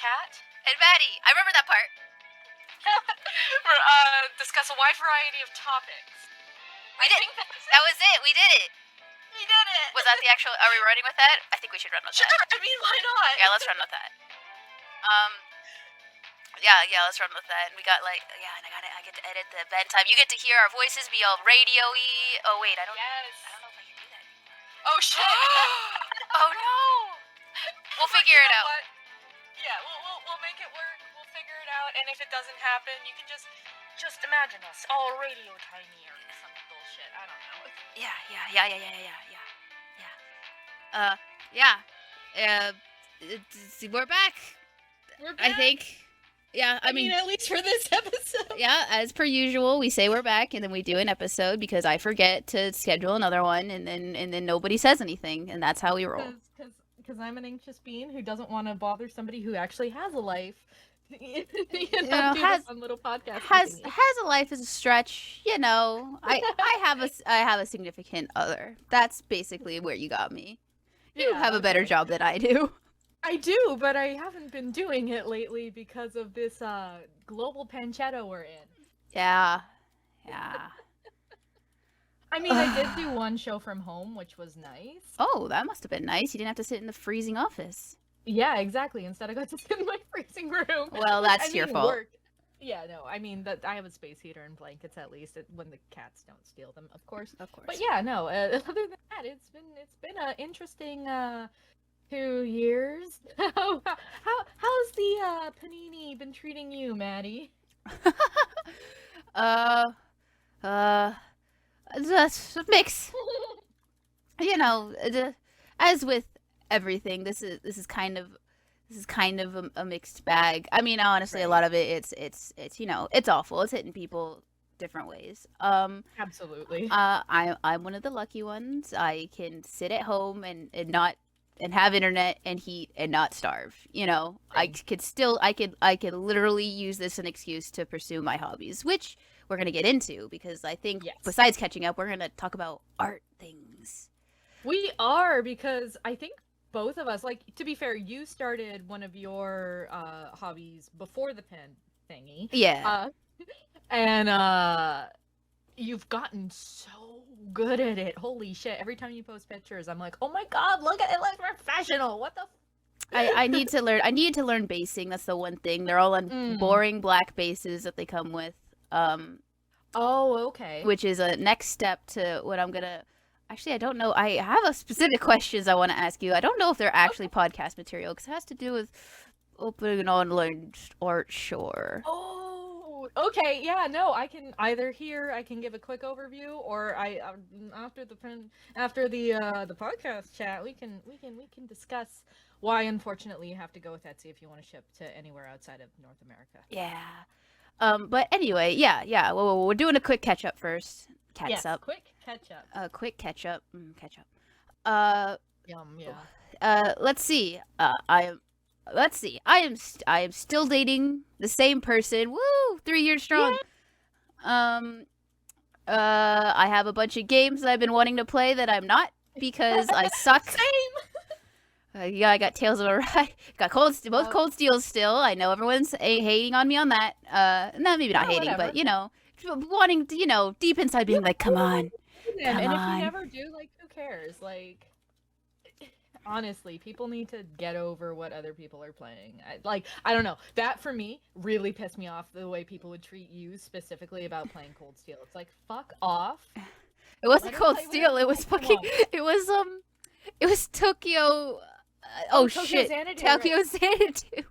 Cat. And Maddie. I remember that part. Discuss a wide variety of topics. We did. That was it. We did it. We did it. Was that the actual? Are we running with that? I think we should run with that. Sure. I mean, why not? Yeah, let's run with that. Yeah, let's run with that. And we got and I get to edit the bedtime. You get to hear our voices be all radio-y. Oh wait, I don't know if I can do that anymore. Oh shit. Oh no. We'll figure it out. What? Yeah, we'll make it work. We'll figure it out. And if it doesn't happen, you can just imagine us all radio tiny or some bullshit. I don't know. Yeah. We're back. We're back. I think. Yeah, I mean, at least for this episode. Yeah, as per usual, we say we're back, and then we do an episode because I forget to schedule another one, and then nobody says anything, and that's how we roll. Because I'm an anxious being who doesn't want to bother somebody who actually has a life. Has a little podcast. Has a life is a stretch, I have a significant other. That's basically where you got me. You have a better job than I do. I do, but I haven't been doing it lately because of this global panchetto we're in. Yeah. I mean, I did do one show from home, which was nice. Oh, that must have been nice. You didn't have to sit in the freezing office. Yeah, exactly. Instead, I got to sit in my freezing room. Well, that's your fault. Worked. Yeah, no, I mean, I have a space heater and blankets at least when the cats don't steal them, of course. Of course. But yeah, no. Other than that, it's been an interesting 2 years. How's the Panini been treating you, Maddie? Just a mix. As with everything, this is kind of a mixed bag. I mean, honestly, right. A lot of it, it's it's awful. It's hitting people different ways. Absolutely. I'm one of the lucky ones. I can sit at home and have internet and heat and not starve. I could literally use this as an excuse to pursue my hobbies, which we're gonna get into because I think besides catching up, we're gonna talk about art things. We are, because I think both of us, to be fair, you started one of your hobbies before the pen thingy. Yeah. And you've gotten so good at it. Holy shit. Every time you post pictures, I'm like, oh my god, look at it, looks professional. What the I need to learn basing. That's the one thing. They're all on boring black bases that they come with. Oh, okay. Which is a next step to what I'm gonna. Actually, I don't know. I have a specific questions I want to ask you. I don't know if they're actually podcast material because it has to do with opening an online art store. Oh, okay. Yeah, no, I can either I can give a quick overview, or after the podcast chat, we can discuss why, unfortunately, you have to go with Etsy if you want to ship to anywhere outside of North America. Yeah. But anyway, yeah. Well, we're doing a quick catch up first. Quick catch up. Quick catch up. Catch up. Yum. Yeah. Let's see. I am still dating the same person. Woo! 3 years strong. Yeah. I have a bunch of games that I've been wanting to play that I'm not because I suck. Same. Yeah, I got Tales of Arise. Got both Cold Steels still. I know everyone's hating on me on that. Maybe not hating, whatever. But wanting to, deep inside being like, come on. And if you never do, who cares? Honestly, people need to get over what other people are playing. I don't know. That, for me, really pissed me off, the way people would treat you specifically about playing Cold Steel. It's like, fuck off. It wasn't Cold Steel. It was fucking... It was Tokyo... shit. Xanadu, Tokyo Xanadu.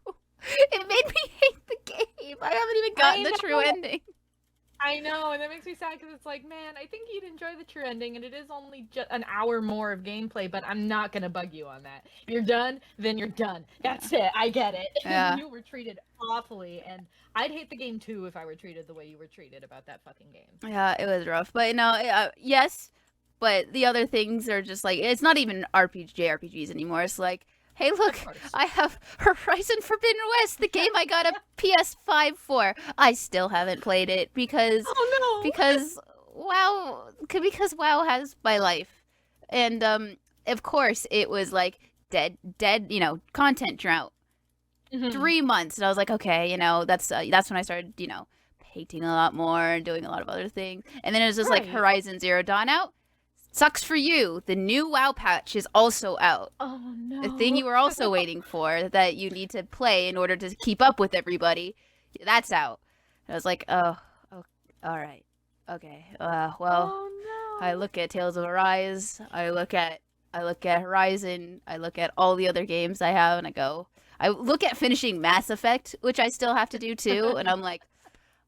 It made me hate the game. I haven't even gotten the true ending. I know, and that makes me sad because it's like, man, I think you'd enjoy the true ending, and it is only just an hour more of gameplay, but I'm not going to bug you on that. If you're done, then you're done. That's it. I get it. Yeah. You were treated awfully, and I'd hate the game too if I were treated the way you were treated about that fucking game. Yeah, it was rough. But yes, but the other things are just it's not even JRPGs anymore. It's like, hey, look, I have Horizon Forbidden West, the game I got a PS5 for. I still haven't played it because WoW has my life. And of course it was dead, content drought. Mhm. 3 months, and I was like, okay, that's when I started, painting a lot more and doing a lot of other things. And then it was just like Right. Horizon Zero Dawn out. Sucks for you. The new WoW patch is also out. Oh The thing no. you were also waiting for that you need to play in order to keep up with everybody, that's out. And I was like, oh, all right, okay. Well, Oh I no. look at Tales of Arise. I look at Horizon. I look at all the other games I have, and I go. I look at finishing Mass Effect, which I still have to do too, and I'm like,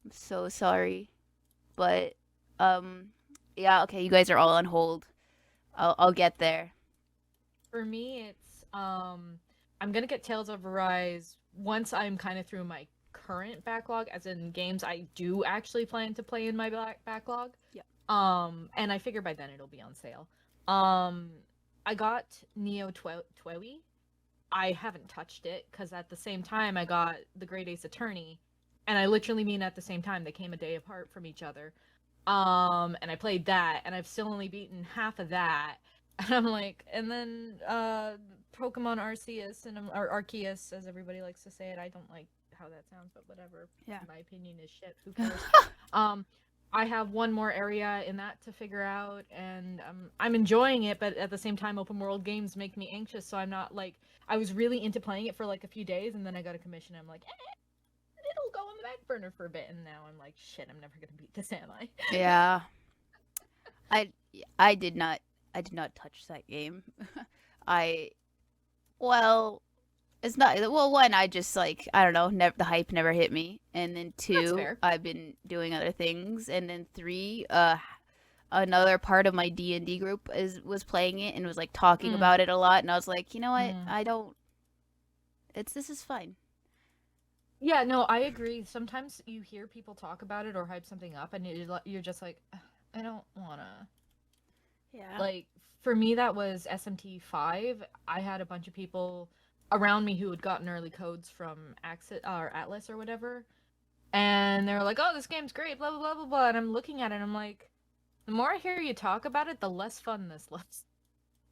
I'm so sorry, but um, yeah, okay, you guys are all on hold. I'll get there. For me, it's I'm gonna get Tales of Arise once I'm kind of through my current backlog, as in games I do actually plan to play in my backlog. Yeah. And I figure by then it'll be on sale. Um, I got Neo Twewi. I haven't touched it because at the same time I got the Great Ace Attorney, and I literally mean at the same time they came a day apart from each other. And I played that, and I've still only beaten half of that. And I'm like, and then Pokemon Arceus or Arceus, as everybody likes to say it. I don't like how that sounds, but whatever. Yeah. My opinion is shit. Who cares? um, I have one more area in that to figure out, and I'm enjoying it, but at the same time, open world games make me anxious. So I'm not like I was really into playing it for like a few days, and then I got a commission. And I'm like, it'll go on the back burner for a bit, and now I'm like, shit, I'm never gonna beat this, am I? Yeah. I I did not touch that game. I well, it's not well. One, I just like I don't know. Never the hype never hit me, and then That's two, fair. I've been doing other things, and then three, another part of my D&D group was playing it and was like talking Mm, about it a lot, and I was like, you know what? mm. I don't. This is fine. Yeah, no, I agree. Sometimes you hear people talk about it or hype something up, and you're just like, "Ugh, I don't wanna." Yeah. Like for me, that was SMT5. I had a bunch of people around me who had gotten early codes from Axis or Atlas or whatever, and they were like, "Oh, this game's great," blah blah blah blah blah. And I'm looking at it, and I'm like, the more I hear you talk about it, the less fun this looks.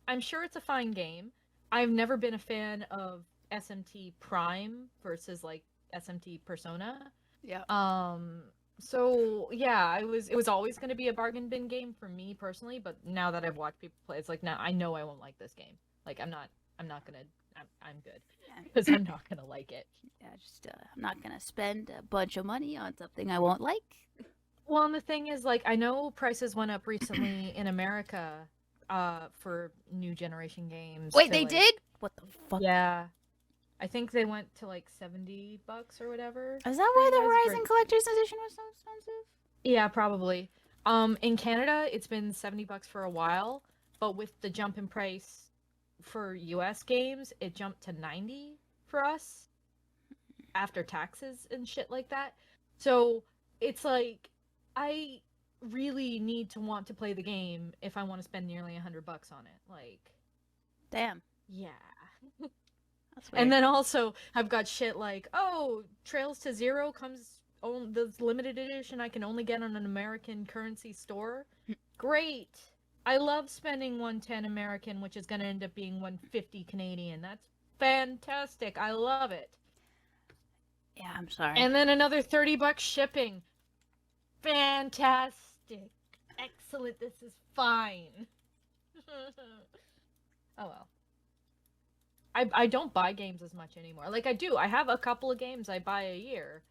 I'm sure it's a fine game. I've never been a fan of SMT Prime versus like SMT Persona. Yeah. Um so yeah, it was always going to be a bargain bin game for me personally, but now that I've watched people play, it's like now I know I won't like this game. Like I'm not going to I'm good because Yeah. I'm not going to like it. Yeah. Just I'm not gonna spend a bunch of money on something I won't like. Well, and the thing is like I know prices went up recently in America for new generation games Wait, to they like did? What the fuck? yeah, I think they went to like $70 or whatever Is that for why the US. Horizon For Collector's Edition was so expensive? yeah, probably. In Canada, it's been $70 for a while, but with the jump in price for US games, it jumped to 90 for us after taxes and shit like that. So it's like I really need to want to play the game if I want to spend nearly $100 on it. Like, Damn, yeah. that's And weird. then also, I've got shit like, oh, Trails to Zero comes on the limited edition I can only get on an American currency store. Great. I love spending 110 American, which is going to end up being 150 Canadian. That's fantastic. I love it. Yeah, I'm sorry. And then another $30 shipping. Fantastic. Excellent. This is fine. Oh well. I don't buy games as much anymore. Like I do. I have a couple of games I buy a year,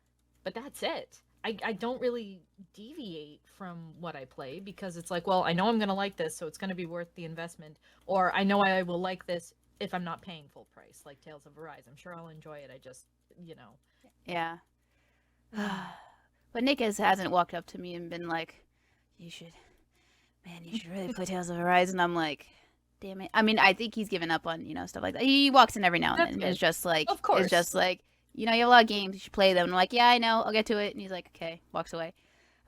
but that's it. I don't really deviate from what I play because it's like, well, I know I'm gonna like this, so it's gonna be worth the investment. Or I know I will like this if I'm not paying full price, like Tales of Arise. I'm sure I'll enjoy it. I just, you know. Yeah. But Nick hasn't walked up to me and been like, you should, man, you should really play Tales of Horizon. I'm like, damn it. I mean, I think he's given up on, stuff like that. He walks in every now and That's then. good. Of It's course. just like, you have a lot of games. You should play them. And I'm like, yeah, I know. I'll get to it. And he's like, okay, walks away.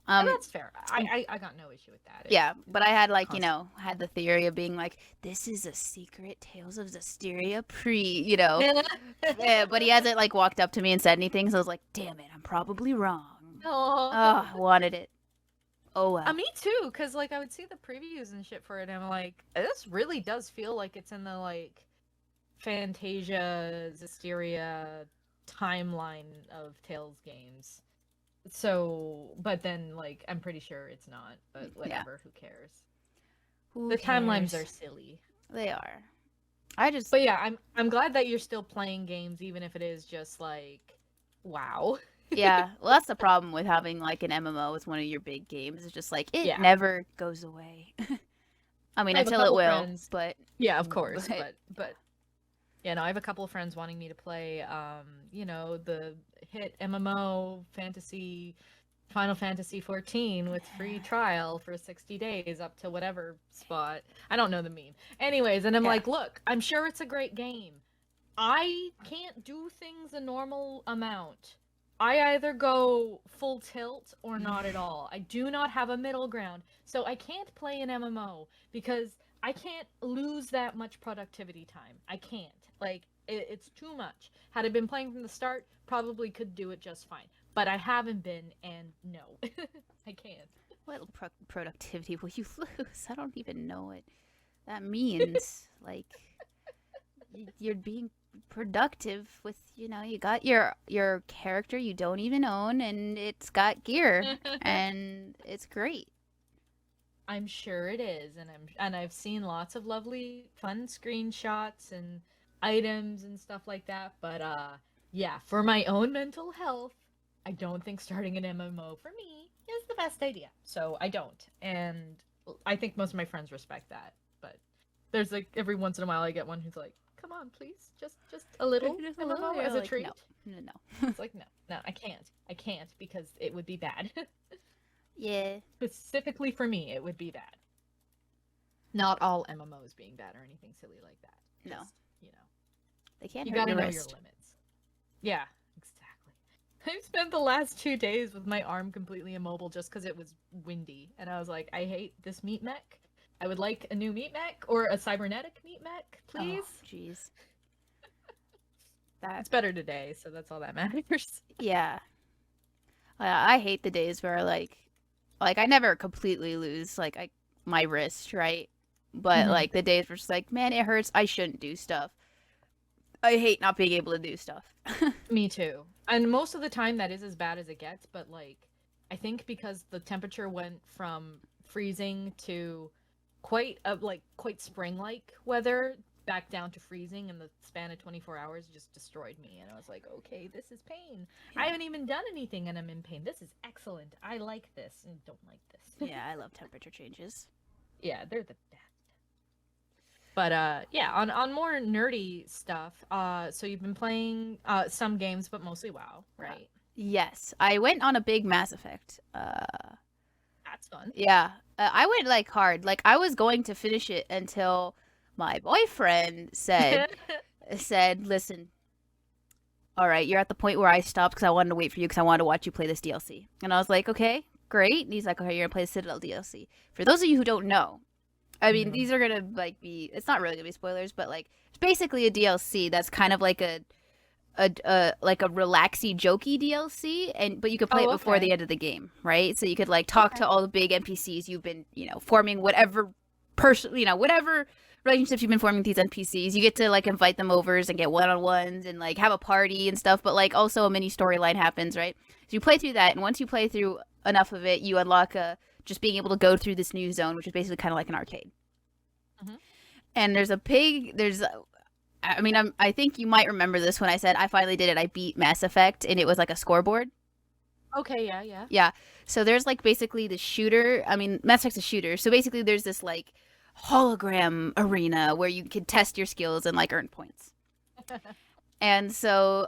And Um, that's fair. I got no issue with that. yeah, but I had like, Constant. had the theory of being like, this is a secret Tales of Zestiria pre, Yeah, but he hasn't like walked up to me and said anything, so I was like, damn it, I'm probably wrong. Oh. Oh, I wanted it. Oh well. Me too, because like I would see the previews and shit for it, and I'm like, this really does feel like it's in the like Fantasia, Zisteria timeline of Tales games. So, but then like I'm pretty sure it's not, but Yeah. whatever, who cares? Who The timelines cares? are silly. They are. I just. But yeah, I'm glad that you're still playing games even if it is just like wow. Yeah. Well, that's the problem with having like an MMO as one of your big games. It's just like it Yeah. never goes away. I mean, I have a until it couple will. friends. But Yeah, of course, but yeah, no, I have a couple of friends wanting me to play the hit MMO fantasy Final Fantasy 14 with free trial for 60 days up to whatever spot. I don't know the meme. Anyways, and I'm Yeah. like, look, I'm sure it's a great game. I can't do things a normal amount. I either go full tilt or not at all. I do not have a middle ground. So I can't play an MMO because I can't lose that much productivity time. I can't. Like, it's too much. Had I been playing from the start, probably could do it just fine. But I haven't been, and no, I can't. what productivity will you lose? I don't even know what that means. Like, you're being productive with, you got your character you don't even own, and it's got gear, and it's great. I'm sure it is, and I've seen lots of lovely, fun screenshots and items and stuff like that. But yeah, for my own mental health, I don't think starting an MMO for me is the best idea. So I don't, and I think most of my friends respect that. But there's like every once in a while I get one who's like, "Come on, please, just a little Just MMO you're as a like, treat." no. It's like no, I can't because it would be bad. Yeah. Specifically for me, it would be bad. Not all MMOs being bad or anything silly like that. No. Just, They can't you hurt gotta your know wrist. your limits. Yeah, exactly. I've spent the last 2 days with my arm completely immobile just because it was windy, and I was like, I hate this meat mech. I would like a new meat mech or a cybernetic meat mech, please. Oh, jeez. It's better today, so that's all that matters. Yeah. I hate the days where like I never completely lose like my wrist, right? But like the days where it's like, man, it hurts. I shouldn't do stuff. I hate not being able to do stuff. Me too. And most of the time that is as bad as it gets, but like I think because the temperature went from freezing to quite spring-like weather back down to freezing in the span of 24 hours just destroyed me, and I was like, okay, this is pain. Yeah. I haven't even done anything and I'm in pain. This is excellent. I like this and don't like this. Yeah, I love temperature changes. Yeah, they're the best. But yeah, on more nerdy stuff, so you've been playing some games but mostly WoW, right? Yes, I went on a big Mass Effect. That's fun. Yeah, I went like hard. Like I was going to finish it until my boyfriend said, listen, all right, you're at the point where I stopped because I wanted to wait for you because I wanted to watch you play this DLC. And I was like, okay, great. And he's like, okay, you're going to play the Citadel DLC. For those of you who don't know, I mean, these are going to like be, it's not really going to be spoilers, but like it's basically a DLC that's kind of like a relaxy, jokey DLC, but you could play it before the end of the game, right? So you could like talk to all the big NPCs you've been, forming whatever whatever relationships you've been forming with these NPCs. You get to like invite them overs and get one-on-ones and like have a party and stuff, but like also a mini storyline happens, right? So you play through that, and once you play through enough of it, you unlock just being able to go through this new zone, which is basically kind of like an arcade. And I think you might remember this when I said I finally did it. I beat Mass Effect, and it was like a scoreboard. Okay, yeah. Yeah. So there's like basically the shooter. I mean, Mass Effect's a shooter. So basically there's this like hologram arena where you can test your skills and like earn points. And so,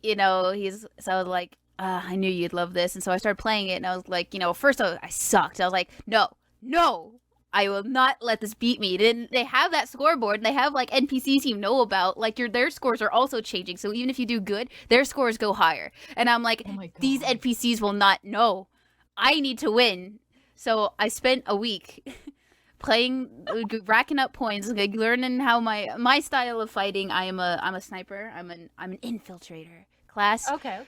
so I was like, I knew you'd love this. And so I started playing it, and I was like, first I sucked. I was like, no, I will not let this beat me. They have that scoreboard, and they have like NPCs you know about. Like their scores are also changing. So even if you do good, their scores go higher. And I'm like, these NPCs will not know. I need to win. So I spent a week playing, racking up points, like learning how my style of fighting. I'm a sniper. I'm an infiltrator class. Okay.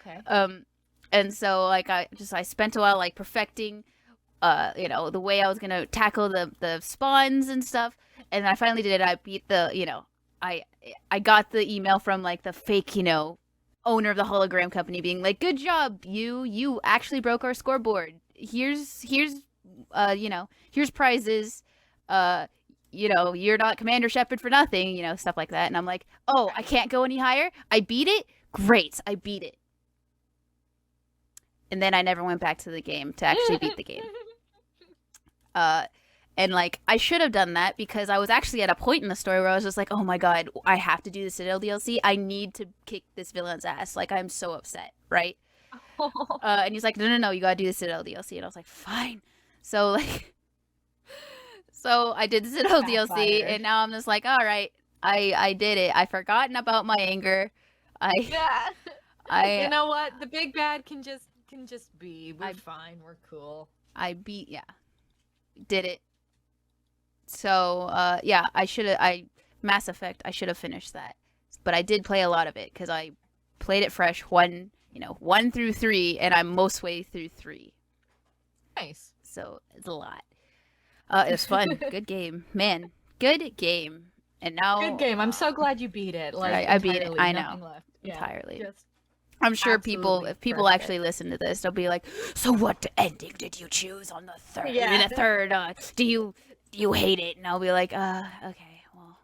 And so like I spent a while like perfecting the way I was gonna tackle the spawns and stuff, and I finally did it. I beat I got the email from like the fake, owner of the hologram company being like, "Good job, you actually broke our scoreboard. Here's here's prizes. You're not Commander Shepard for nothing, stuff like that." And I'm like, "Oh, I can't go any higher? I beat it? Great, I beat it." And then I never went back to the game to actually beat the game. And like, I should have done that because I was actually at a point in the story where I was just like, "Oh my god, I have to do the Citadel DLC. I need to kick this villain's ass. Like, I'm so upset, right?" And he's like, no, you gotta do the Citadel DLC. And I was like, fine. So like, so I did the Citadel DLC, and now I'm just like, all right, I did it. I've forgotten about my anger. You know what? The big bad can just be. We're fine. We're cool. Did it. So, Mass Effect, I should have finished that. But I did play a lot of it, because I played it fresh, 1 through 3, and I'm most way through 3. Nice. So, it's a lot. It was fun. Good game. Man, good game. And now... Good game. I'm so glad you beat it. Like, I beat it. I know. Left. Entirely. I'm sure if people actually listen to this, they'll be like, "So what ending did you choose on the third? In the third, do you hate it?" And I'll be like, okay, well.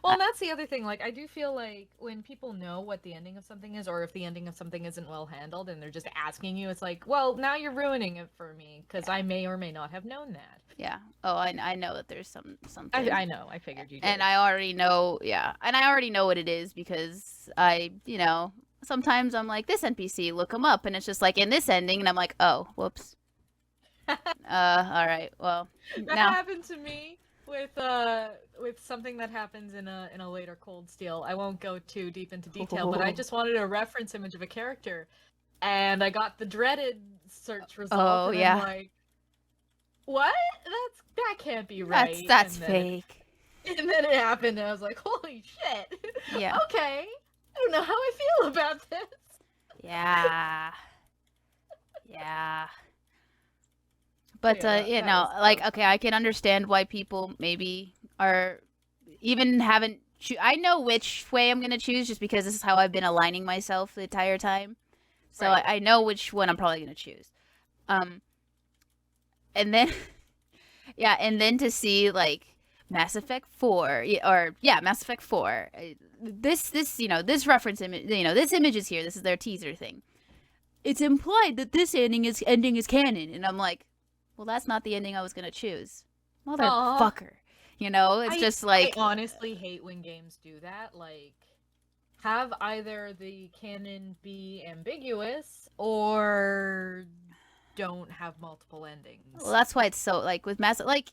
Well, and that's the other thing. Like, I do feel like when people know what the ending of something is, or if the ending of something isn't well handled, and they're just asking you, it's like, well, now you're ruining it for me because I may or may not have known that. Yeah. Oh, I know that there's something. I know. I figured you did. And I already know. Yeah. And I already know what it is because sometimes I'm like, this NPC, look him up, and it's just like in this ending, and I'm like, oh, whoops. All right, well. That happened to me with something that happens in a later Cold Steel. I won't go too deep into detail, but I just wanted a reference image of a character, and I got the dreaded search result. Oh, yeah. I'm like, what? That can't be right. That's fake. And then it happened, and I was like, holy shit. Yeah. Okay. I don't know how I feel about this. Yeah. But, okay, I can understand why people maybe are even haven't... I know which way I'm going to choose just because this is how I've been aligning myself the entire time. So right. I know which one I'm probably going to choose. And then... and then to see, like, Mass Effect 4, Mass Effect 4... This reference image, this image is here. This is their teaser thing. It's implied that this ending is canon, and I'm like, well, that's not the ending I was gonna choose, motherfucker. It's just like I honestly hate when games do that. Like, have either the canon be ambiguous or don't have multiple endings. Well, that's why it's so like with Mass like.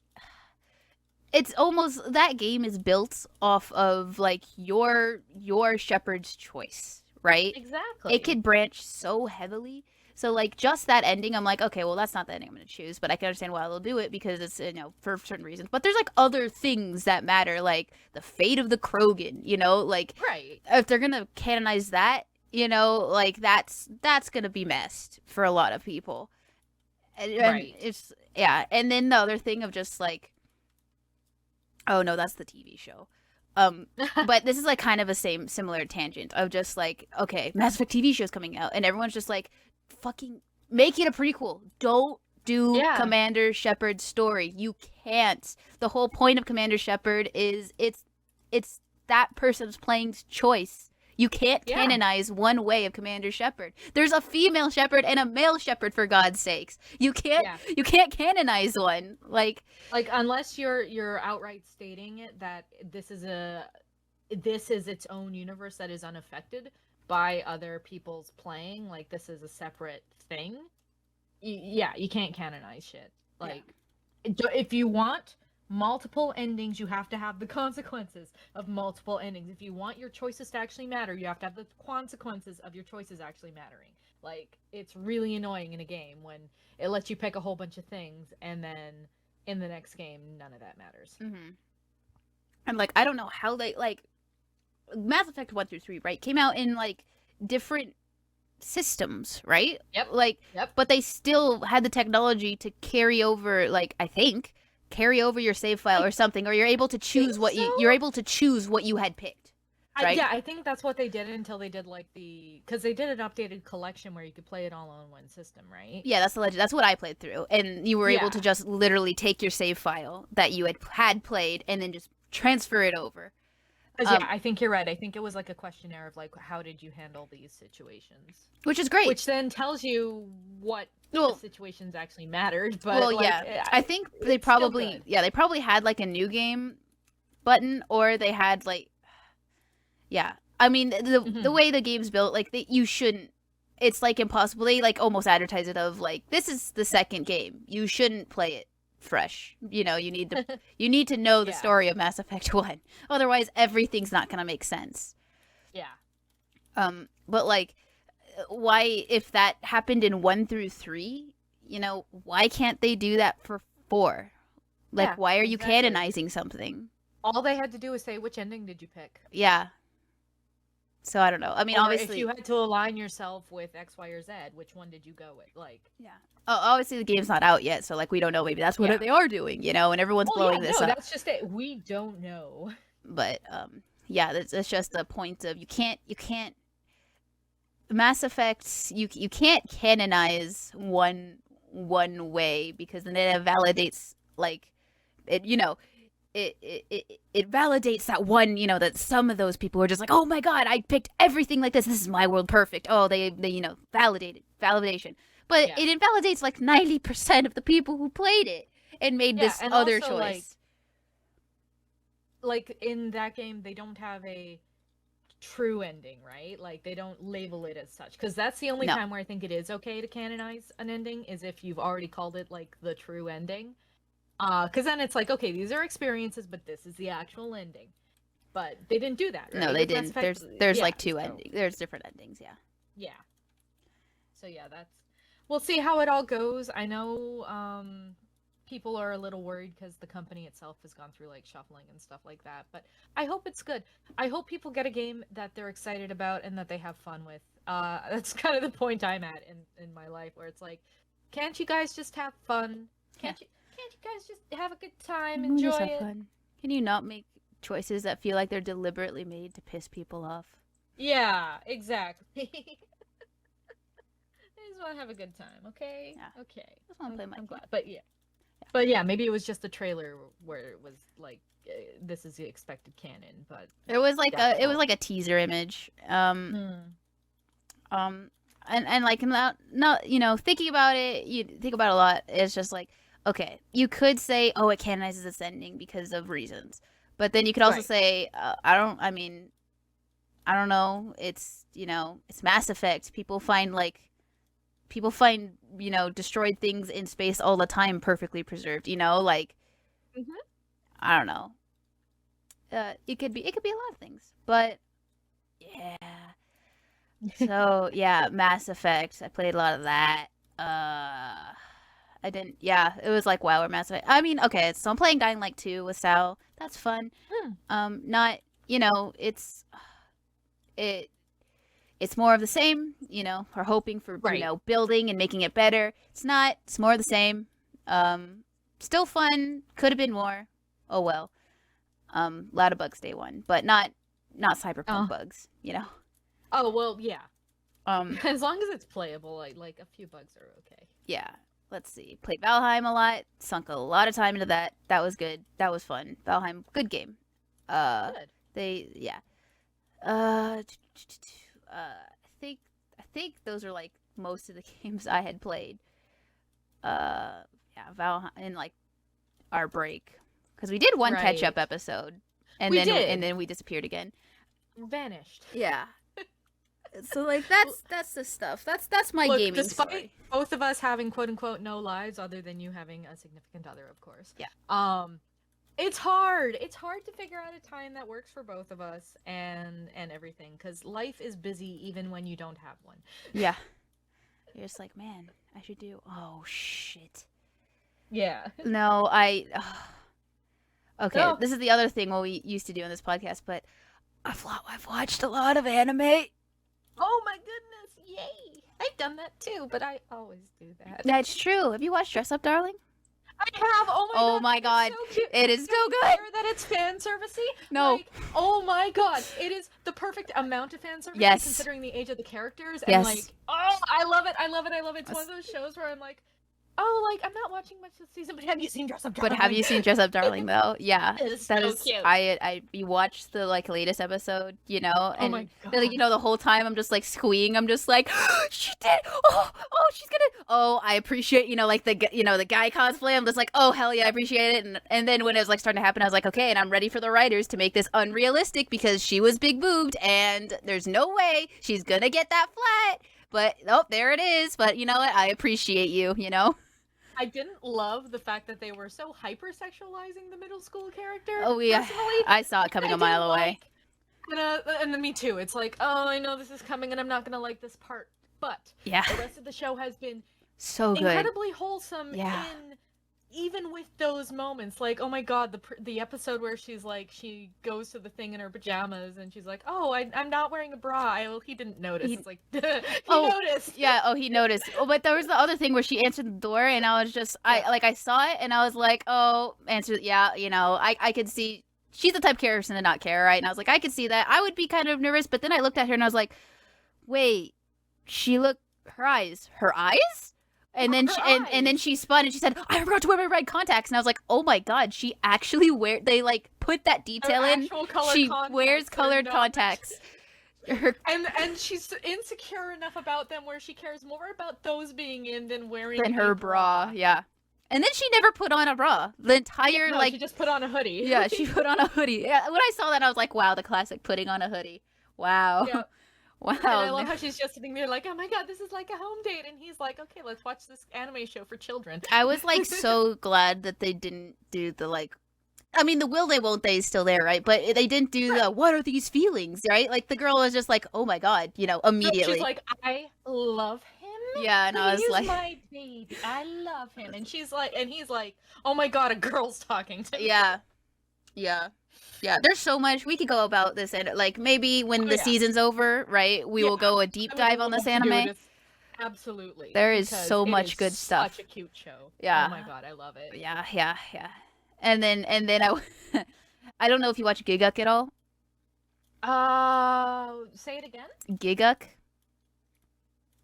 It's almost that game is built off of like your shepherd's choice, right? Exactly. It could branch so heavily. So like just that ending, I'm like, okay, well that's not the ending I'm going to choose, but I can understand why they'll do it because it's for certain reasons. But there's like other things that matter, like the fate of the Krogan, like right. If they're going to canonize that, like that's going to be messed for a lot of people. And right. It's and then the other thing of just like. Oh no, that's the TV show. But this is like kind of a similar tangent of just like, okay, Mass Effect TV show's coming out, and everyone's just like, fucking make it a prequel. Don't do Commander Shepard's story. You can't. The whole point of Commander Shepard is it's that person's playing choice. You can't canonize one way of Commander Shepard. There's a female Shepard and a male Shepard, for God's sakes. You can't canonize one. Like unless you're outright stating it that this is its own universe that is unaffected by other people's playing. Like this is a separate thing. You can't canonize shit. Like if you want multiple endings, you have to have the consequences of multiple endings. If you want your choices to actually matter, you have to have the consequences of your choices actually mattering. Like, it's really annoying in a game when it lets you pick a whole bunch of things, and then in the next game, none of that matters. Mm-hmm. And, like, I don't know how they, like, Mass Effect 1 through 3, right, came out in, like, different systems, right? Yep. But they still had the technology to carry over, like, I think... carry over your save file or something, or you're able to choose what you had picked. right? Yeah, I think that's what they did until they did like because they did an updated collection where you could play it all on one system, right? Yeah, that's the legend. That's what I played through, and you were able Yeah. to just literally take your save file that you had played and then just transfer it over. Yeah, I think you're right. I think it was like a questionnaire of like, how did you handle these situations? Which is great. Which then tells you what the situations actually mattered. But well, like, yeah, I think they probably had like a new game button, or they had like, yeah. I mean, the way the game's built, like you shouldn't. It's like impossible. They like almost advertise it of like, this is the second game. You shouldn't play it fresh. You know, you need to know the story of Mass Effect 1. Otherwise everything's not going to make sense. Yeah. But like, why, if that happened in 1 through 3, you know, why can't they do that for 4? Like, why are you canonizing something? All they had to do was say, which ending did you pick? Yeah. So I don't know. I mean, obviously, if you had to align yourself with X, Y, or Z, which one did you go with? Like, yeah. Oh, obviously the game's not out yet, so like we don't know. Maybe that's what they are doing, you know. And everyone's blowing this up. That's just it. We don't know. But yeah, that's just the point of you can't Mass Effect. You can't canonize one way, because then it validates like it. You know, it validates that one, you know, that some of those people are just like, oh my god, I picked everything like this. This is my world perfect. Oh, they you know, validation. But it invalidates like 90% of the people who played it and made this other choice. Like in that game, they don't have a true ending, right? Like they don't label it as such, because that's the only time where I think it is okay to canonize an ending, is if you've already called it like the true ending. Because then it's like, okay, these are experiences, but this is the actual ending. But they didn't do that, right? No, they didn't. There's like two endings. There's different endings, yeah. Yeah. So yeah, we'll see how it all goes. I know people are a little worried because the company itself has gone through like shuffling and stuff like that. But I hope it's good. I hope people get a game that they're excited about and that they have fun with. That's kind of the point I'm at in my life, where it's like, can't you guys just have fun? Can't you guys just have a good time, enjoy it? Fun. Can you not make choices that feel like they're deliberately made to piss people off? Yeah, exactly. I just want to have a good time, okay? Yeah. Okay. I just want to play my game. Glad. But yeah, maybe it was just a trailer where it was like, this is the expected canon, but it was like a teaser image. And like not you know, thinking about it, you think about it a lot. It's just like, okay, you could say, oh, it canonizes this ending because of reasons, but then you could also say, I don't know. It's, you know, it's Mass Effect. People find, you know, destroyed things in space all the time perfectly preserved, you know, like, I don't know. It could be a lot of things, but yeah. So yeah, Mass Effect. I played a lot of that. I didn't. Yeah, it was like WoW or Mass Effect. I mean, okay, so I'm playing Dying Light 2 with Sal. That's fun. Not, you know, it's more of the same. You know, we're hoping for you know, building and making it better. It's not. It's more of the same. Still fun. Could have been more. Oh well. A lot of bugs day one, but not cyberpunk bugs. You know. Oh well, yeah. As long as it's playable, like a few bugs are okay. Yeah. Let's see. Played Valheim a lot. Sunk a lot of time into that. That was good. That was fun. Valheim, good game. Good. I think those are like most of the games I had played. Yeah, Valheim in like our break, because we did one catch-up episode, and then we disappeared again. Vanished. Yeah. So like that's the stuff. That's my gaming despite story. Both of us having quote unquote no lives other than you having a significant other, of course. Yeah. It's hard. It's hard to figure out a time that works for both of us and everything, because life is busy even when you don't have one. Yeah. You're just like, man, I should do. Oh shit. Yeah. No, okay, this is the other thing we used to do on this podcast, but I've watched a lot of anime. Oh my goodness, yay! I've done that too, but I always do that. That's true. Have you watched Dress Up, Darling? I have. Oh Oh my god. It's so cute. It is so Don't you good. hear that it's fan servicey? No. Like, oh my god, it is the perfect amount of fan service Yes. considering the age of the characters. And Yes. like, oh, I love it. I love it. I love it. It's one of those shows where I'm like, oh, like I'm not watching much this season, but have you seen Dress Up Darling? But have you seen Dress Up Darling though? Yeah, It is that so is. cute. You watched the like latest episode, you know, and my God. like, you know, the whole time I'm just like squeeing. I'm just like, she did. Oh, she's gonna. Oh, I appreciate, you know, like the guy cosplay. I'm just like, oh hell yeah, I appreciate it. And then when it was like starting to happen, I was like, okay, and I'm ready for the writers to make this unrealistic because she was big boobed and there's no way she's gonna get that flat. But oh, there it is. But you know what? I appreciate you. You know. I didn't love the fact that they were so hypersexualizing the middle school character. Oh yeah, personally. I saw it coming a mile away. And then me too. It's like, oh, I know this is coming, and I'm not gonna like this part. But yeah, the rest of the show has been so good, incredibly wholesome. Yeah. Even with those moments, like, oh my god, the episode where she's like, she goes to the thing in her pajamas, and she's like, oh, I'm not wearing a bra. He didn't notice. It's like, he noticed. Yeah, he noticed. Oh, but there was the other thing where she answered the door, and I was just, I saw it, and I was like, oh, yeah, you know, I could see, she's the type of person to not care, right? And I was like, I could see that. I would be kind of nervous, but then I looked at her, and I was like, wait, her eyes? And then she spun and she said, I forgot to wear my red contacts. And I was like, oh my god, she actually they like put that detail in. She wears colored contacts. And she's insecure enough about them where she cares more about those being in than wearing her bra. Yeah. And then she never put on a bra. The entire she just put on a hoodie. Yeah, she put on a hoodie. Yeah, when I saw that I was like, wow, the classic putting on a hoodie. Wow. Yeah. Wow. And I love how she's just sitting there like, oh my god, this is like a home date. And he's like, okay, let's watch this anime show for children. I was like so glad that they didn't do the like, I mean, the will they won't they is still there, right? But they didn't do the what are these feelings, right? Like the girl was just like, oh my god, you know, immediately. She's like, I love him. Yeah, and I was like, he's my baby. I love him. And she's like, and he's like, oh my god, a girl's talking to me. Yeah. Yeah, there's so much we could go about this, and like maybe when the season's over, right? We will go a deep dive on this anime. Absolutely, there is so much good stuff. Such a cute show. Yeah. Oh my god, I love it. Yeah. And then I don't know if you watch Giguk at all. Say it again. Giguk.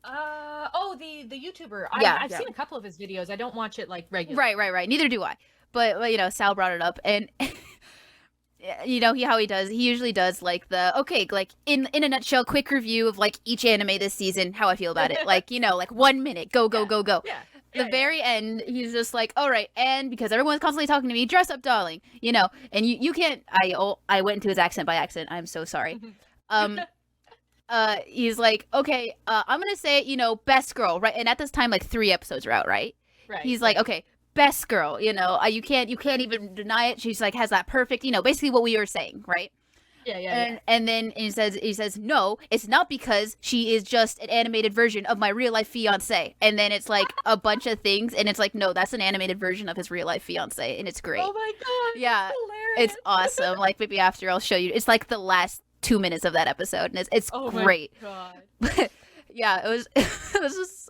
The YouTuber. I've seen a couple of his videos. I don't watch it like regularly. Right. Neither do I. But you know, Sal brought it up, and you know how he does. He usually does like like in a nutshell, quick review of like each anime this season, how I feel about it. Like, you know, like 1 minute, go. Yeah. The very end, he's just like, all right, and because everyone's constantly talking to me, dress up, darling, you know, and you can't. I went into his accent by accident. I'm so sorry. He's like, okay, I'm gonna say, you know, best girl, right? And at this time, like 3 episodes are out, right? Right. He's like, okay, best girl, you know, you can't even deny it. She's like has that perfect, you know, basically what we were saying, right? Yeah. And then he says, no, it's not because she is just an animated version of my real life fiance. And then it's like a bunch of things, and it's like, no, that's an animated version of his real life fiance, and it's great. Oh my god. Yeah, it's awesome. Like maybe after I'll show you. It's like the last 2 minutes of that episode, and it's great. Oh my god. But yeah, it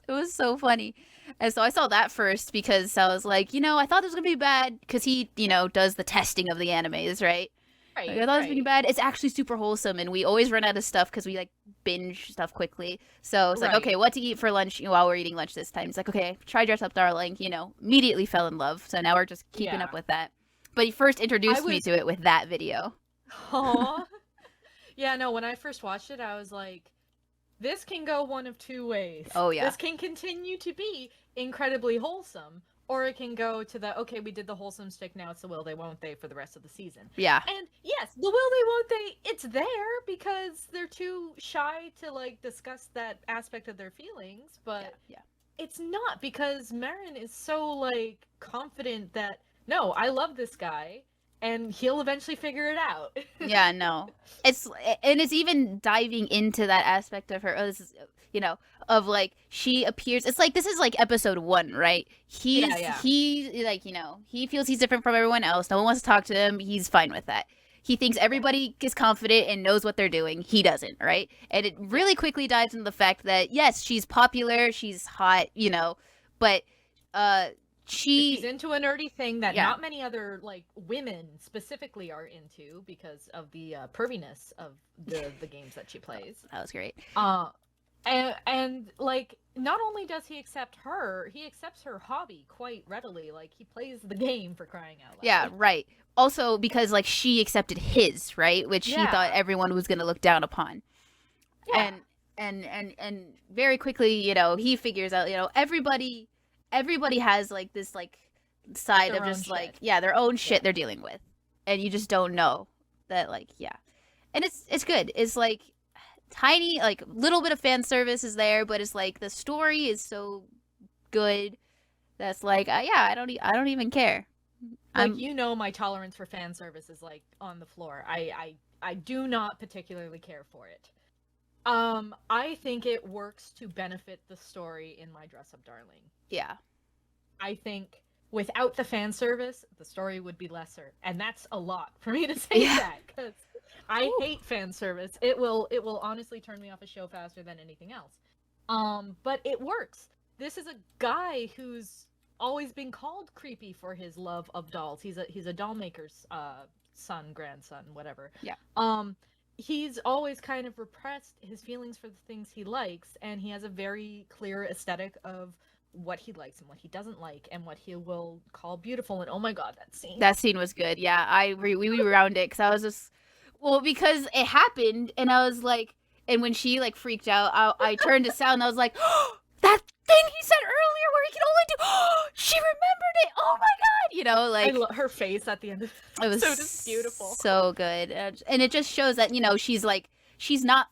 was so funny. And so I saw that first because I was like, you know, I thought this was gonna be bad because he, you know, does the testing of the animes, right? Right. Like, I thought it was pretty bad. It's actually super wholesome, and we always run out of stuff because we like binge stuff quickly. So it's like, okay, what to eat for lunch while we're eating lunch this time? It's like, okay, try Dress Up Darling. You know, immediately fell in love. So now we're just keeping up with that. But he first introduced me to it with that video. Aww. Yeah, no, when I first watched it, I was like, this can go one of 2 ways. Oh, yeah. This can continue to be incredibly wholesome, or it can go to the, okay, we did the wholesome stick, now it's the will they, won't they for the rest of the season. Yeah. And yes, the will they, won't they, it's there because they're too shy to, like, discuss that aspect of their feelings, but it's not because Marin is so, like, confident that, no, I love this guy, and he'll eventually figure it out. Yeah, no. It's even diving into that aspect of her, you know, of like she appears. It's like this is like episode 1, right? He like, you know, he feels he's different from everyone else. No one wants to talk to him. He's fine with that. He thinks everybody is confident and knows what they're doing. He doesn't, right? And it really quickly dives into the fact that yes, she's popular, she's hot, you know, but she's into a nerdy thing that Yeah. not many other like women specifically are into because of the perviness of the games that she plays. That was great. And like not only does he accept her, he accepts her hobby quite readily. Like he plays the game, for crying out loud. Yeah, right. Also because like she accepted his, right? Which she thought everyone was gonna look down upon. Yeah. And very quickly, you know, he figures out, you know, everybody has like this like side of just like their own shit they're dealing with. And you just don't know that, like, yeah. And it's good. It's like tiny, like little bit of fan service is there, but it's like the story is so good that's like I don't even care. Like, you know, my tolerance for fan service is like on the floor. I do not particularly care for it. I think it works to benefit the story in My Dress Up Darling. Yeah. I think without the fan service, the story would be lesser, and that's a lot for me to say that, because I hate fan service. It will honestly turn me off a show faster than anything else. But it works. This is a guy who's always been called creepy for his love of dolls. He's a doll maker's son, grandson, whatever. Yeah. He's always kind of repressed his feelings for the things he likes, and he has a very clear aesthetic of what he likes and what he doesn't like and what he will call beautiful. And oh my god, that scene was good. Yeah, I agree. We around it because I was just, well, because it happened and I was like, and when she like freaked out, I turned to Sal and I was like, oh, that thing he said earlier where he can only do, oh, she remembered it, oh my god, you know, like her face at the end of it was so just beautiful, so good. And it just shows that, you know, she's not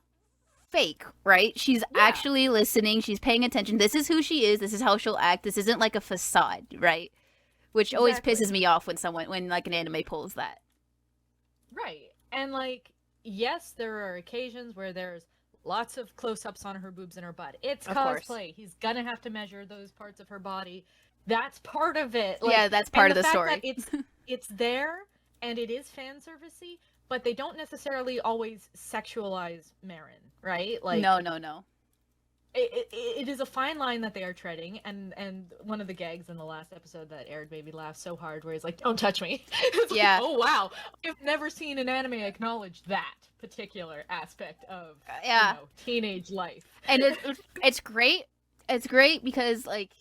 fake, right? She's actually listening, she's paying attention. This is who she is, this is how she'll act. This isn't like a facade, right? Which always pisses me off when like an anime pulls that. Right. And like, yes, there are occasions where there's lots of close-ups on her boobs and her butt. It's cosplay. He's gonna have to measure those parts of her body. That's part of it. Like, yeah, that's part of the story. That it's there and it is fan servicey, but they don't necessarily always sexualize Marin, right? Like, no. It is a fine line that they are treading, and one of the gags in the last episode that aired made me laugh so hard, where he's like, "Don't touch me." Yeah. Like, oh wow, I've never seen an anime acknowledge that particular aspect of teenage life. And it's great. It's great because like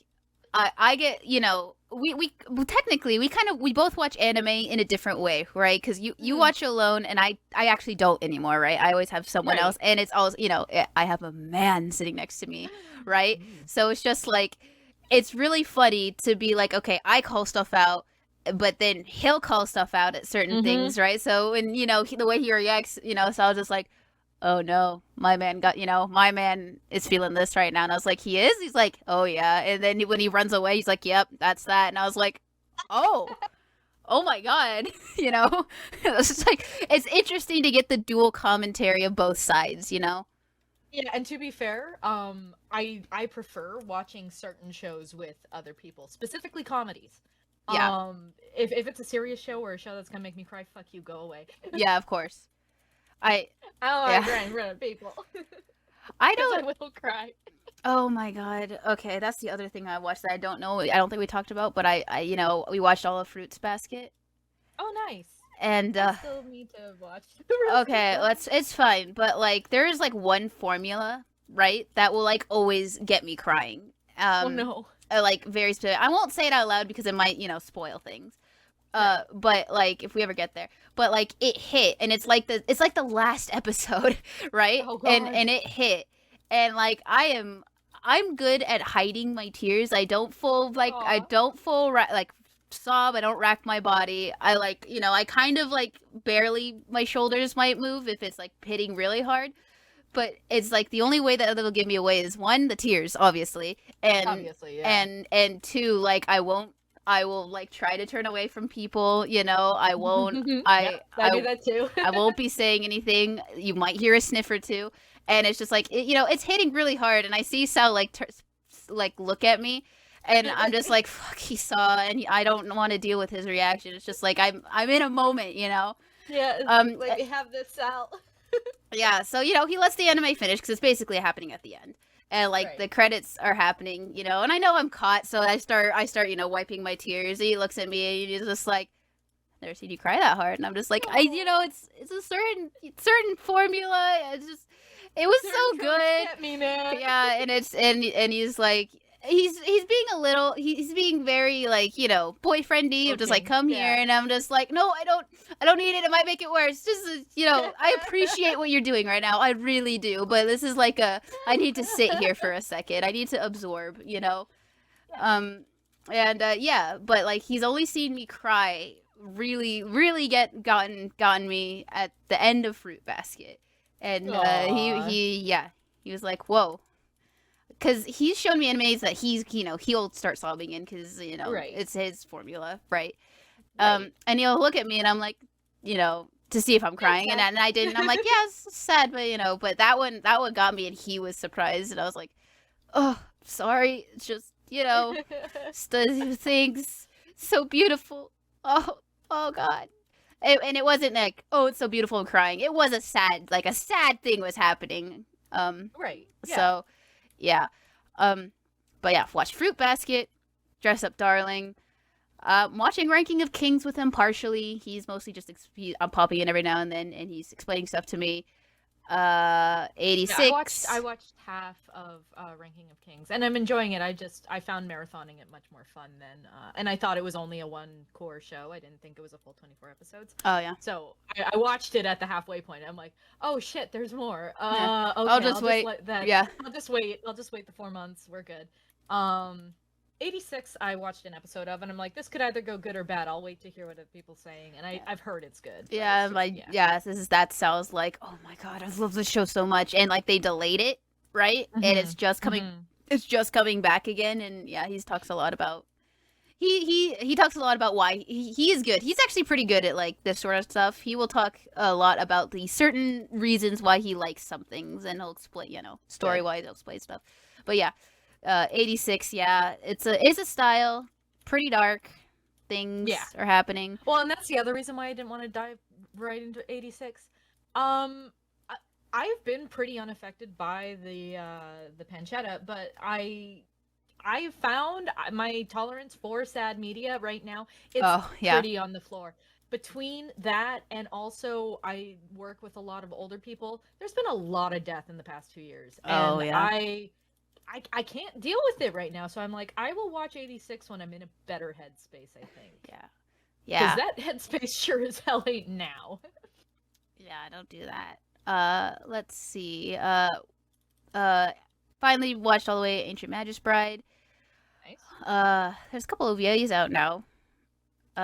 I get, you know, we technically we both watch anime in a different way, right? Because you watch alone and I actually don't anymore, right? I always have someone else, and it's always, you know, I have a man sitting next to me, right? So it's just like, it's really funny to be like, okay, I call stuff out, but then he'll call stuff out at certain things, right? So, and you know, the way he reacts, you know, so I was just like, oh no, my man is feeling this right now. And I was like, he is? He's like, oh yeah. And then when he runs away, he's like, yep, that's that. And I was like, oh my god. You know, it's just like, it's interesting to get the dual commentary of both sides, you know? Yeah, and to be fair, I prefer watching certain shows with other people, specifically comedies. Yeah. If it's a serious show or a show that's gonna make me cry, fuck you, go away. Yeah, of course. I don't cry in front of people. I don't. I will cry. Oh my god. Okay, that's the other thing I watched that I don't know. I don't think we talked about, but I you know, we watched all of Fruits Basket. Oh, nice. And I still need to watch. Okay, it's fine, but like there is like one formula, right, that will like always get me crying. Oh no. Like very specific. I won't say it out loud because it might, you know, spoil things. But like if we ever get there, but like it hit, and it's like the last episode, right? Oh, God. And it hit, and like I'm good at hiding my tears. I don't full sob. I don't rack my body. I like, you know, I kind of like barely, my shoulders might move if it's like hitting really hard. But it's like the only way that it'll give me away is one, the tears, obviously, and and two, like I will like try to turn away from people, you know. I won't. I do that too. I won't be saying anything. You might hear a sniff or two, and it's just like you know, it's hitting really hard. And I see Sal like look at me, and I'm just like, fuck, he saw, and I don't want to deal with his reaction. It's just like I'm in a moment, you know. Yeah. Like have this Sal. Yeah. So you know, he lets the anime finish because it's basically happening at the end. and like the credits are happening, you know, and I know I'm caught, so I start, you know, wiping my tears. And he looks at me and he's just like, "Never seen you cry that hard," and I'm just like, you know, it's a certain formula. It's just, it was so good. Get me, man. Yeah, and it's and he's like, he's being a little, he's being very like, you know, boyfriendy, just like, come here, and I'm just like, no, I don't need it. It might make it worse. Just, you know, I appreciate what you're doing right now. I really do, but this is like I need to sit here for a second. I need to absorb, you know. Yeah, but like he's only seen me cry really gotten me at the end of Fruit Basket, and he was like, whoa. Because he's shown me animes that he'll start sobbing in, because, you know, it's his formula, right? And he'll look at me and I'm like, you know, to see if I'm crying, and I didn't. I'm like, yeah, it's sad, but, you know, but that one got me, and he was surprised, and I was like, oh, sorry, it's just, you know, things so beautiful. Oh God. And it wasn't like, oh, it's so beautiful and crying. It was a sad thing was happening. So, yeah. But yeah, watch Fruit Basket, Dress Up Darling. Watching Ranking of Kings with him partially. He's mostly just, I'm popping in every now and then, and he's explaining stuff to me. 86. Yeah, I watched half of Ranking of Kings, and I'm enjoying it. I found marathoning it much more fun than, and I thought it was only a one core show. I didn't think it was a full 24 episodes. Oh yeah. So I watched it at the halfway point. I'm like, oh shit, there's more. Okay, I'll just wait. Yeah. I'll just wait the 4 months. We're good. 86 I watched an episode of, and I'm like, this could either go good or bad. I'll wait to hear what people's saying, and I've heard it's good. Yeah, that sounds like, oh my god, I love this show so much, and like they delayed it, right? Mm-hmm. And it's just coming back again, and yeah, he talks a lot about he talks a lot about why he is good. He's actually pretty good at like this sort of stuff. He will talk a lot about the certain reasons why he likes some things, and he'll explain, you know, story wise, he'll explain stuff. But yeah. 86, yeah, it's a style, pretty dark things are happening. Well, and that's the other reason why I didn't want to dive right into 86. I've been pretty unaffected by the pancetta, but I found my tolerance for sad media right now, it's pretty on the floor. Between that and also I work with a lot of older people, there's been a lot of death in the past 2 years. And I can't deal with it right now, so I'm like, I will watch 86 when I'm in a better headspace, I think. Yeah. Because that headspace sure as hell ain't now. Yeah, don't do that. Let's see. Finally watched all the way Ancient Magus Bride. Nice. There's a couple of OVAs out now.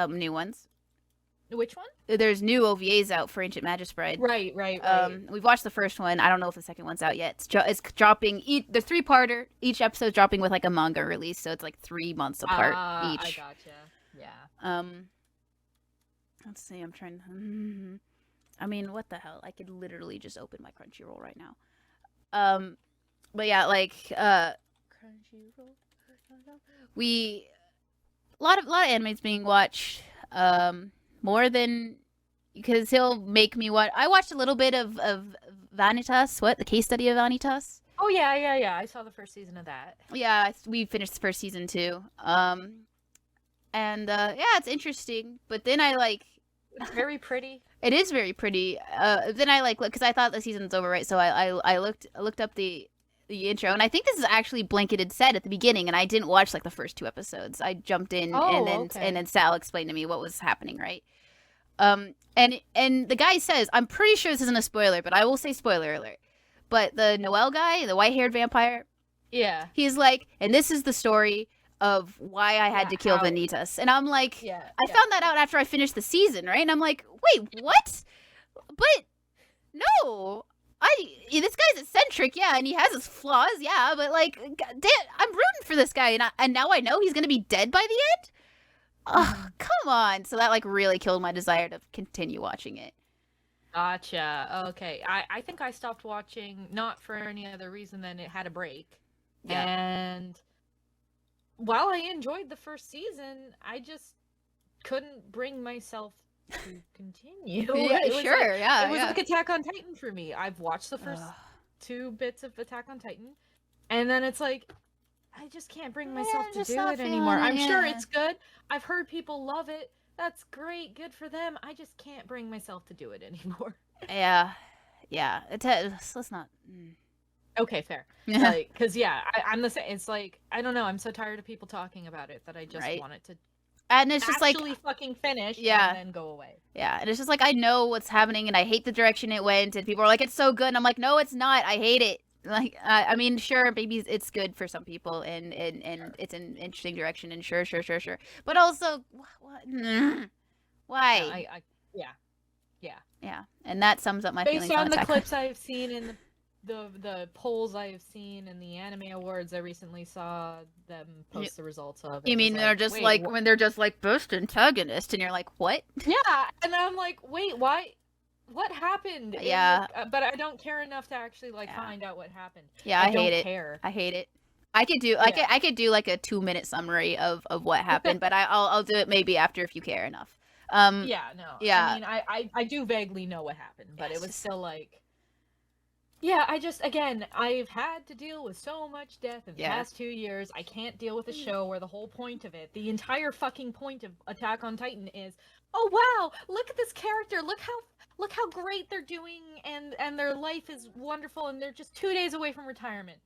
New ones. Which one? There's new OVAs out for Ancient Magus Bride. Right. We've watched the first one. I don't know if the second one's out yet. It's dropping. The 3-parter. Each episode's dropping with like a manga release, so it's like 3 months apart each. I gotcha. Yeah. Let's see. I'm trying. I mean, what the hell? I could literally just open my Crunchyroll right now. But yeah, like Crunchyroll. A lot of animes being watched. More than, because he'll make me watch. I watched a little bit of Vanitas. What, the case study of Vanitas? Oh yeah. I saw the first season of that. Yeah, we finished the first season too. And yeah, it's interesting. But then I like. It's very pretty. It is very pretty. Then I like look, because I thought the season's over, right? So I looked up the intro, and I think this is actually blanketed said at the beginning, and I didn't watch like the first 2 episodes. I jumped in, and then Sal explained to me what was happening, right? And the guy says, I'm pretty sure this isn't a spoiler, but I will say spoiler alert. But the Noel guy, the white-haired vampire, he's like, and this is the story of why I had to kill Vanitas. And I'm like, I found that out after I finished the season, right? And I'm like, wait, what? But no. This guy's eccentric, and he has his flaws, but like, damn, I'm rooting for this guy, and now I know he's gonna be dead by the end. Oh, come on! So that like really killed my desire to continue watching it. Gotcha. Okay, I think I stopped watching not for any other reason than it had a break, and while I enjoyed the first season, I just couldn't bring myself to continue. It was like Attack on Titan for me. I've watched the first 2 bits of Attack on Titan, And then it's like, I just can't bring myself I'm to just do not it feeling anymore. it. I'm sure Yeah. it's good. I've heard people love it. That's great. Good for them. I just can't bring myself to do it anymore. Yeah. Yeah. Let's not. Okay, fair. Yeah. Like, cause yeah, I'm the same. It's like I don't know. I'm so tired of people talking about it that I just Right. want it to And it's just like, actually fucking finish and yeah. then go away. Yeah, and it's just like I know what's happening, and I hate the direction it went, and people are like, "It's so good," and I'm like, "No, it's not. I hate it." Like, I mean, sure, maybe it's good for some people, and Sure. it's an interesting direction, and sure, but also, what? No, Why? yeah, yeah. Yeah, and that sums up my Based feelings on on the Attack on. clips I've seen and the polls I have seen and the anime awards I recently saw them You, post the results of, you it was mean they're like, just wait, like when they're just like best antagonist, and you're like, what? yeah, and I'm like, wait, why? What happened in Yeah, but I don't care enough to actually like yeah, find out what happened. yeah. I I hate don't it. care. I hate it. I could do Yeah. I could do like a 2 minute summary of what happened, but I'll do it maybe after if you care enough. Um, Yeah, no. I yeah, mean, I do vaguely know what happened, yeah, but it it's was just still like, yeah, I just, again, I've had to deal with so much death in the yeah, past 2 years. I can't deal with a show where the whole point of it, the entire fucking point of Attack on Titan is, oh wow, look at this character, look how great they're doing, and their life is wonderful, and they're just 2 days away from retirement.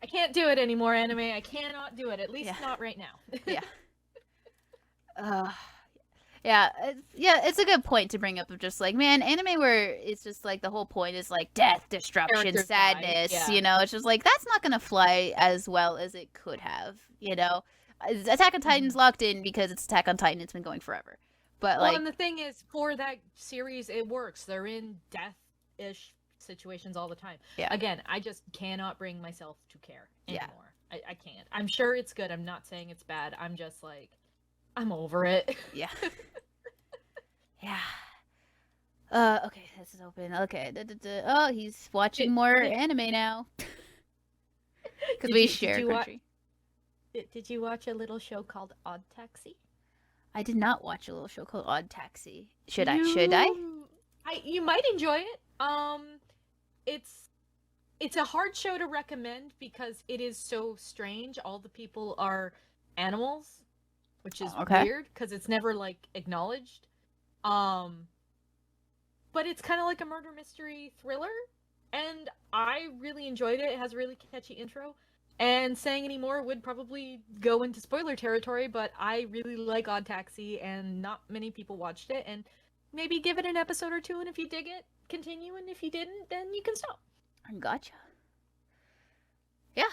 I can't do it anymore, anime. I cannot do it, at least yeah, not right now. yeah. Uh, yeah, it's a good point to bring up of just like, man, anime where it's just like the whole point is like death, destruction, Characters die. sadness, Yeah. it's just like that's not gonna fly as well as it could have. Attack on Titan's Mhm. locked in because it's Attack on Titan, it's been going forever. But Well, like, and the thing is, for that series, it works. They're in death-ish situations all the time. yeah, Again, I just cannot bring myself to care yeah, anymore. I can't. I'm sure it's good. I'm not saying it's bad. I'm just like, I'm over it. yeah. Yeah. Okay, this is open. Okay. Oh, he's watching Did, more did, anime now. Because did we you did share a you watch country. did you watch a little show called Odd Taxi? I did not watch a little show called Odd Taxi. Should I? Should I? You might enjoy it. It's it's a hard show to recommend because it is so strange. All the people are animals, which is Okay. weird because it's never like acknowledged. Um, but it's kind of like a murder mystery thriller, and I really enjoyed it. It has a really catchy intro. And saying any more would probably go into spoiler territory, but I really like Odd Taxi, and not many people watched it. And maybe give it an episode or two, and if you dig it, continue. And if you didn't, then you can stop. Gotcha. Yeah.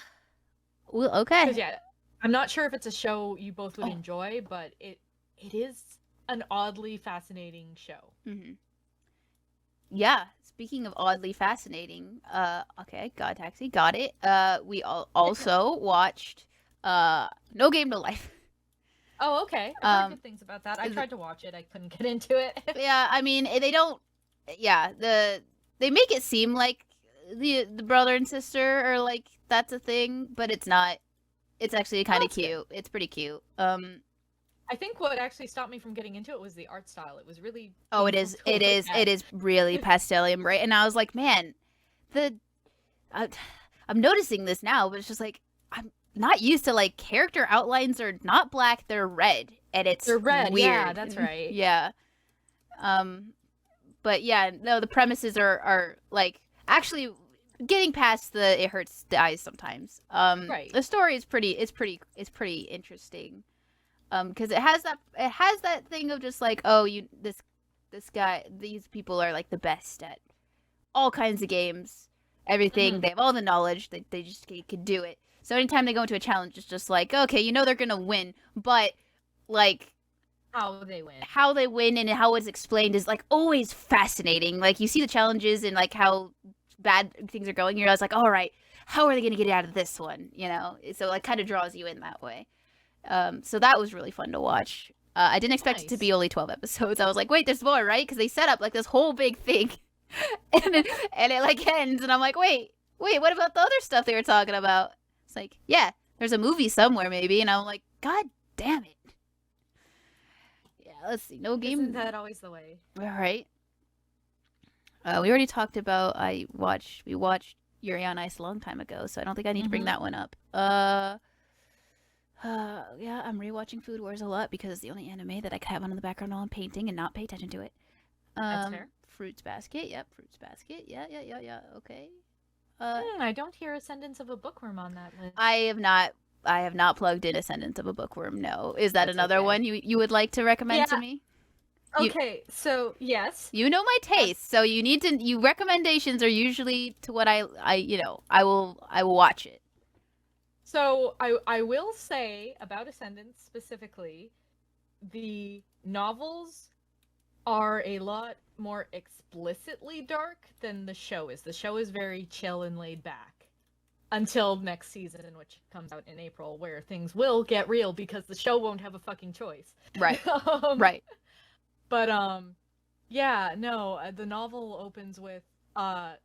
Well, Because okay. yeah, I'm not sure if it's a show you both would Oh. enjoy, but it is an oddly fascinating show. Mm-hmm. Yeah. Speaking of oddly fascinating, okay, God Taxi, got it. We also watched, No Game No Life. Oh, okay. I've heard good things about that. I tried to watch it. I couldn't get into it. Yeah, I mean, they don't. Yeah, they make it seem like the brother and sister are like that's a thing, but it's not. It's actually kind of That's good. cute. It's pretty cute. I think what actually stopped me from getting into it was the art style. It was really Oh, it painful is. to It look is. at. It is really pastel and bright. And I was like, man, the I, I'm noticing this now, but it's just like I'm not used to like character outlines are not black; they're red, and it's They're red. weird. Yeah, that's right. Yeah. Um, but yeah, no, the premises are like actually getting past the it hurts the eyes sometimes. Right. The story is pretty interesting. Because it has that thing of just like, oh, this guy, these people are like the best at all kinds of games, everything. Mhm. They have all the knowledge. They just can do it. So anytime they go into a challenge, it's just like, okay, they're gonna win, but like How they win. how they win and how it's explained is like always fascinating. Like you see the challenges and like how bad things are going. You're always like, all right, how are they gonna get out of this one? So like kind of draws you in that way. So that was really fun to watch. I didn't expect it to be Nice. only 12 episodes. I was like, wait, there's more, right? Because they set up like this whole big thing, and it like ends, and I'm like, wait, what about the other stuff they were talking about? It's like, yeah, there's a movie somewhere maybe, and I'm like, God damn it. Yeah, let's see, no game. Isn't that always the way? All right. We already talked about. We watched Yuri on Ice a long time ago, so I don't think I need to bring Mm-hmm. that one up. Yeah, I'm rewatching Food Wars a lot because it's the only anime that I could have on in the background while I'm painting and not pay attention to it. That's fair. Fruits Basket. Yep, Fruits Basket. Yeah. Okay. I don't hear Ascendance of a Bookworm on that list. I have not. I have not plugged in Ascendance of a Bookworm. No, is that That's another okay. one you would like to recommend to Yeah. me? Okay, so yes. You know my taste, so you need to. You recommendations are usually to what I I will watch it. So I will say about Ascendance specifically, the novels are a lot more explicitly dark than the show is. The show is very chill and laid back until next season, which comes out in April, where things will get real because the show won't have a fucking choice. Right. Right. But yeah, no, the novel opens with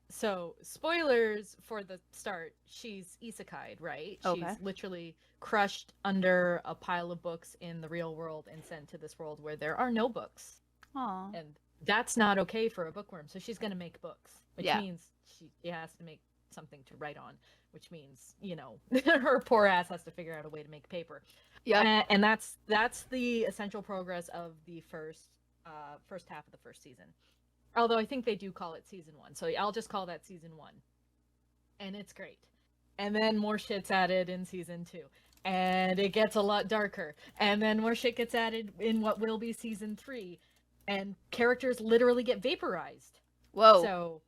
so spoilers for the start, she's isekai'd, right? Okay. She's literally crushed under a pile of books in the real world and sent to this world where there are no books. Aw. And that's not okay for a bookworm, so she's going to make books, which Yeah. means she has to make something to write on, which means, you know, her poor ass has to figure out a way to make paper. Yeah. And that's the essential progress of the first half of the first season. Although I think they do call it season 1, so I'll just call that season 1. And it's great. And then more shit's added in season 2, and it gets a lot darker. And then more shit gets added in what will be season 3, and characters literally get vaporized. Whoa. So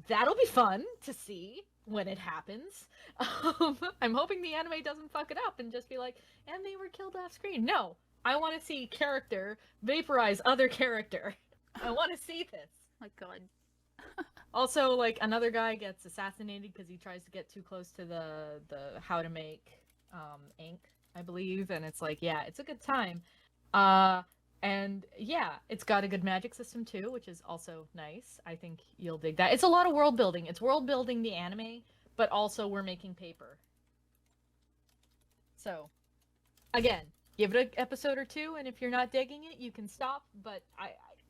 that'll be fun to see when it happens. I'm hoping the anime doesn't fuck it up and just be like, and they were killed off screen. No, I want to see character vaporize other character. I want to see this. My God. Also, like, another guy gets assassinated because he tries to get too close to the how to make ink, I believe, and it's like, yeah, it's a good time. And yeah, it's got a good magic system too, which is also nice. I think you'll dig that. It's a lot of world building. It's world building the anime, but also we're making paper. So, again, give it an episode or two, and if you're not digging it, you can stop. But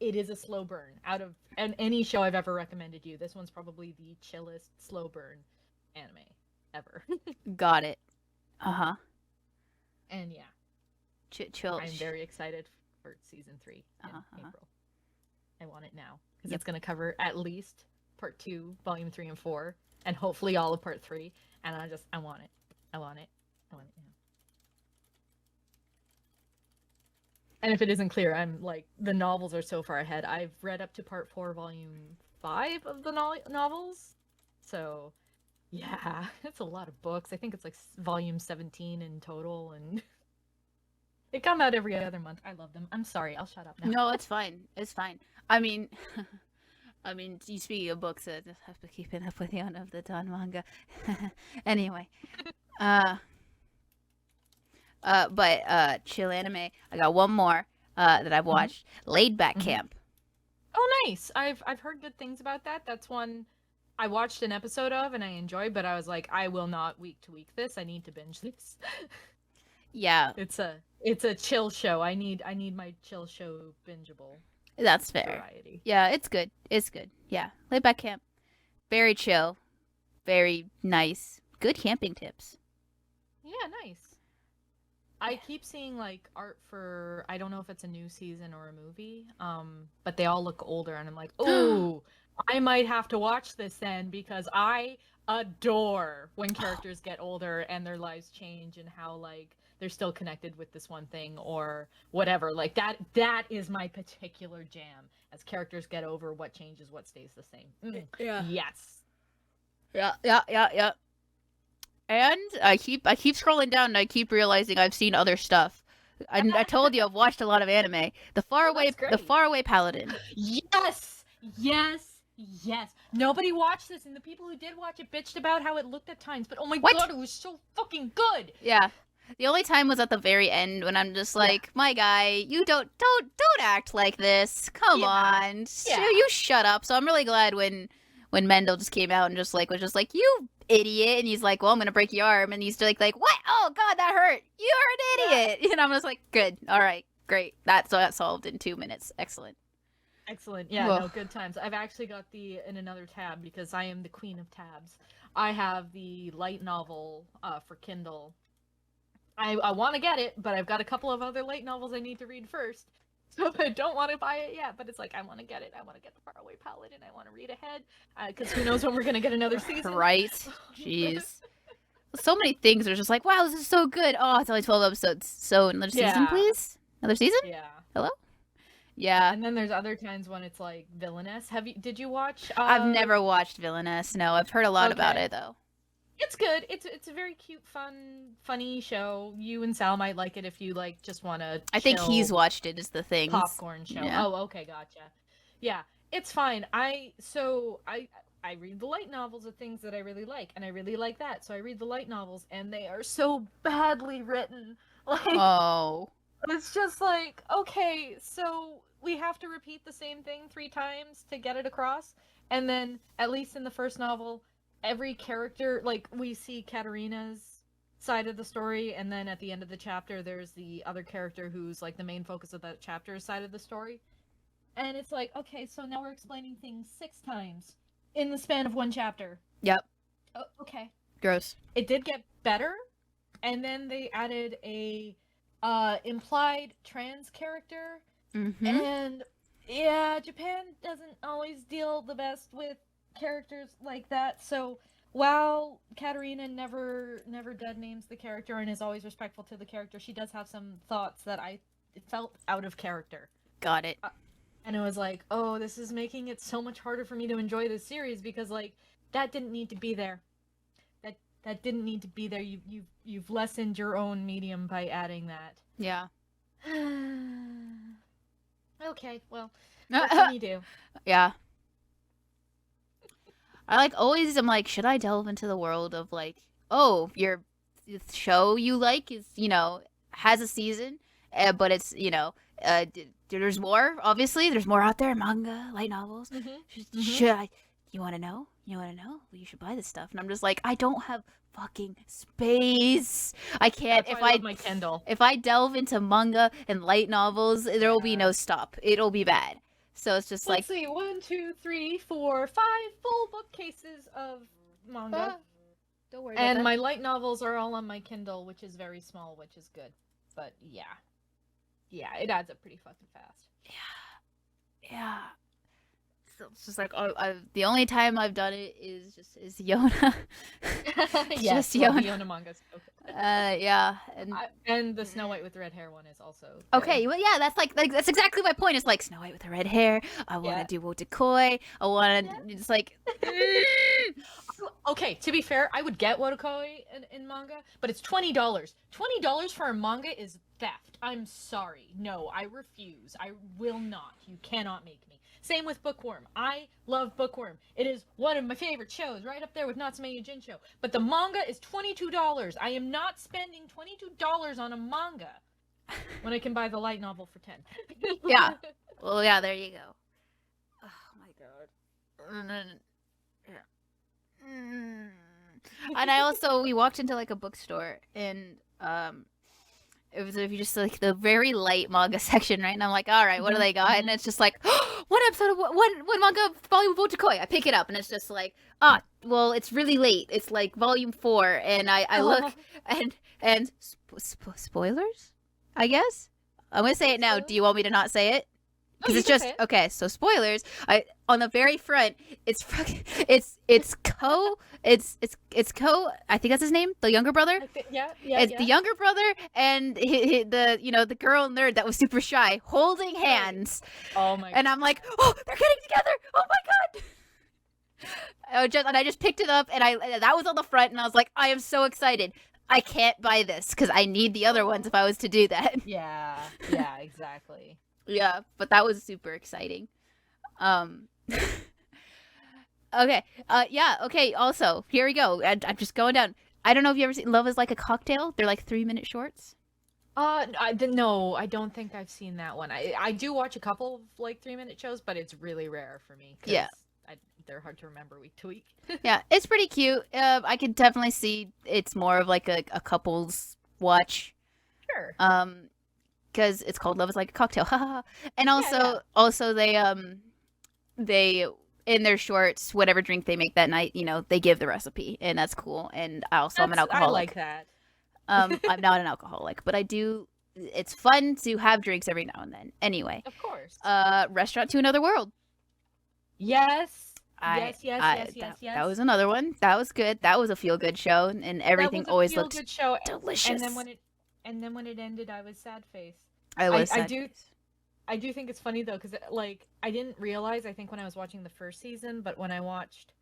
it is a slow burn. Out of any show I've ever recommended you, this one's probably the chillest slow burn anime ever. Got it. Uh-huh. And yeah, Chill. I'm very excited for season 3 in April. I want it now because it's going to cover at least part 2, volume 3 and 4, and hopefully all of part 3. And I want it. I want it now. And if it isn't clear, I'm like, the novels are so far ahead. I've read up to part 4, volume 5 of the novels. So, yeah, it's a lot of books. I think it's like volume 17 in total, and they come out every other month. I love them. I'm sorry, I'll shut up now. No, it's fine. It's fine. I mean, you speaking of books, I just have to keep up with you of the Don manga. Anyway, but chill anime. I got one more that I've watched. Laid Back Camp. Oh, nice. I've heard good things about that. That's one I watched an episode of and I enjoyed, but I was like, I will not week to week this. I need to binge this. Yeah, it's a chill show. I need my chill show bingeable. That's fair. Variety. Yeah, it's good. It's good. Yeah, Laid Back Camp. Very chill. Very nice. Good camping tips. Yeah, nice. I keep seeing like art for, I don't know if it's a new season or a movie, but they all look older, and I'm like, oh, I might have to watch this then, because I adore when characters get older and their lives change and how like they're still connected with this one thing or whatever. Like that is my particular jam. As characters get over, what changes, what stays the same. Yeah. Yes. Yeah. And I keep scrolling down and I keep realizing I've seen other stuff. I told you I've watched a lot of anime. The Faraway Paladin. Yes. Nobody watched this, and the people who did watch it bitched about how it looked at times, but oh my god, it was so fucking good. Yeah. The only time was at the very end when I'm just like, my guy, you don't act like this. Come on. Yeah. You shut up. So I'm really glad when Mendel just came out and was just like, you idiot, and he's like, well, I'm gonna break your arm, and he's like what? Oh god, that hurt. You're an idiot. And I'm just like, good, all right, great. That's solved in 2 minutes. Excellent. Excellent. Yeah, no, good times. I've actually got in another tab because I am the queen of tabs. I have the light novel for Kindle. I want to get it, but I've got a couple of other light novels I need to read first. So I don't want to buy it yet, but it's like, I want to get it. I want to get the Faraway Palette, and I want to read ahead, because who knows when we're going to get another season. Right? Jeez. So many things are just like, wow, this is so good. Oh, it's only 12 episodes. So another season, please? Another season? Yeah. Hello? Yeah. And then there's other times when it's like Villainess. Did you watch? I've never watched Villainess. No, I've heard a lot about it, though. It's good. It's a very cute, funny show. You and Sal might like it if you like just want to. I think he's watched it. Is the thing. Popcorn show. Yeah. Oh, okay, gotcha. Yeah, it's fine. I read the light novels of things that I really like, and I really like that. So I read the light novels, and they are so badly written. Like, oh, it's just like, okay, so we have to repeat the same thing 3 times to get it across, and then at least in the first novel, every character, like, we see Katerina's side of the story, and then at the end of the chapter, there's the other character who's, like, the main focus of that chapter's side of the story. And it's like, okay, so now we're explaining things 6 times in the span of 1 chapter. Yep. Oh, okay. Gross. It did get better, and then they added a implied trans character, and, yeah, Japan doesn't always deal the best with characters like that, so while Katerina never dead names the character and is always respectful to the character, she does have some thoughts that I felt out of character. Got it. And it was like, oh, this is making it so much harder for me to enjoy this series, because, like, that didn't need to be there. That didn't need to be there. You've lessened your own medium by adding that. Yeah. Okay, well, what can you do? Yeah. I I'm like, should I delve into the world of, like, oh, your show you like is, has a season, but it's, there's more, obviously. There's more out there, manga, light novels. Should I, you want to know? Well, you should buy this stuff. And I'm just like, I don't have fucking space. I can't. If I my Kindle. If I delve into manga and light novels, there will be no stop. It'll be bad. So it's just Let's see, 1, 2, 3, 4, 5 full bookcases of manga. Don't worry. And my light novels are all on my Kindle, which is very small, which is good. But yeah, it adds up pretty fucking fast. Yeah. So it's just like, the only time I've done it is Yona. Yes, just Yona. Yona mangas. Okay. Yeah, and the Snow White with the red hair one is also good. Okay. Well, yeah, that's like that's exactly my point. It's like Snow White with the red hair. I want to do Wotakoi. I want to. It's like. Okay, to be fair, I would get Wotakoi in manga, but it's $20. $20 for a manga is theft. I'm sorry. No, I refuse. I will not. You cannot make me. Same with Bookworm. I love Bookworm. It is one of my favorite shows, right up there with Natsume Yojimbo. But the manga is $22. I am not spending $22 on a manga when I can buy the light novel for 10. Yeah. Well, yeah, there you go. Oh my god. And we walked into like a bookstore, and it was if you just like the very light manga section, right? And I'm like, all right, what do they got? And it's just like, one episode of one manga volume of Wotakoi. I pick it up, and it's just like, well, it's really late. It's like volume 4, and I look and spoilers, I guess. I'm gonna say it now. Do you want me to not say it? Because it's just okay. So spoilers. On the very front, it's Ko. It's Ko. I think that's his name. The younger brother. It's the younger brother and the girl nerd that was super shy, holding hands. Oh my! And I'm like, oh, they're getting together. Oh my god! I just picked it up, and that was on the front, and I was like, I am so excited. I can't buy this because I need the other ones if I was to do that. Yeah, exactly. Yeah, but that was super exciting. Okay. Yeah, okay, also, here we go. I'm just going down. I don't know if you ever seen Love is Like a Cocktail. They're like 3-minute shorts. No, I don't think I've seen that one. I do watch a couple of like 3-minute shows, but it's really rare for me. Yeah. They're hard to remember week to week. Yeah, it's pretty cute. I could definitely see it's more of like a couple's watch. Sure. because it's called Love is Like a Cocktail. And Yeah. also they in their shorts, whatever drink they make that night, they give the recipe, and that's cool. And I'm an I like alcoholic. that. I'm not an alcoholic, but I do. It's fun to have drinks every now and then. Anyway, Of course. Restaurant to Another World. Yes. I, Yes. that was another one. That was good. That was a feel good show, and That everything was a always feel looked good show. delicious. And then when it ended, I was sad face. I was I sad do face. I do think it's funny though, because like I didn't realize. I think when I was watching the first season, but when I watched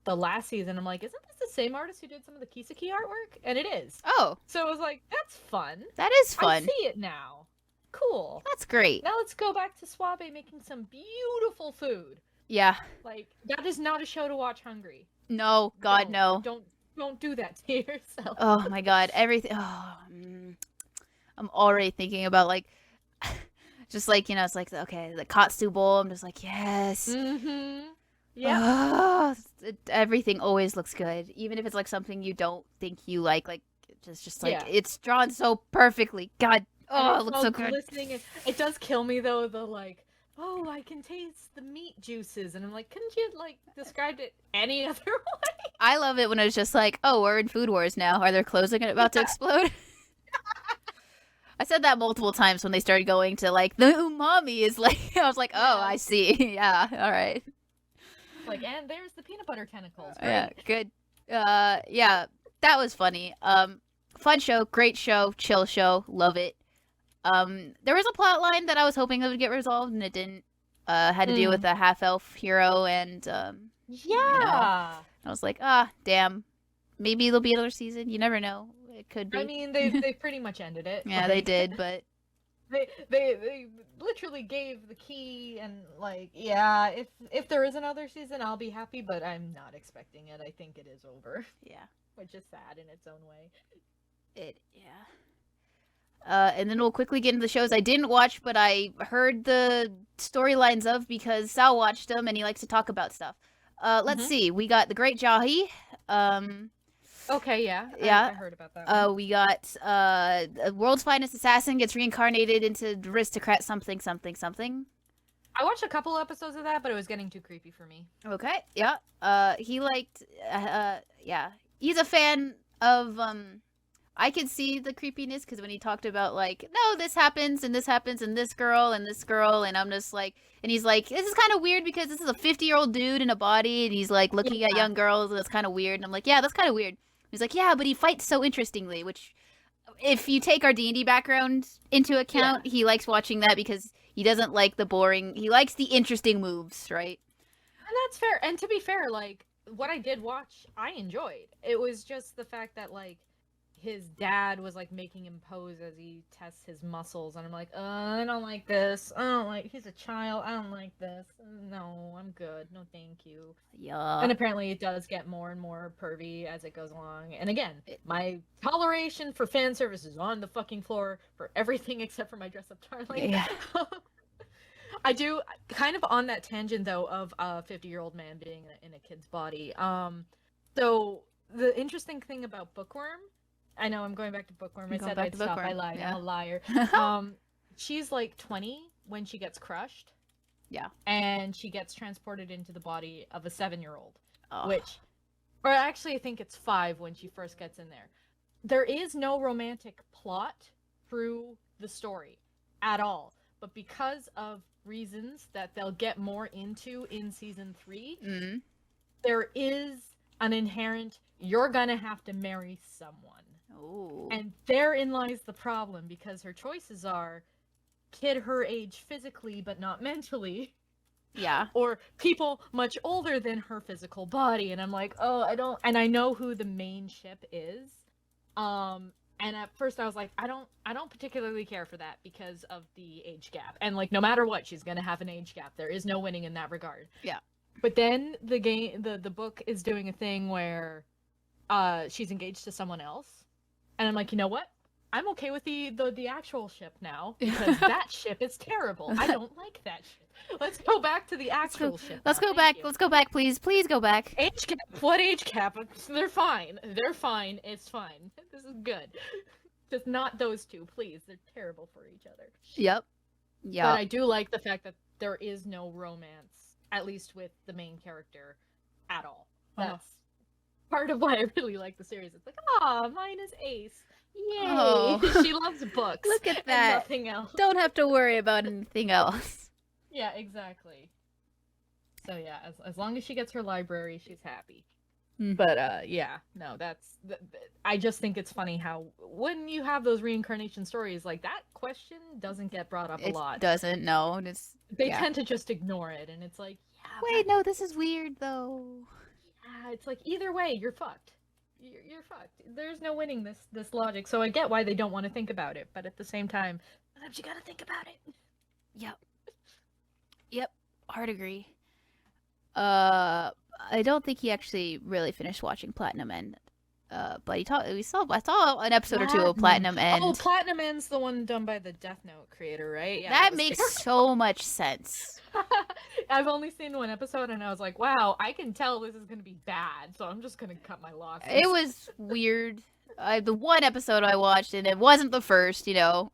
the last season, I'm like, isn't this the same artist who did some of the Kiseki artwork? And it is. Oh, So I was like, that's fun. that is I fun. see it now. Cool. That's great. Now let's go back to Suave making some beautiful food. Yeah. Like that is not a show to watch hungry. No, God, no. Don't do that to yourself. Oh my God, everything. I'm already thinking about like, just like it's like okay, the katsu bowl. I'm just like yes. Mm-hmm. Yeah. Everything always looks good, even if it's like something you don't think you like. Like just like it's drawn so perfectly. God, it looks so good. Glistening. It does kill me though. The like, oh, I can taste the meat juices, and I'm like, couldn't you like described it any other way? I love it when it's just like, oh, we're in Food Wars now. Are their clothes about to explode? I said that multiple times when they started going to like the umami is like. I was like, oh, I see. Yeah, all right. Like, and there's the peanut butter tentacles. Right? Yeah, good. Yeah, that was funny. Fun show, great show, chill show, love it. There was a plot line that I was hoping that would get resolved, and it didn't. Had to do with a half-elf hero, and I was like, damn. Maybe there'll be another season. You never know. It could be. I mean, they pretty much ended it. Yeah, they did, but they literally gave the key, and like, yeah, if there is another season, I'll be happy, but I'm not expecting it. I think it is over. Yeah, which is sad in its own way. And then we'll quickly get into the shows I didn't watch, but I heard the storylines of because Sal watched them and he likes to talk about stuff. Let's see. We got The Great Jahi. Okay, yeah. I heard about that. We got World's Finest Assassin gets reincarnated into aristocrat something. I watched a couple episodes of that, but it was getting too creepy for me. Okay, yeah. He liked, he's a fan of, I could see the creepiness because when he talked about like, no, this happens and this happens and this girl, and I'm just like, and he's like, this is kind of weird because this is a 50-year-old dude in a body and he's like looking at young girls and it's kind of weird. And I'm like, yeah, that's kind of weird. He's like, yeah, but he fights so interestingly, which if you take our D&D background into account, he likes watching that because he doesn't like the boring, he likes the interesting moves, right? And that's fair. And to be fair, like, what I did watch, I enjoyed. It was just the fact that, like, his dad was, like, making him pose as he tests his muscles, and I'm like, I don't like this. He's a child. I don't like this. No, I'm good. No, thank you. Yeah. And apparently it does get more and more pervy as it goes along. And again, my toleration for fan service is on the fucking floor for everything except for my dress-up darling. Yeah. I do, kind of on that tangent, though, of a 50-year-old man being in a kid's body. So the interesting thing about Bookworm, I know I'm going back to Bookworm. I said I'd stop. I lied. Yeah. I'm a liar. She's like 20 when she gets crushed. Yeah. And she gets transported into the body of a 7-year-old. Oh. Or actually, I think it's 5 when she first gets in there. There is no romantic plot through the story at all. But because of reasons that they'll get more into in season 3, there is an inherent, you're gonna have to marry someone. Ooh. And therein lies the problem, because her choices are kid her age physically but not mentally. Yeah. Or people much older than her physical body. And I'm like, and I know who the main ship is. And at first I was like, I don't particularly care for that because of the age gap. And like, no matter what, she's gonna have an age gap. There is no winning in that regard. Yeah. But then the book is doing a thing where she's engaged to someone else. And I'm like, you know what? I'm okay with the actual ship now, because that ship is terrible. I don't like that ship. Let's go back to the actual ship. Let's go back. Let's go back, please. Please go back. Age cap? What age cap? They're fine. They're fine. It's fine. This is good. Just not those two, please. They're terrible for each other. Yep. But Yeah. I do like the fact that there is no romance, at least with the main character, at all. That's part of why I really like the series. It's like, mine is Ace. Yay! Oh. She loves books. Look at and that. nothing else. Don't have to worry about anything else. Yeah, exactly. So yeah, as long as she gets her library, she's happy. But yeah, no, I just think it's funny how when you have those reincarnation stories, like that question doesn't get brought up a lot. It doesn't, no. They tend to just ignore it, and it's like, yeah. Wait, no, this is weird though. Yeah, it's like either way, you're fucked. You're fucked. There's no winning this logic. So I get why they don't want to think about it, but at the same time, sometimes you gotta think about it. Yep. Hard agree. I don't think he actually really finished watching Platinum End. But I saw an episode or two of Platinum End. Oh, Platinum End's the one done by the Death Note creator, right? Yeah, that makes so much sense. I've only seen one episode and I was like, wow, I can tell this is going to be bad, so I'm just going to cut my losses. It was weird. The one episode I watched, and it wasn't the first, you know.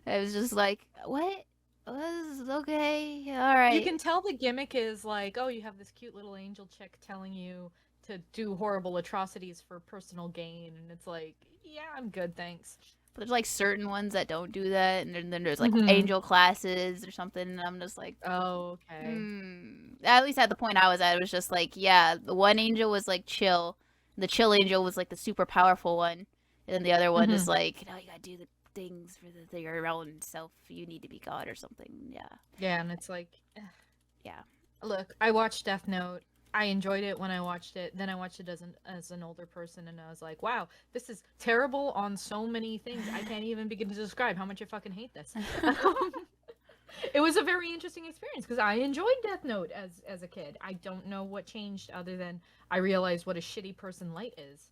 I was just like, what? This is okay, alright. You can tell the gimmick is like, oh, you have this cute little angel chick telling you to do horrible atrocities for personal gain, and it's like, yeah, I'm good, thanks. But there's like certain ones that don't do that, and then there's like angel classes or something, and I'm just like, oh, okay. At least at the point I was at, it was just like, yeah, the one angel was like chill, the chill angel was like the super powerful one, and then the other one is like, no, you gotta do the things for your own self, you need to be God or something. Yeah, and it's like, yeah. Look, I watched Death Note. I enjoyed it when I watched it. Then I watched it as an older person, and I was like, wow, this is terrible on so many things. I can't even begin to describe how much I fucking hate this. It was a very interesting experience because I enjoyed Death Note as a kid. I don't know what changed other than I realized what a shitty person Light is.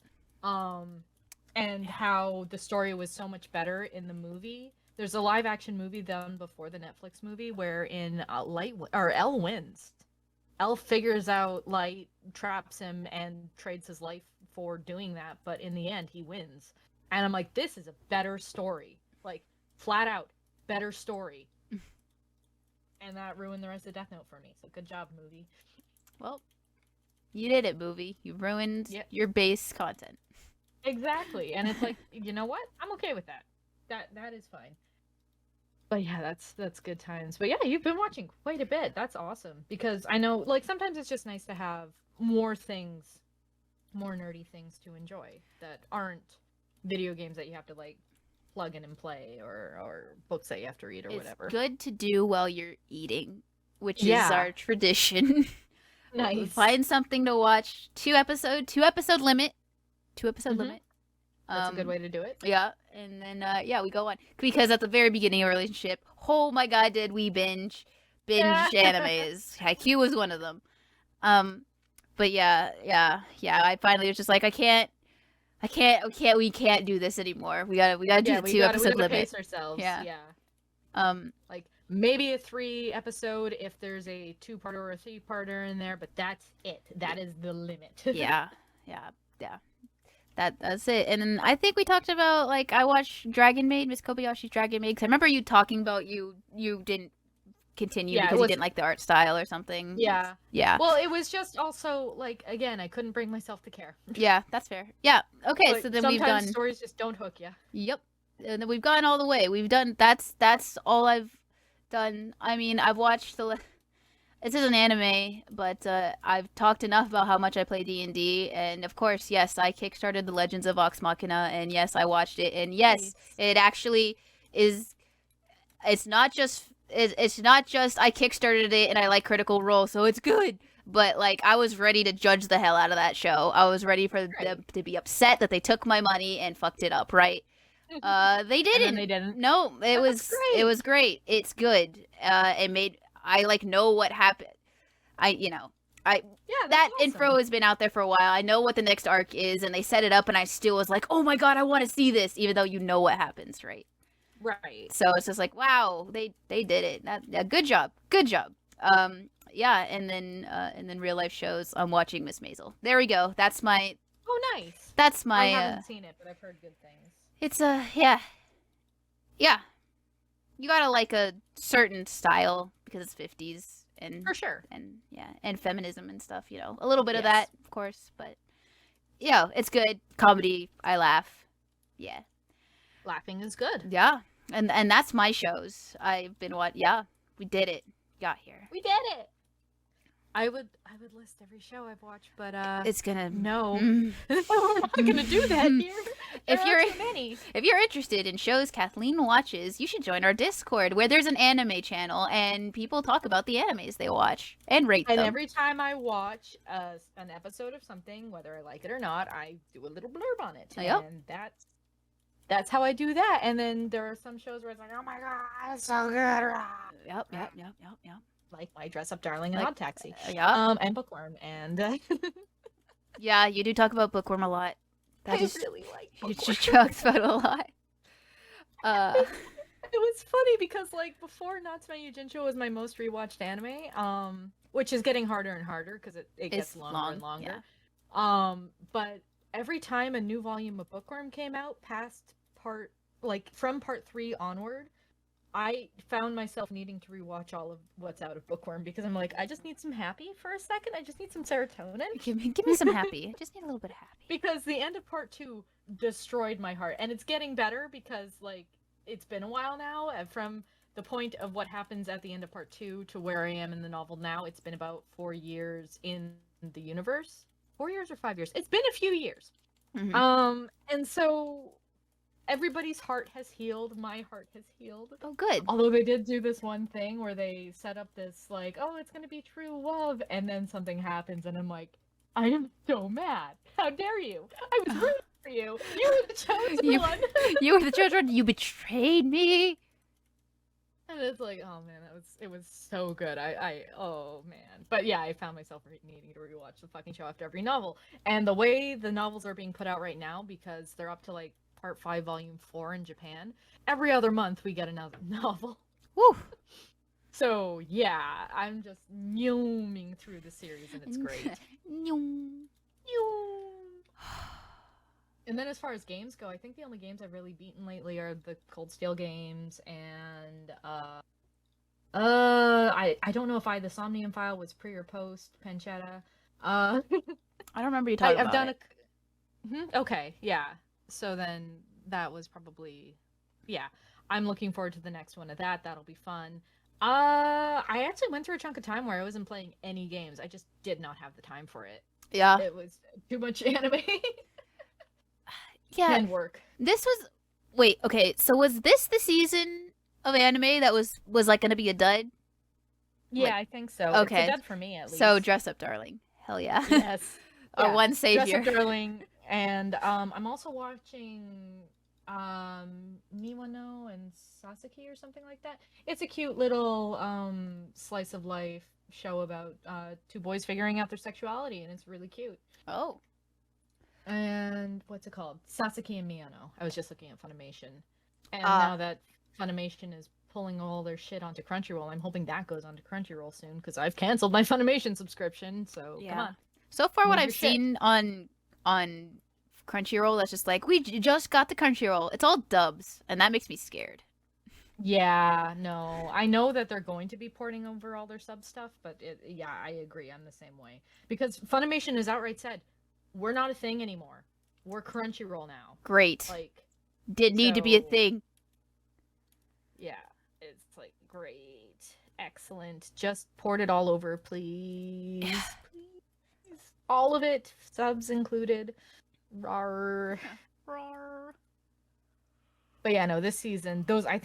And how the story was so much better in the movie. There's a live action movie done before the Netflix movie wherein Elle wins. Elle figures out Light, traps him, and trades his life for doing that, but in the end, he wins. And I'm like, this is a better story. Like, flat out, better story. And that ruined the rest of Death Note for me, so good job, movie. Well, you did it, movie. You ruined your base content. Exactly, and it's like, you know what? I'm okay with that. That is fine. But yeah, that's good times. But yeah, you've been watching quite a bit. That's awesome. Because I know, like, sometimes it's just nice to have more nerdy things to enjoy that aren't video games that you have to, like, plug in and play, or books that you have to read, or whatever. It's good to do while you're eating, which is our tradition. Nice. Find something to watch. 2-episode limit. 2-episode limit. That's a good way to do it. Yeah, and then we go on, because at the very beginning of our relationship, oh my god, did we binge animes. Haikyuu was one of them. But yeah, I finally was just like, we can't do this anymore. We gotta do the 2-episode limit. Pace ourselves. Yeah. Like maybe a 3-episode if there's a 2-parter or a 3-parter in there, but that's it. That is the limit. yeah. That's it. And then I think we talked about, like, I watched Dragon Maid, Miss Kobayashi's Dragon Maid, because I remember you talking about you didn't continue because you didn't like the art style or something. Yeah. Well, it was just also, like, again, I couldn't bring myself to care. Yeah, that's fair. Yeah, okay, but so then we've done... Sometimes stories just don't hook you. Yep. And then we've gone all the way. We've done... That's all I've done. I mean, I've watched the... This is an anime, but I've talked enough about how much I play D&D, and of course, yes, I kickstarted The Legends of Vox Machina, and yes, I watched it, and yes, it actually is. It's not just I kickstarted it and I like Critical Role, so it's good. But like, I was ready to judge the hell out of that show. I was ready for them to be upset that they took my money and fucked it up, right? They didn't. They didn't. No, it was great. It's good. It made. I like know what happened. That awesome. Info has been out there for a while. I know what the next arc is, and they set it up, and I still was like, oh my god, I want to see this, even though you know what happens, right? Right. So it's just like, wow, they did it. Good job. And then real life shows. I'm watching Miss Maisel. There we go. That's my. Oh, nice. That's my. I haven't seen it, but I've heard good things. It's yeah, yeah. You gotta like a certain style because it's 50s For sure. and yeah, and feminism and stuff. You know, a little bit of that, Yes. of course, but yeah, it's good comedy. I laugh. Yeah, Laughing is good. yeah, and that's my shows. I've been what? Yeah, we did it. Got here. We did it. I would list every show I've watched, but It's gonna. no. Mm. We're not gonna do that here. There If are you're too many. if you're interested in shows Kathleen watches, you should join our Discord where there's an anime channel and people talk about the animes they watch and rate And them. every time I watch an episode of something, whether I like it or not, I do a little blurb on it. Yep. And that's how I do that. And then there are some shows where it's like, oh my god, it's so good. Yep. Like My Dress Up Darling and Like, Odd Taxi. Yep. And Bookworm. And Yeah, you do talk about Bookworm a lot. I really like You Bookworm. just talks about it a lot. It was funny because like before Natsume Yujincho was my most rewatched anime, which is getting harder and harder because it gets It's longer long, and longer. yeah. But every time a new volume of Bookworm came out, past part like from part 3 onward, I found myself needing to rewatch all of what's out of Bookworm because I'm like, I just need some happy for a second. I just need some serotonin. Give me some happy. I just need a little bit of happy. Because the end of part 2 destroyed my heart, and it's getting better because like it's been a while now from the point of what happens at the end of part 2 to where I am in the novel now. It's been about 4 years in the universe. 4 years or 5 years? It's been a few years. Mhm. And so everybody's heart has healed. My heart has healed. Oh, good. Although they did do this one thing where they set up this like, oh, it's gonna be true love, and then something happens, and I'm like, I am so mad. How dare you? I was rooting for you. You were the chosen one. You were the children. You betrayed me. And it's like, oh man, it was so good. Oh man. But yeah, I found myself needing to rewatch the fucking show after every novel. And the way the novels are being put out right now, because they're up to like part 5, volume 4 in Japan, every other month we get another novel. Woo. So yeah, I'm just newming through the series and it's great. And then as far as games go, I think the only games I've really beaten lately are the Cold Steel games, and I don't know if the Somnium File was pre or post Pancetta. I don't remember you talking I've about done it. okay, yeah. So then that was probably, yeah. I'm looking forward to the next one of that. That'll be fun. I actually went through a chunk of time where I wasn't playing any games. I just did not have the time for it. Yeah. It was too much anime. Yeah. And work. This was wait, okay, so was this the season of anime that was like gonna be a dud? Yeah, Like, I think so. okay. It's a dud for me at least. So Dress Up Darling. Hell yeah. Yes. Our Yeah. one Dress savior. Up Darling, and I'm also watching Niwano and Sasaki or something like that. It's a cute little slice of life show about 2 boys figuring out their sexuality, and it's really cute. Oh. And what's it called? Sasaki and Miyano. I was just looking at Funimation. And Ah. now that Funimation is pulling all their shit onto Crunchyroll, I'm hoping that goes onto Crunchyroll soon because I've canceled my Funimation subscription. So Yeah. come on. So far, what Move I've your shit. seen on Crunchyroll, that's just like just got the Crunchyroll. It's all dubs, and that makes me scared. Yeah, no. I know that they're going to be porting over all their sub stuff, but yeah, I agree. I'm the same way. Because Funimation has outright said, we're not a thing anymore. We're Crunchyroll now. Great. Like, Didn't need to be a so- thing. yeah, it's like great, excellent. Just port it all over, please. Please. All of it, subs included. Rawr. Rawr. But yeah, no, this season, those are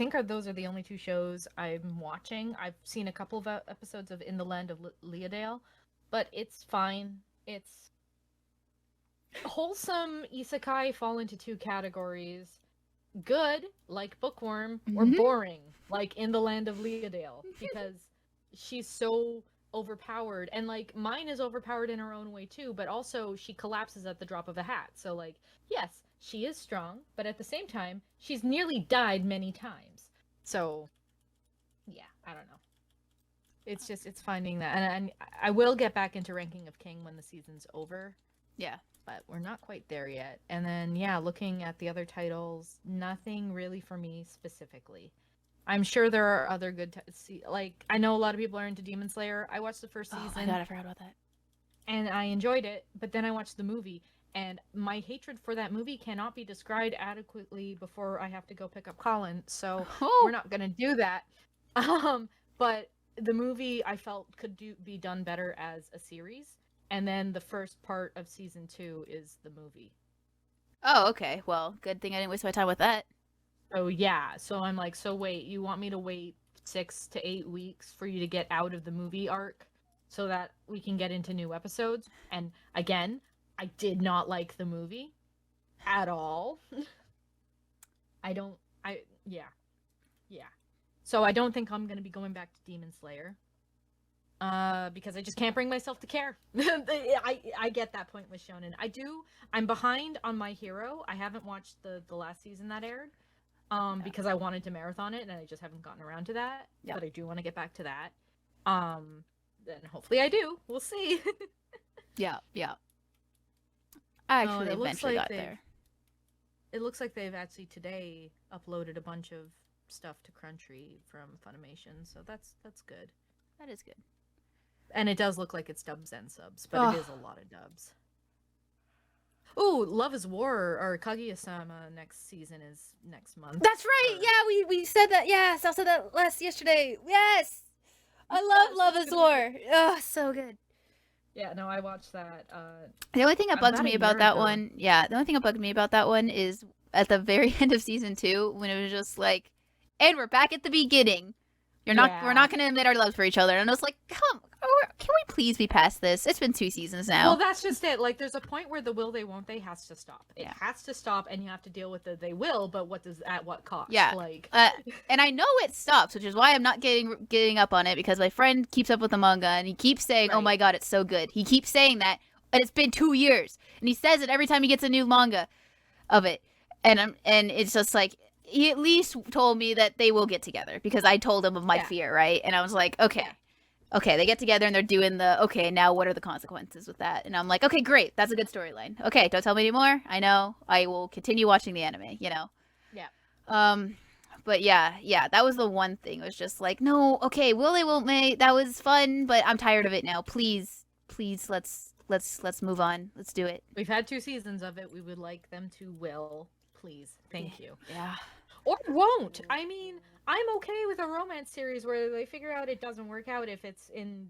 the only 2 shows I'm watching. I've seen a couple of episodes of In the Land of Leodale, but it's fine. It's wholesome isekai fall into 2 categories. Good, like Bookworm, or Mhm. boring, like In the Land of Leodale, because she's so overpowered, and like mine is overpowered in her own way too, but also she collapses at the drop of a hat. So like, yes, she is strong, but at the same time, she's nearly died many times. So yeah, I don't know. It's finding that, and I will get back into Ranking of King when the season's over. Yeah. but we're not quite there yet. And then, yeah, looking at the other titles, nothing really for me specifically. I'm sure there are other good, like, I know a lot of people are into Demon Slayer. I watched the first season. Oh my god, I forgot about that. And I enjoyed it, but then I watched the movie, and my hatred for that movie cannot be described adequately before I have to go pick up Colin, so we're not gonna do that. But the movie I felt could be done better as a series, and then the first part of season 2 is the movie. Oh, okay. Well, good thing I didn't waste my time with that. So yeah, so I'm like, so wait, you want me to wait 6 to 8 weeks for you to get out of the movie arc so that we can get into new episodes? And again, I did not like the movie at all. Yeah. So I don't think I'm going to be going back to Demon Slayer. Because I just can't bring myself to care. I get that point with Shonen. I'm behind on My Hero. I haven't watched the last season that aired. Because I wanted to marathon it and I just haven't gotten around to that. Yeah. But I do want to get back to that. Then hopefully I do. We'll see. Yeah. I actually eventually got there. It looks like they've actually today uploaded a bunch of stuff to Crunchy from Funimation, so that's good. That is good. And it does look like it's dubs and subs, but it is a lot of dubs. Ooh, Love is War, or Kaguya-sama next season is next month. That's right. Yeah, we said that. Yes, I said that yesterday. Yes. I love Love is War. Oh, so good. Yeah, no, I watched that. The only thing that bugs me about that one, the only thing that bugged me about that one is at the very end of season 2 when it was just like, and we're back at the beginning. We're not going to admit our love for each other. And I was like, can we please be past this? It's been 2 seasons now. Well, that's just it. Like, there's a point where the will they won't they has to stop. It has to stop, and you have to deal with the they will, but at what cost? Yeah. Like, and I know it stops, which is why I'm not getting up on it, because my friend keeps up with the manga and he keeps saying, "Oh my god, it's so good." He keeps saying that, and it's been 2 years, and he says it every time he gets a new manga of it, and it's just like, he at least told me that they will get together, because I told him of my fear, right? And I was like, okay, they get together and they're doing now what are the consequences with that? And I'm like, okay, great, that's a good storyline. Okay, don't tell me anymore. I know, I will continue watching the anime, Yeah. But yeah, that was the one thing. It was just like, no, okay, will they, won't they? That was fun, but I'm tired of it now. Please, let's move on. Let's do it. We've had 2 seasons of it. We would like them to will. Please. Thank you. Yeah. Or won't. I mean, I'm okay with a romance series where they figure out it doesn't work out if it's in,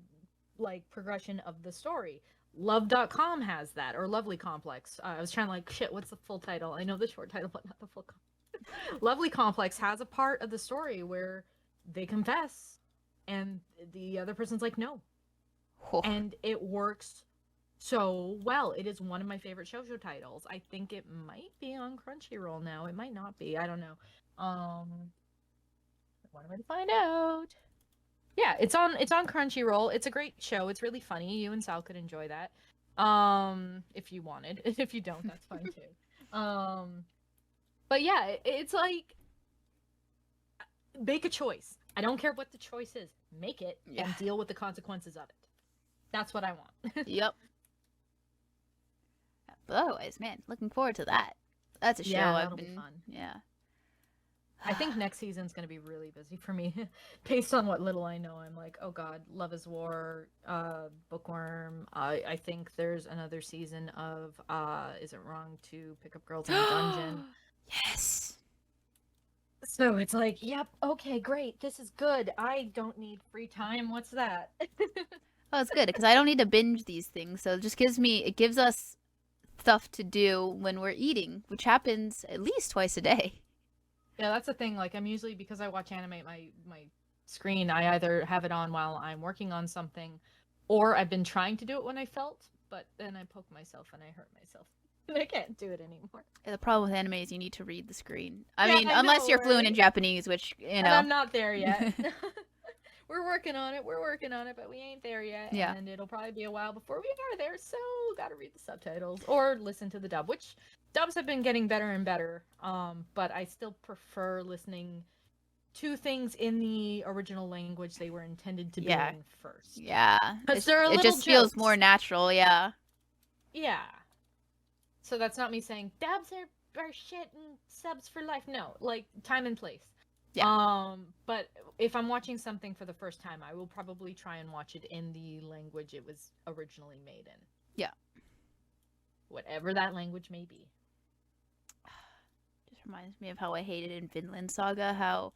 like, progression of the story. Love.com has that, or Lovely Complex. I was trying to, like, shit, what's the full title? I know the short title, but not the full Lovely Complex has a part of the story where they confess, and the other person's like, no. Oh. And it works so well. It is one of my favorite shoujo titles. I think it might be on Crunchyroll now. It might not be. I don't know. What am I to find out? Yeah, it's on Crunchyroll. It's a great show. It's really funny. You and Sal could enjoy that. If you wanted. If you don't, that's fine too. But yeah, it's like, make a choice. I don't care what the choice is. Make it and deal with the consequences of it. That's what I want. Yep. But otherwise, man, looking forward to that. That's a show that'll be fun. Yeah. I think next season's going to be really busy for me. Based on what little I know, I'm like, oh god, Love is War, Bookworm. I think there's another season of Is It Wrong to Pick Up Girls in a Dungeon? Yes. So it's like, yep, okay, great. This is good. I don't need free time. What's that? Oh, it's good, because I don't need to binge these things. So it gives us stuff to do when we're eating, which happens at least twice a day. Yeah, that's the thing. Like, I'm usually, because I watch anime, my screen, I either have it on while I'm working on something, or I've been trying to do it when I felt, but then I poke myself and I hurt myself. And I can't do it anymore. The problem with anime is you need to read the screen. I mean, unless you're fluent in Japanese, which, And I'm not there yet. We're working on it, but we ain't there yet. Yeah. And it'll probably be a while before we are there, so gotta read the subtitles or listen to the dub, which dubs have been getting better and better. But I still prefer listening to things in the original language they were intended to be in first. Yeah. Because it just feels more natural, yeah. Yeah. So that's not me saying dabs are shit and subs for life. No, like time and place. Yeah. But if I'm watching something for the first time, I will probably try and watch it in the language it was originally made in. Yeah. Whatever that language may be. Just reminds me of how I hated in Vinland Saga how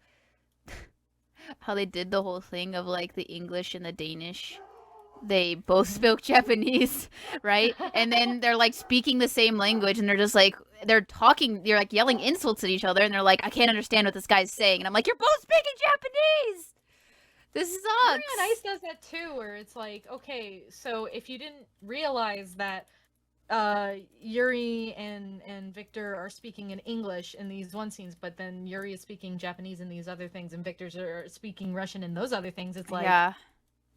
they did the whole thing of like the English and the Danish. They both spoke Japanese, right? And then they're like speaking the same language and they're just like they're talking, they're like yelling insults at each other and they're like, I can't understand what this guy's saying. And I'm like, you're both speaking Japanese. This Yuri sucks. on Ice does that too, where it's like, okay, so if you didn't realize that Yuri and Victor are speaking in English in these one scenes, but then Yuri is speaking Japanese in these other things, and Victor's are speaking Russian in those other things, it's like, Yeah.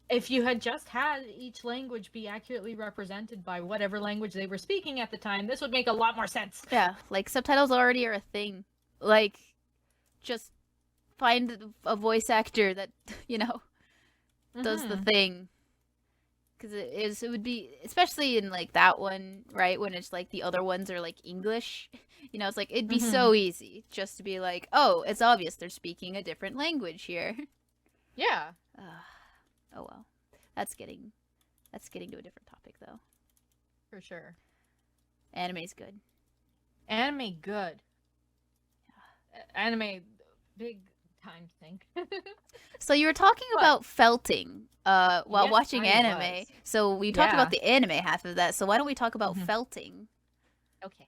if you had just had each language be accurately represented by whatever language they were speaking at the time, this would make a lot more sense. Yeah, like subtitles already are a thing. Like, just find a voice actor that, you know, does the thing. Because it would be, especially in like that one, right? When it's like the other ones are like English, you know, it's like it'd be so easy just to be like, oh, it's obvious they're speaking a different language here. Yeah. Oh well, that's getting to a different topic though. For sure. Anime's good. Anime good. Anime big time thing. So you were talking about felting while Yes, watching I anime. was. So we talked Yeah. about the anime half of that. So why don't we talk about felting? Okay.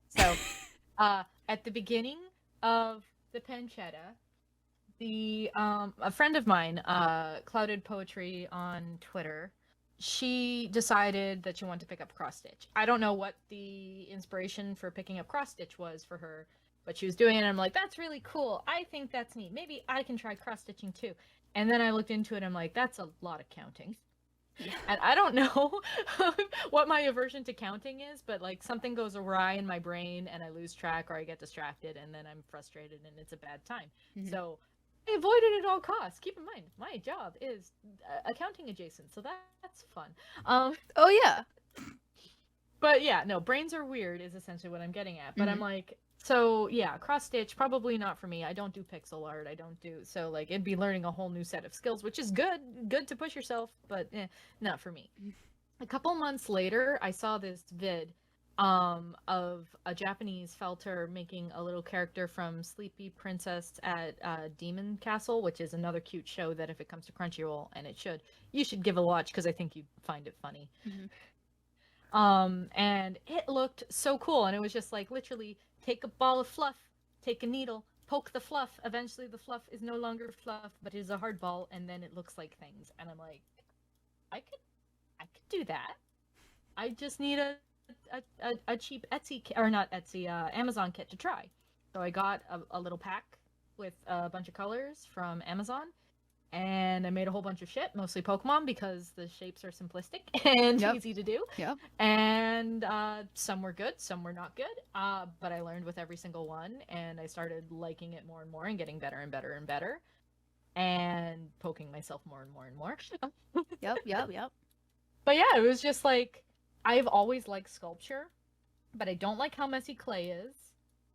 So, at the beginning of the pancetta, a friend of mine, Clouded Poetry on Twitter, she decided that she wanted to pick up cross stitch. I don't know what the inspiration for picking up cross stitch was for her, but she was doing it and I'm like, that's really cool. I think that's neat. Maybe I can try cross stitching too. And then I looked into it and I'm like, that's a lot of counting. And I don't know what my aversion to counting is, but like something goes awry in my brain and I lose track or I get distracted and then I'm frustrated and it's a bad time. So I avoid it at all costs. Keep in mind, my job is accounting adjacent, so that's fun. Oh yeah. But yeah, no, brains are weird is essentially what I'm getting at. But I'm like, so yeah, cross stitch probably not for me. I don't do pixel art. I don't do so like it'd be learning a whole new set of skills, which is good to push yourself, but not for me. A couple months later, I saw this vid of a Japanese felter making a little character from Sleepy Princess at Demon Castle, which is another cute show that if it comes to Crunchyroll, and you should give a watch because I think you'd find it funny. And it looked so cool, and it was just like literally take a ball of fluff, take a needle, poke the fluff. Eventually, the fluff is no longer fluff, but is a hard ball, and then it looks like things. And I'm like, I could do that. I just need a cheap Etsy or not Etsy, Amazon kit to try. So I got a little pack with a bunch of colors from Amazon, and I made a whole bunch of shit, mostly Pokemon because the shapes are simplistic and easy to do. Yep. And some were good, some were not good. But I learned with every single one, and I started liking it more and more and getting better and better and better, and poking myself more and more and more. Yep. But yeah, it was just like I've always liked sculpture, but I don't like how messy clay is.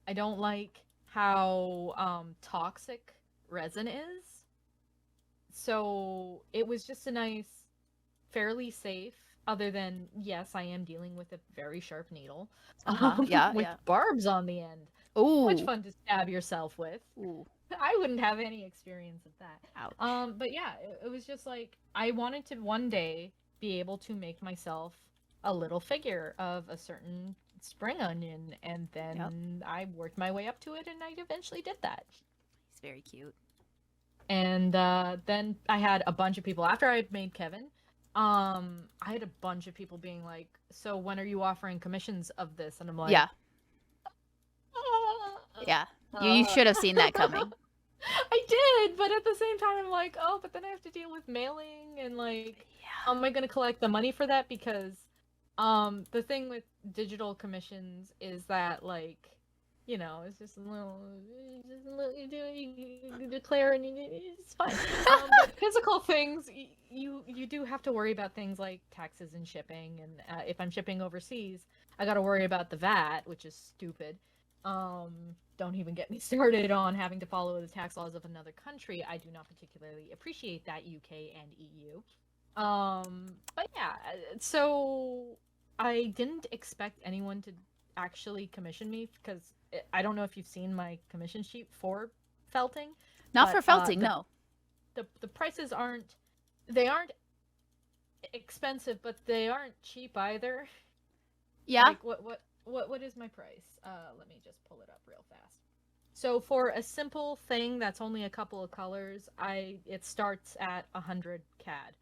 I don't like how toxic resin is. So it was just a nice, fairly safe, other than, yes, I am dealing with a very sharp needle. With barbs on the end. Ooh. Much fun to stab yourself with. Ooh. I wouldn't have any experience of that. Ouch. But yeah, it was just like, I wanted to one day be able to make myself a little figure of a certain spring onion, and then I worked my way up to it, and I eventually did that. He's very cute. And then I had a bunch of people after I had made Kevin. I had a bunch of people being like, "So when are you offering commissions of this?" And I'm like, yeah. You should have seen that coming. I did, but at the same time, I'm like, oh, but then I have to deal with mailing and like, am I gonna collect the money for that? Because the thing with digital commissions is that like It's just a little you declare and it's fine. But physical things, you do have to worry about things like taxes and shipping, and if I'm shipping overseas, I got to worry about the VAT, which is stupid. Don't even get me started on having to follow the tax laws of another country. I do not particularly appreciate that, UK and EU. But yeah, so I didn't expect anyone to actually commission me because I don't know if you've seen my commission sheet for felting, Not but for felting, no. the prices aren't expensive, but they aren't cheap either. Yeah. Like what is my price? Let me just pull it up real fast. So for a simple thing that's only a couple of colors, it starts at 100 CAD.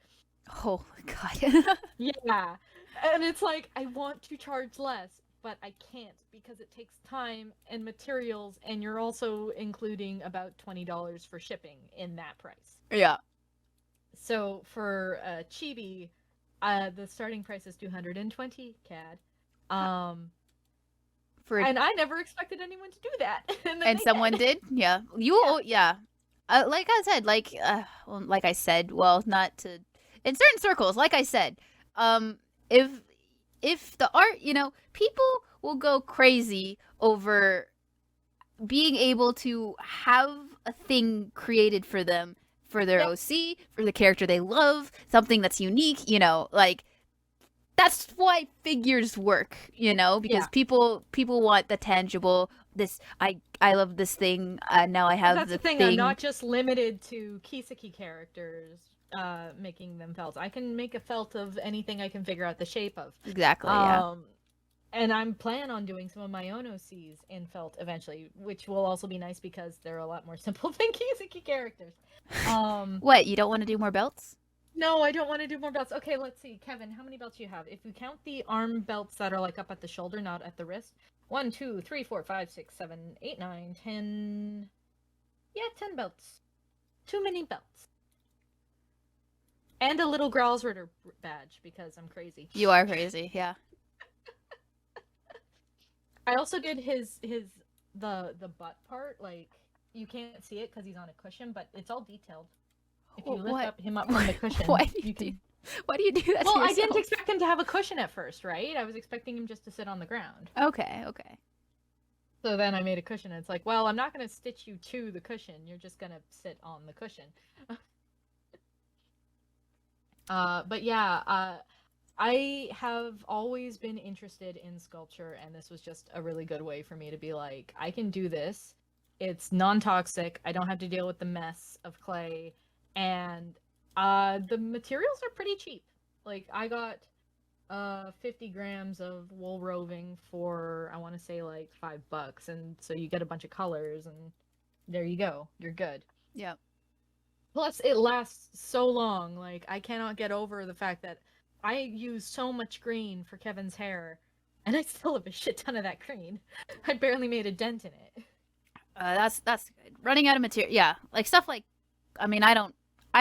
Oh my god. Yeah. And it's like, I want to charge less, but I can't because it takes time and materials, and you're also including about $20 for shipping in that price. Yeah. So for Chibi, the starting price is 220 CAD. And I never expected anyone to do that. And someone did? Yeah. Yeah. Like I said, like I said, well, not to in certain circles, like I said, if the art, people will go crazy over being able to have a thing created for them, for their OC, for the character they love, something that's unique, like that's why figures work, because people want the tangible. This I love this thing. Now I have the thing. I'm not just limited to Kiseki characters. Making them felt. I can make a felt of anything I can figure out the shape of. Exactly. Yeah. And I'm planning on doing some of my own OCs in felt eventually, which will also be nice because they're a lot more simple than Kiseki characters. What? You don't want to do more belts? No, I don't want to do more belts. Okay, let's see. Kevin, how many belts do you have? If you count the arm belts that are like up at the shoulder, not at the wrist. 1, 2, 3, 4, 5, 6, 7, 8, 9, 10. Yeah, 10 belts. Too many belts. And a little Growlsritter badge because I'm crazy. You are crazy, yeah. I also did the butt part. Like, you can't see it because he's on a cushion, but it's all detailed. If you lift him up from the cushion, why do you do that? Well, to yourself? I didn't expect him to have a cushion at first, right? I was expecting him just to sit on the ground. Okay. So then I made a cushion. And it's like, well, I'm not going to stitch you to the cushion. You're just going to sit on the cushion. But yeah, I have always been interested in sculpture, and this was just a really good way for me to be like, I can do this. It's non-toxic. I don't have to deal with the mess of clay, and the materials are pretty cheap. Like, I got 50 grams of wool roving for, I want to say, like $5, and so you get a bunch of colors, and there you go. You're good. Yep. Plus, it lasts so long. Like, I cannot get over the fact that I use so much green for Kevin's hair, and I still have a shit ton of that green. I barely made a dent in it. That's good. Running out of material, yeah. Like, stuff like, I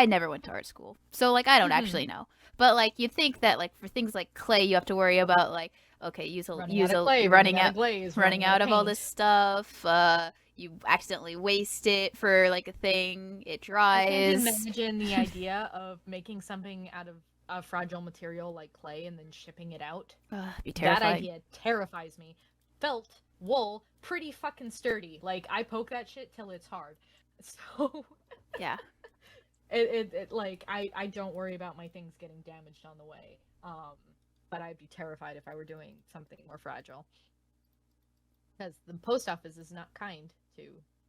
never went to art school, so, like, I don't actually know. But, like, you think that, like, for things like clay, you have to worry about, like, okay, running out of all this stuff, you accidentally waste it for like a thing, it dries. I can imagine the idea of making something out of a fragile material like clay and then shipping it out. Be terrifying. That idea terrifies me. Felt, wool, pretty fucking sturdy. Like, I poke that shit till it's hard. So yeah. It like, I don't worry about my things getting damaged on the way. But I'd be terrified if I were doing something more fragile. Because the post office is not kind to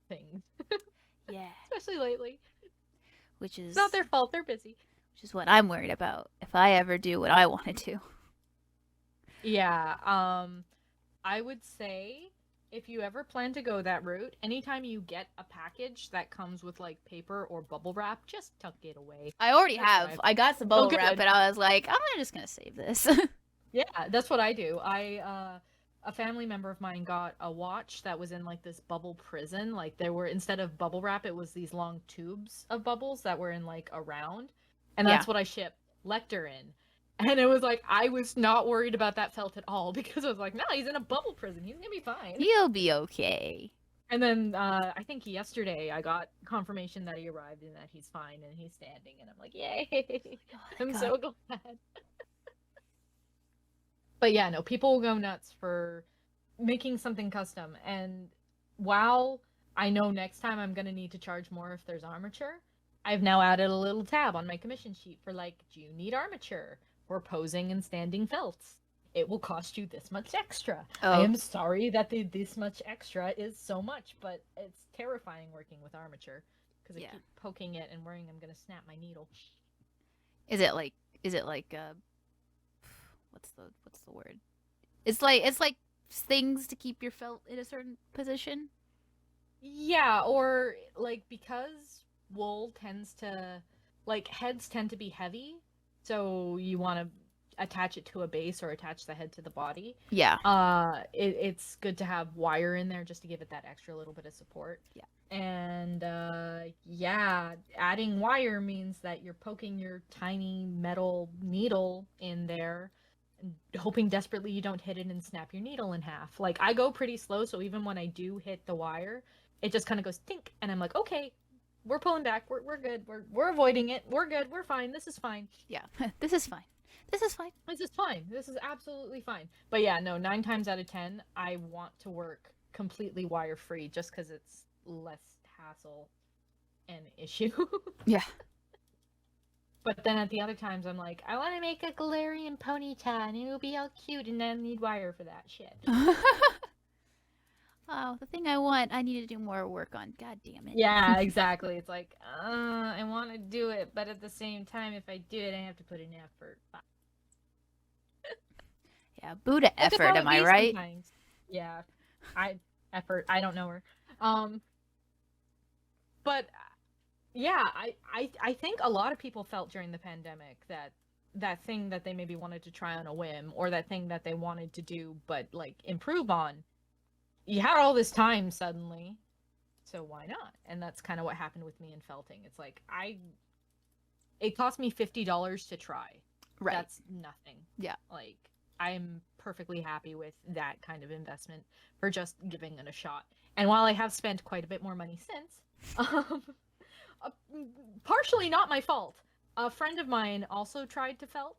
things. Yeah. Especially lately. Which is... It's not their fault, they're busy. Which is what I'm worried about if I ever do what I wanted to. Yeah, I would say if you ever plan to go that route, anytime you get a package that comes with like paper or bubble wrap, just tuck it away. I already have. I got some bubble wrap, and I was like, I'm just gonna save this. Yeah, that's what I do. A family member of mine got a watch that was in like this bubble prison. Like, there were, instead of bubble wrap, it was these long tubes of bubbles that were in like a round, and that's what I shipped Lecter in. And it was like, I was not worried about that felt at all because I was like, no, he's in a bubble prison. He's going to be fine. He'll be okay. And then I think yesterday I got confirmation that he arrived and that he's fine and he's standing. And I'm like, yay. Oh, I'm God. so glad. But yeah, no, people will go nuts for making something custom. And while I know next time I'm going to need to charge more if there's armature, I've now added a little tab on my commission sheet for like, do you need armature for posing and standing felts? It will cost you this much extra. I Oh, am sorry that the this much extra is so much, but it's terrifying working with armature because I yeah. keep poking it and worrying I'm going to snap my needle. Is it like what's the word? It's like things to keep your felt in a certain position. Yeah, or like because wool tends to like heads tend to be heavy, so you want to attach it to a base or attach the head to the body. Yeah. It's good to have wire in there just to give it that extra little bit of support. Yeah. And yeah, adding wire means that you're poking your tiny metal needle in there and hoping desperately you don't hit it and snap your needle in half. Like I go pretty slow, so even when I do hit the wire, it just kind of goes tink and I'm like, "Okay, we're pulling back. We're good. We're avoiding it. We're good. We're fine. This is fine. Yeah. This is fine. This is fine. This is fine. This is absolutely fine." But yeah, no, 9 times out of 10, I want to work completely wire free just because it's less hassle and issue. Yeah. But then at the other times, I'm like, I want to make a Galarian ponyta and it'll be all cute and I need wire for that shit. Oh, the thing I need to do more work on. God damn it. Yeah, exactly. It's like, I want to do it, but at the same time, if I do it, I have to put in effort. Yeah, Buddha That's effort, how it am I be right? sometimes. Yeah, effort. I don't know her. But yeah, I think a lot of people felt during the pandemic that that thing that they maybe wanted to try on a whim or that thing that they wanted to do but like improve on, you had all this time suddenly, so why not? And that's kind of what happened with me in felting. It's like it cost me $50 to try. Right. That's nothing. Yeah. Like I'm perfectly happy with that kind of investment for just giving it a shot. And while I have spent quite a bit more money since, um, uh, partially not my fault. A friend of mine also tried to felt,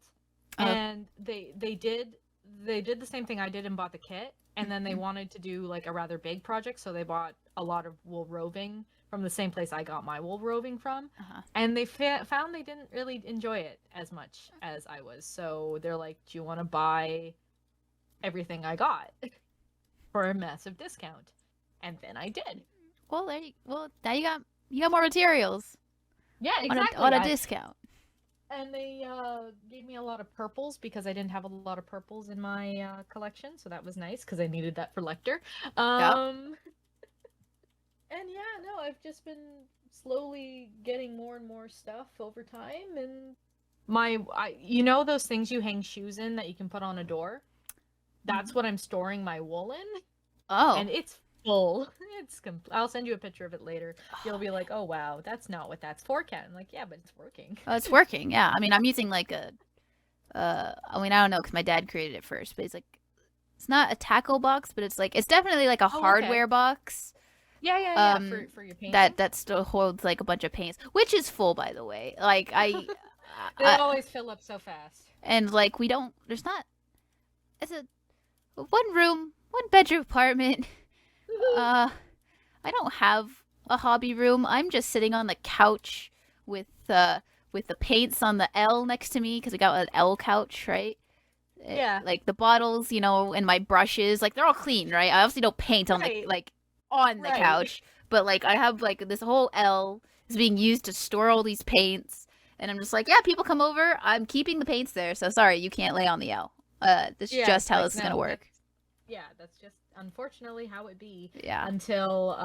and they did the same thing I did and bought the kit, and then they wanted to do like a rather big project, so they bought a lot of wool roving from the same place I got my wool roving from, and they found they didn't really enjoy it as much as I was. So they're like, "Do you want to buy everything I got for a massive discount?" And then I did. Well, now you got more materials Yeah, exactly. on a discount. And they gave me a lot of purples because I didn't have a lot of purples in my collection, so that was nice because I needed that for Lecter. And yeah, no, I've just been slowly getting more and more stuff over time, and you know those things you hang shoes in that you can put on a door? That's what I'm storing my wool in, Oh. and it's full. I'll send you a picture of it later. You'll be like, "Oh wow, that's not what that's for, Kat." I'm like, "Yeah, but it's working." Oh, it's working. Yeah. I mean, I'm using like I mean, I don't know because my dad created it first, but he's like, it's not a tackle box, but it's definitely like a hardware box. Yeah. For your painting. That still holds like a bunch of paints, which is full, by the way. Like they always fill up so fast. And like there's not. It's a one bedroom apartment. I don't have a hobby room. I'm just sitting on the couch with the paints on the L next to me because I got an L couch, right? Yeah. Like the bottles, and my brushes, like they're all clean, right? I obviously don't paint on the couch, but like I have like this whole L is being used to store all these paints, and I'm just like, yeah, people come over, I'm keeping the paints there, so sorry, you can't lay on the L. This is just how this is gonna work. That's just unfortunately how it be. Yeah. Until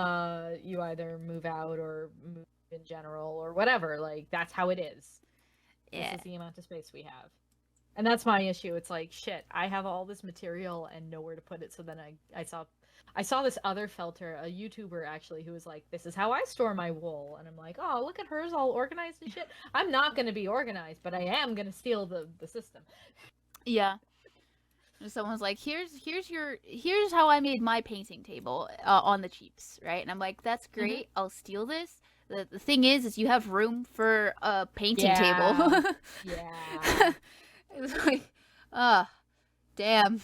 you either move out or move in general or whatever. Like that's how it is. Yeah. This is the amount of space we have. And that's my issue. It's like, shit, I have all this material and nowhere to put it. So then I saw I saw this other felter, a YouTuber actually, who was like, "This is how I store my wool," and I'm like, "Oh, look at hers, all organized and shit." I'm not gonna be organized, but I am gonna steal the system. Yeah. Someone's like, here's how I made my painting table on the cheaps, right? And I'm like, that's great. Mm-hmm. I'll steal this. The thing is you have room for a painting table. Yeah, yeah. It's like, ah, damn.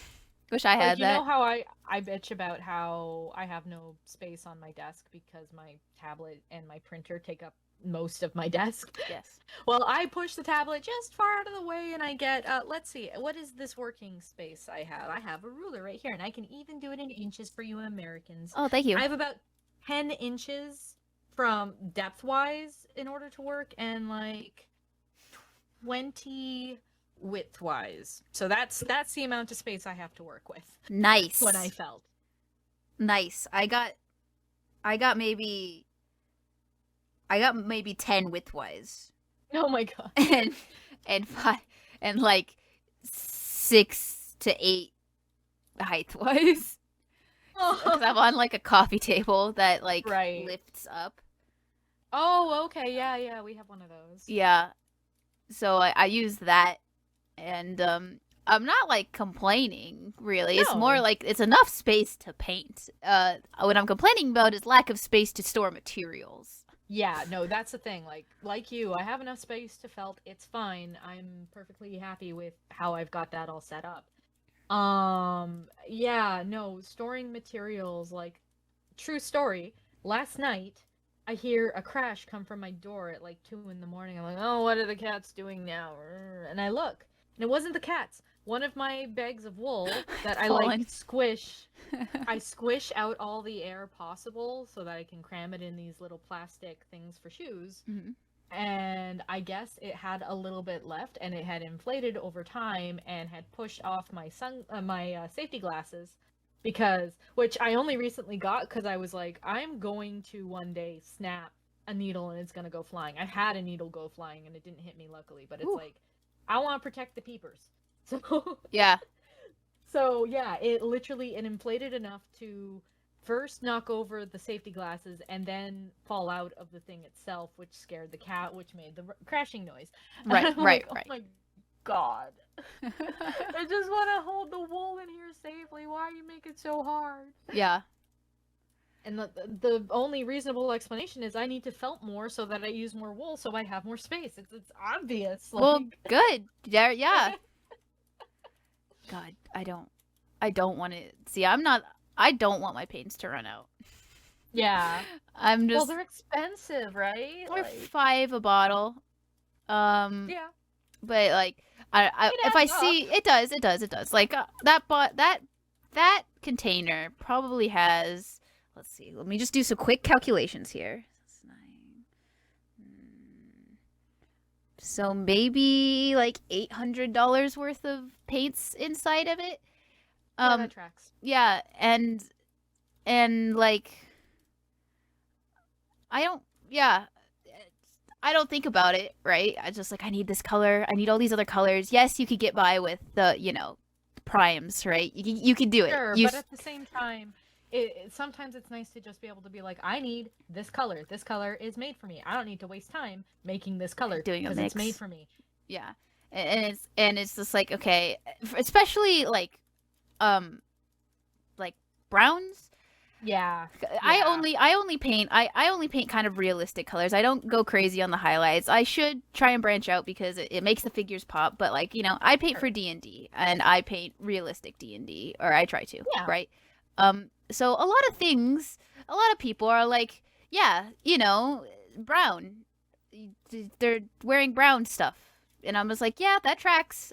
Wish I Like had you know that. how I bitch about how I have no space on my desk because my tablet and my printer take up most of my desk. Yes. Well, I push the tablet just far out of the way and I get, let's see, what is this working space I have? I have a ruler right here and I can even do it in inches for you Americans. Oh, thank you. I have about 10 inches from depth-wise in order to work and like 20 width-wise. So that's the amount of space I have to work with. Nice. What I felt. Nice. I got maybe 10 widthwise. Oh my god. And five and like 6 to 8 height-wise. Because I'm on like a coffee table that like Right. lifts up. Oh, okay. Yeah, we have one of those. Yeah. So I use that, and I'm not like complaining really. It's more No. like it's enough space to paint. What I'm complaining about is lack of space to store materials. Yeah, no, that's the thing. Like you, I have enough space to felt. It's fine. I'm perfectly happy with how I've got that all set up. Yeah, no, storing materials, like, true story. Last night, I hear a crash come from my door at like 2 in the morning. I'm like, oh, what are the cats doing now? And I look, and it wasn't the cats. One of my bags of wool that I like Fallen. squish, I squish out all the air possible so that I can cram it in these little plastic things for shoes. Mhm. And I guess it had a little bit left, and it had inflated over time and had pushed off my safety glasses because which I only recently got because I was like, I'm going to one day snap a needle and it's gonna go flying. I had a needle go flying and it didn't hit me luckily, but it's Ooh. like I want to protect the peepers. So Yeah. so yeah, it inflated enough to first knock over the safety glasses and then fall out of the thing itself, which scared the cat, which made the crashing noise. Right. And I'm Right. like, oh Right. my god. I just want to hold the wool in here safely. Why you make it so hard? Yeah. And the only reasonable explanation is I need to felt more so that I use more wool so I have more space. It's obvious. Well, Like, good. There. Yeah. God, I don't want to see. I don't want my paints to run out. yeah. I'm Well, just. they're expensive, right? They're Like, $5 a bottle. yeah. But like, I It if I adds up. see it does. Like that container probably has. Let's see. Let me just do some quick calculations here. That's 9. So maybe like $800 worth of paints inside of it. Yeah, that tracks. Yeah, and like I don't. Yeah, I don't think about it, right? I just like I need this color. I need all these other colors. Yes, you could get by with the primes, right? You can do it. Sure, You but at the same time, sometimes it's nice to just be able to be like, I need this color. This color is made for me. I don't need to waste time making this color doing a because mix. it's made for me. Yeah, and it's just like okay, especially like browns. Yeah. I Yeah. only paint I only paint kind of realistic colors. I don't go crazy on the highlights. I should try and branch out because it makes the figures pop. But like I paint for D&D and I paint realistic D&D, or I try to, Yeah. right? So a lot of things, a lot of people are like, yeah, brown. They're wearing brown stuff, and I'm just like, yeah, that tracks.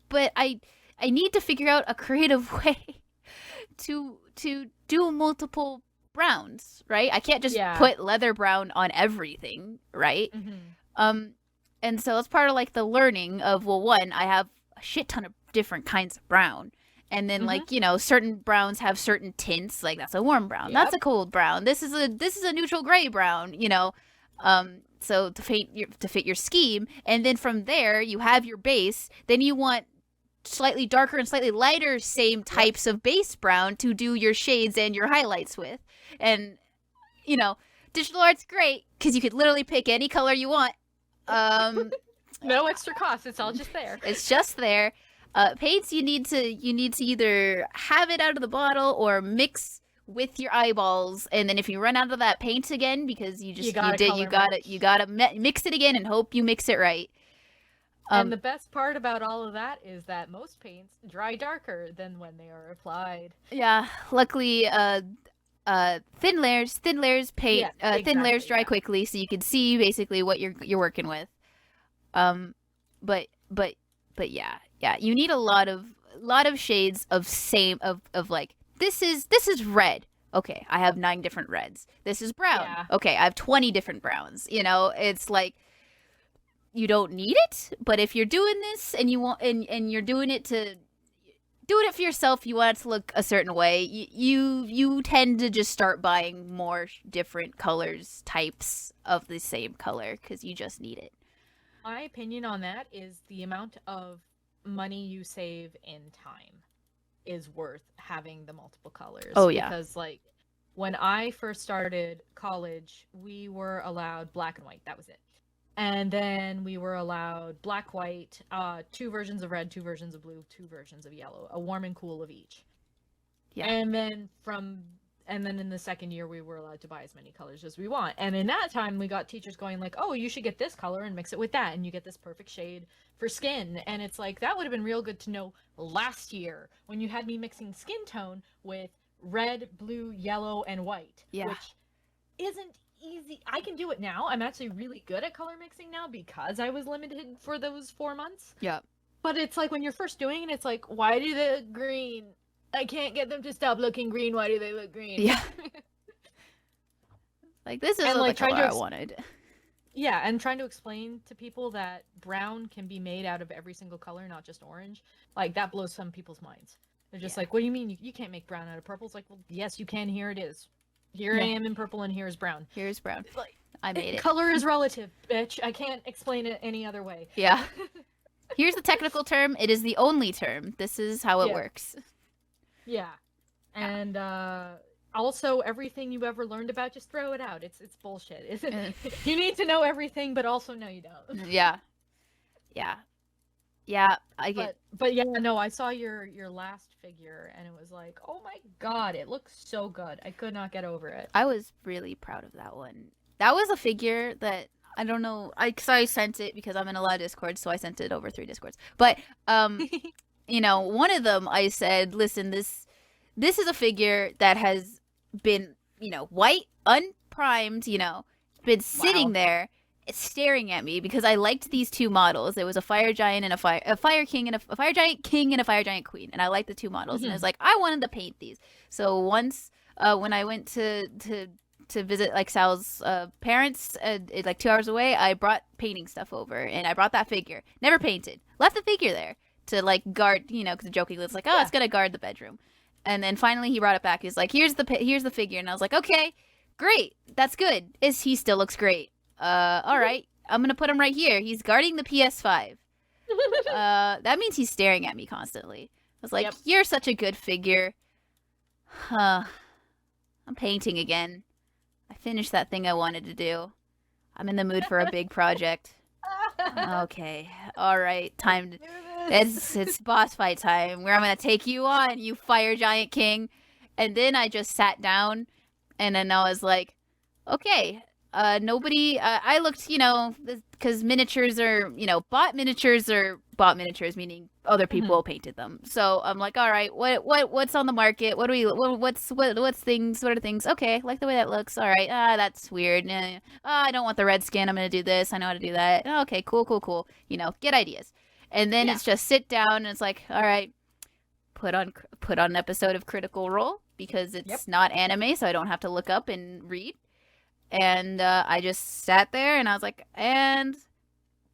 But I need to figure out a creative way to do multiple browns, right? I can't just Yeah. put leather brown on everything, right? Mm-hmm. And so it's part of like the learning of, well, one, I have a shit ton of different kinds of brown. And then like, certain browns have certain tints, like that's a warm brown. Yep. That's a cold brown. This is a neutral gray brown, so to fit your scheme, and then from there you have your base, then you want slightly darker and slightly lighter same types of base brown to do your shades and your highlights with. And, you know, digital art's great because you could literally pick any color you want. No extra cost. It's all just there. It's just there. Paints, you need to either have it out of the bottle or mix with your eyeballs, and then if you run out of that paint again because you gotta mix it again and hope you mix it right. And the best part about all of that is that most paints dry darker than when they are applied. Yeah, luckily, thin layers paint, exactly, thin layers dry quickly, so you can see basically what you're working with. But yeah, you need a lot of shades of like, this is red. Okay, I have 9 different reds. This is brown. Yeah. Okay, I have 20 different browns. You know, it's like, you don't need it, but if you're doing this and you want and you're doing it for yourself, you want it to look a certain way, you tend to just start buying more different colors, types of the same color, because you just need it. My opinion on that is the amount of money you save in time is worth having the multiple colors. Oh, yeah. Because, like, when I first started college, we were allowed black and white. That was it. And then we were allowed black, white, 2 versions of red, 2 versions of blue, 2 versions of yellow, a warm and cool of each. Yeah. And then in the second year, we were allowed to buy as many colors as we want. And in that time, we got teachers going like, oh, you should get this color and mix it with that, and you get this perfect shade for skin. And it's like, that would have been real good to know last year when you had me mixing skin tone with red, blue, yellow, and white. Yeah. Which isn't easy. I can do it now. I'm actually really good at color mixing now because I was limited for those 4 months. Yeah. But it's like when you're first doing it, it's like, why do they look green? I can't get them to stop looking green. Why do they look green? Yeah. Like, this is like the color I wanted. Yeah, and trying to explain to people that brown can be made out of every single color, not just orange. Like, that blows some people's minds. They're just like, what do you mean you can't make brown out of purple? It's like, well, yes, you can. Here it is. Here I am in purple, and here's brown. Here's brown. Like, I made it. Color is relative, bitch. I can't explain it any other way. Yeah. Here's the technical term. It is the only term. This is how it works. Yeah. And also, everything you ever learned about, just throw it out. It's bullshit. You need to know everything, but also no, you don't. Yeah. Yeah. Yeah, I get. But yeah, no, I saw your last figure, and it was like, oh my god, it looks so good. I could not get over it. I was really proud of that one. That was a figure that, I don't know, I sent it because I'm in a lot of Discords, so I sent it over 3 Discords. But you know, one of them I said, listen, this is a figure that has been, you know, white, unprimed, you know, been sitting there staring at me because I liked these 2 models. There was a fire giant and a fire king and a fire giant king and a fire giant queen, and I liked the 2 models. And I was like, I wanted to paint these. So once when I went to visit like Sal's parents, like 2 hours away, I brought painting stuff over, and I brought that figure. Never painted. Left the figure there to like guard, you know, because jokingly it's like, oh, it's gonna guard the bedroom. And then finally he brought it back. He's like, here's the figure, and I was like, okay, great, that's good. He still looks great. All right, I'm gonna put him right here. He's guarding the PS5. That means he's staring at me constantly. I was like, you're such a good figure. I'm painting again. I finished that thing I wanted to do. I'm in the mood for a big project. Okay, all right, time to... It's boss fight time, where I'm gonna take you on, you fire giant king. And then I just sat down, and then I was like, okay, nobody, I looked, you know, because miniatures are, you know, bought miniatures, meaning other people painted them. So I'm like, all right, what's on the market? What are things? Okay, like the way that looks. All right, that's weird. I don't want the red skin. I'm gonna do this. I know how to do that. Okay, cool. You know, get ideas. And then it's just sit down, and it's like, all right, put on an episode of Critical Role because it's not anime, so I don't have to look up and read. And I just sat there, and I was like, and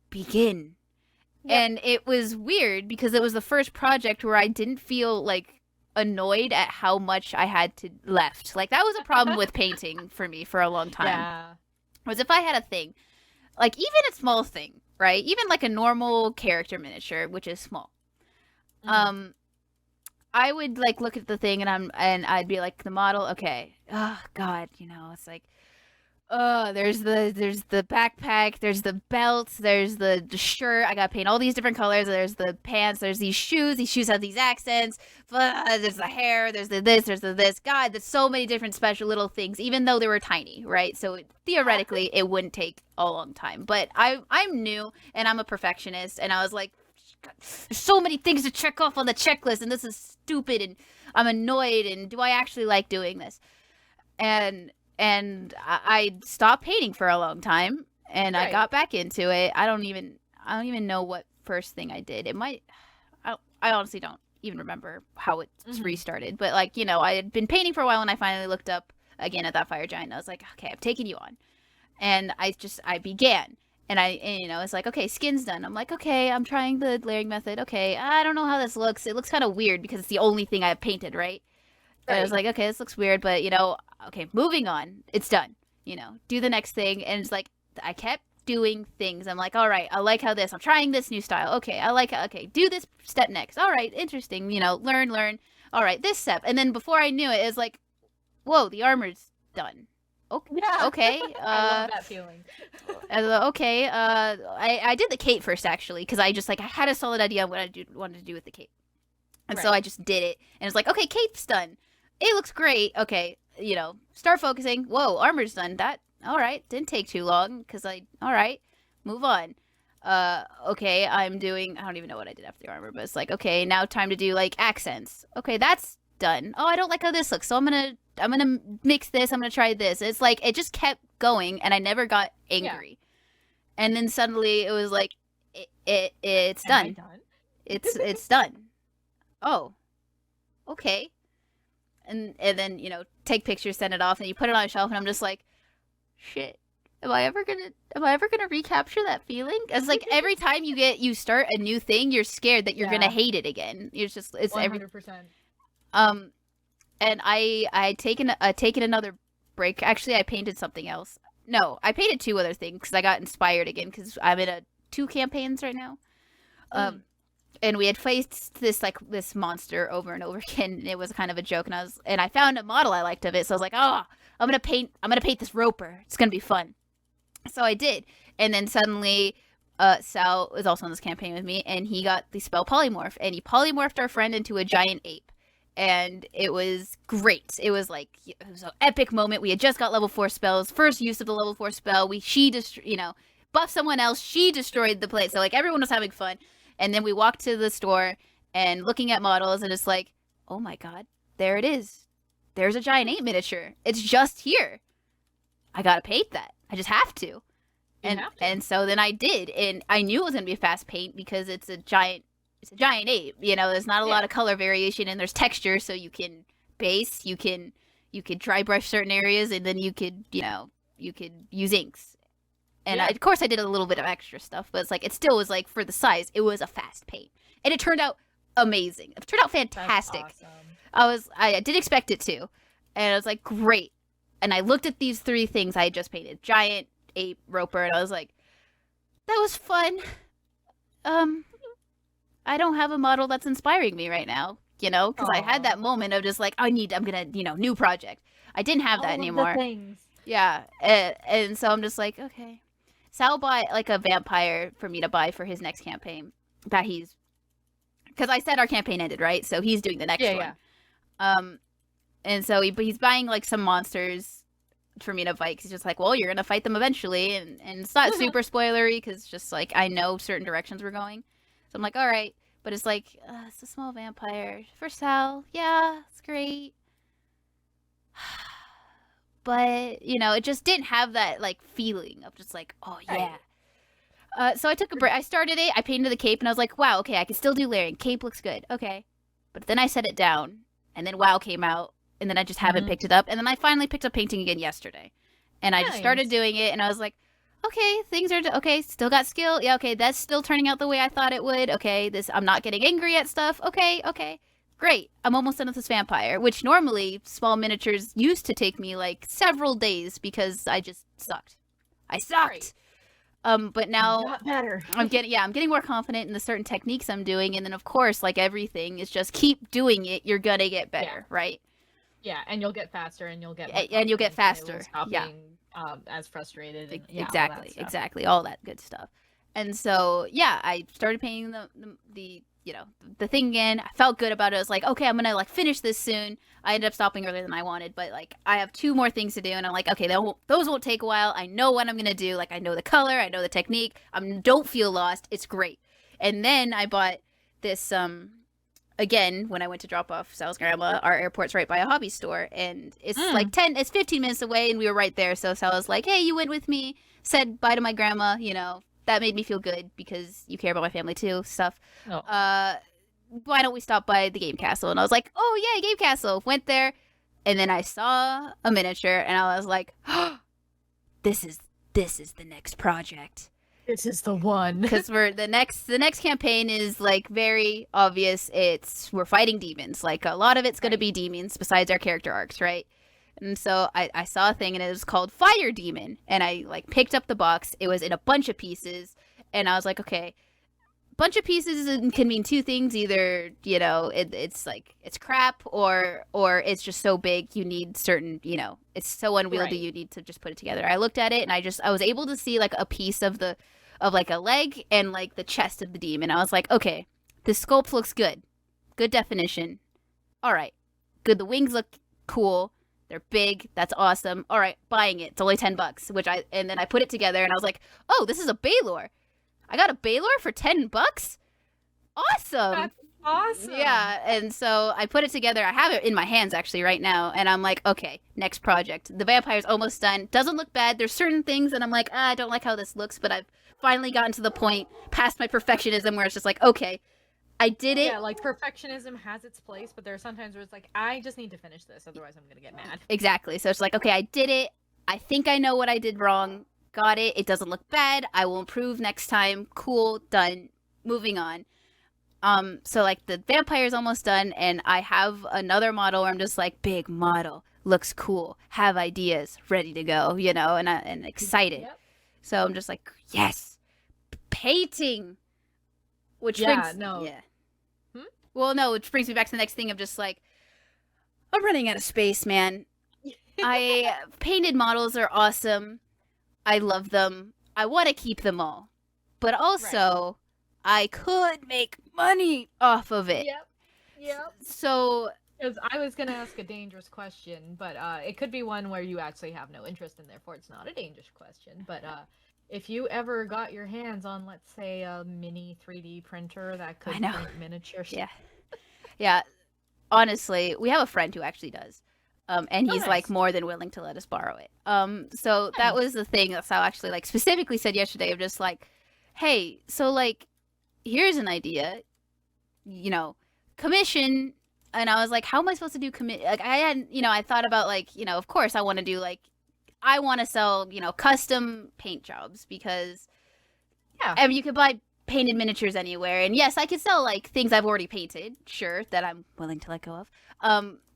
begin. And it was weird because it was the first project where I didn't feel like annoyed at how much I had to left. Like, that was a problem with painting for me for a long time. Yeah. Was if I had a thing, like even a small thing, right? Even like a normal character miniature, which is small. Um, I would like look at the thing and I'd be like, the model, okay. Oh God, it's like, oh, there's the backpack, there's the belt, there's the shirt. I gotta paint all these different colors. There's the pants, there's these shoes. These shoes have these accents. There's the hair, there's the this, there's the this. God, there's so many different special little things, even though they were tiny, right? So theoretically, it wouldn't take a long time. But I'm new and I'm a perfectionist, and I was like, there's so many things to check off on the checklist, and this is stupid, and I'm annoyed, and do I actually like doing this? And I stopped painting for a long time, and I got back into it. I don't even know what first thing I did. It might, I honestly don't even remember how it restarted. But like, I had been painting for a while, and I finally looked up again at that fire giant. And I was like, okay, I'm taking you on, and I began. And it's like, okay, skin's done. I'm like, okay, I'm trying the layering method. Okay, I don't know how this looks. It looks kind of weird because it's the only thing I've painted, right? And I was like, okay, this looks weird, but, okay, moving on. It's done. Do the next thing. And it's like, I kept doing things. I'm like, all right, I like how this. I'm trying this new style. Okay, I like it. Okay, do this step next. All right, interesting. Learn. All right, this step. And then before I knew it, it was like, whoa, the armor's done. Okay. Yeah. Okay. I love that feeling. Okay. I did the cape first, actually, because I had a solid idea of what I wanted to do with the cape. And so I just did it. And it's like, okay, cape's done. It looks great. Okay, start focusing. Whoa, armor's done. That, all right, didn't take too long, because all right, move on. Okay, I don't even know what I did after the armor, but it's like, okay, now time to do, like, accents. Okay, that's done. Oh, I don't like how this looks, so I'm gonna mix this, I'm gonna try this. It's like, it just kept going, and I never got angry. Yeah. And then suddenly, it was like, it's done. It's done. Oh, okay. And then, take pictures, send it off, and you put it on a shelf, and I'm just like, shit, am I ever gonna recapture that feeling? It's like, every time you start a new thing, you're scared that you're gonna hate it again. It's 100%. And I taken another break. Actually, I painted something else. No, I painted 2 other things, because I got inspired again, because I'm in 2 campaigns right now. And we had faced this monster over and over again, and it was kind of a joke, and I found a model I liked of it, so I was like, oh, I'm gonna paint this roper. It's gonna be fun. So I did. And then suddenly Sal was also on this campaign with me, and he got the spell polymorph, and he polymorphed our friend into a giant ape. And it was great. It was an epic moment. We had just got level 4 spells, first use of the level 4 spell. She buffed someone else, she destroyed the place. So like, everyone was having fun. And then we walked to the store and looking at models, and it's like, oh my god, there it is. There's a giant ape miniature. It's just here. I gotta paint that. I just have to. And so then I did, and I knew it was gonna be a fast paint because it's a giant ape. There's not a lot of color variation, and there's texture, so you can base, you could dry brush certain areas, and then you could use inks. And of course I did a little bit of extra stuff, but it's like, it still was like, for the size, it was a fast paint. And it turned out amazing. It turned out fantastic. That's awesome. I did expect it to. And I was like, great. And I looked at these 3 things I had just painted. Giant, ape, roper, and I was like, that was fun. I don't have a model that's inspiring me right now, because I had that moment of just like, I'm gonna, new project. I didn't have that anymore. The things. Yeah. And so I'm just like, okay. Sal bought like a vampire for me to buy for his next campaign because I said our campaign ended, right? So he's doing the next one. Yeah. And so he's buying like some monsters for me to fight, because he's just like, well, you're gonna fight them eventually, and it's not super spoilery, because just like, I know certain directions we're going, so I'm like, all right. But it's like, it's a small vampire for Sal. Yeah, it's great. But, it just didn't have that, like, feeling of just like, oh, yeah. So I took a break. I started it. I painted the cape, and I was like, wow, okay, I can still do layering. Cape looks good. Okay. But then I set it down, and then WoW came out, and then I just haven't picked it up. And then I finally picked up painting again yesterday. And I just started doing it, and I was like, okay, things are, okay, still got skill. Yeah, okay, that's still turning out the way I thought it would. Okay, I'm not getting angry at stuff. Okay. Great, I'm almost done with this vampire, which normally small miniatures used to take me like several days because I just sucked. I sucked. But You now got better. I'm getting more confident in the certain techniques I'm doing, and then of course, like everything, is just keep doing it. You're gonna get Yeah. better, right? Yeah, and you'll get faster, and you'll get more And you'll get confidence, and it will faster. stop Yeah, being as frustrated, and yeah, all that exactly, stuff. exactly, all that good stuff. And so yeah, I started painting the the thing again. I felt good about it. I was like, okay, I'm gonna like finish this soon. I ended up stopping earlier than I wanted, but like I have 2 more things to do, and I'm like, okay, those won't take a while. I know what I'm gonna do. Like I know the color, I know the technique. I don't feel lost. It's great. And then I bought this again when I went to drop off Sal's grandma. Our airport's right by a hobby store, and it's 15 minutes away, and we were right there. So Sal was like, hey, you went with me, said bye to my grandma. That made me feel good because you care about my family too. Stuff. No. Why don't we stop by the game castle? And I was like, oh yeah, game castle. Went there, and then I saw a miniature, and I was like, oh, this is the next project. This is the one. Because the next campaign is like very obvious. We're fighting demons. Like a lot of it's going to be demons besides our character arcs, right? And so I saw a thing, and it was called Fire Demon, and I like picked up the box. It was in a bunch of pieces, and I was like, okay, bunch of pieces can mean 2 things. Either it's like it's crap, or it's just so big you need certain, it's so unwieldy, you need to just put it together. I looked at it, and I was able to see like a piece of like a leg and like the chest of the demon. I was like, okay, the sculpt looks good, good definition. All right, good. The wings look cool. They're big. That's awesome. All right, buying it. It's only $10. And then I put it together, and I was like, oh, this is a Baylor. I got a Baylor for $10. Awesome. That's awesome. Yeah, and so I put it together. I have it in my hands actually right now, and I'm like, okay, next project. The vampire's almost done. Doesn't look bad. There's certain things, and I'm like, I don't like how this looks, but I've finally gotten to the point past my perfectionism where it's just like, okay, I did it. Yeah, like perfectionism has its place, but there are sometimes where it's like, I just need to finish this, otherwise I'm gonna get mad. Exactly. So it's like, okay, I did it. I think I know what I did wrong. Got it. It doesn't look bad. I will improve next time. Cool. Done. Moving on. So like the vampire's almost done, and I have another model where I'm just like, big model, looks cool, have ideas, ready to go, and excited. Yep. So I'm just like, yes, painting. Which brings me back to the next thing of just like, I'm running out of space, man. Painted models are awesome. I love them. I want to keep them all. But also, I could make money off of it. Yep. So, because I was going to ask a dangerous question, but it could be one where you actually have no interest in, therefore it's not a dangerous question. But if you ever got your hands on, let's say, a mini 3D printer that could print miniatures. Yeah. Honestly, we have a friend who actually does. And he's nice. like more than willing to let us borrow it. So that was the thing that Sal actually like specifically said yesterday of just like, hey, so like, here's an idea, commission. And I was like, how am I supposed to do like I hadn't, I thought about like, of course I want to do like, I want to sell, custom paint jobs because I mean, you could buy painted miniatures anywhere. And yes, I could sell like things I've already painted, sure, that I'm willing to let go of.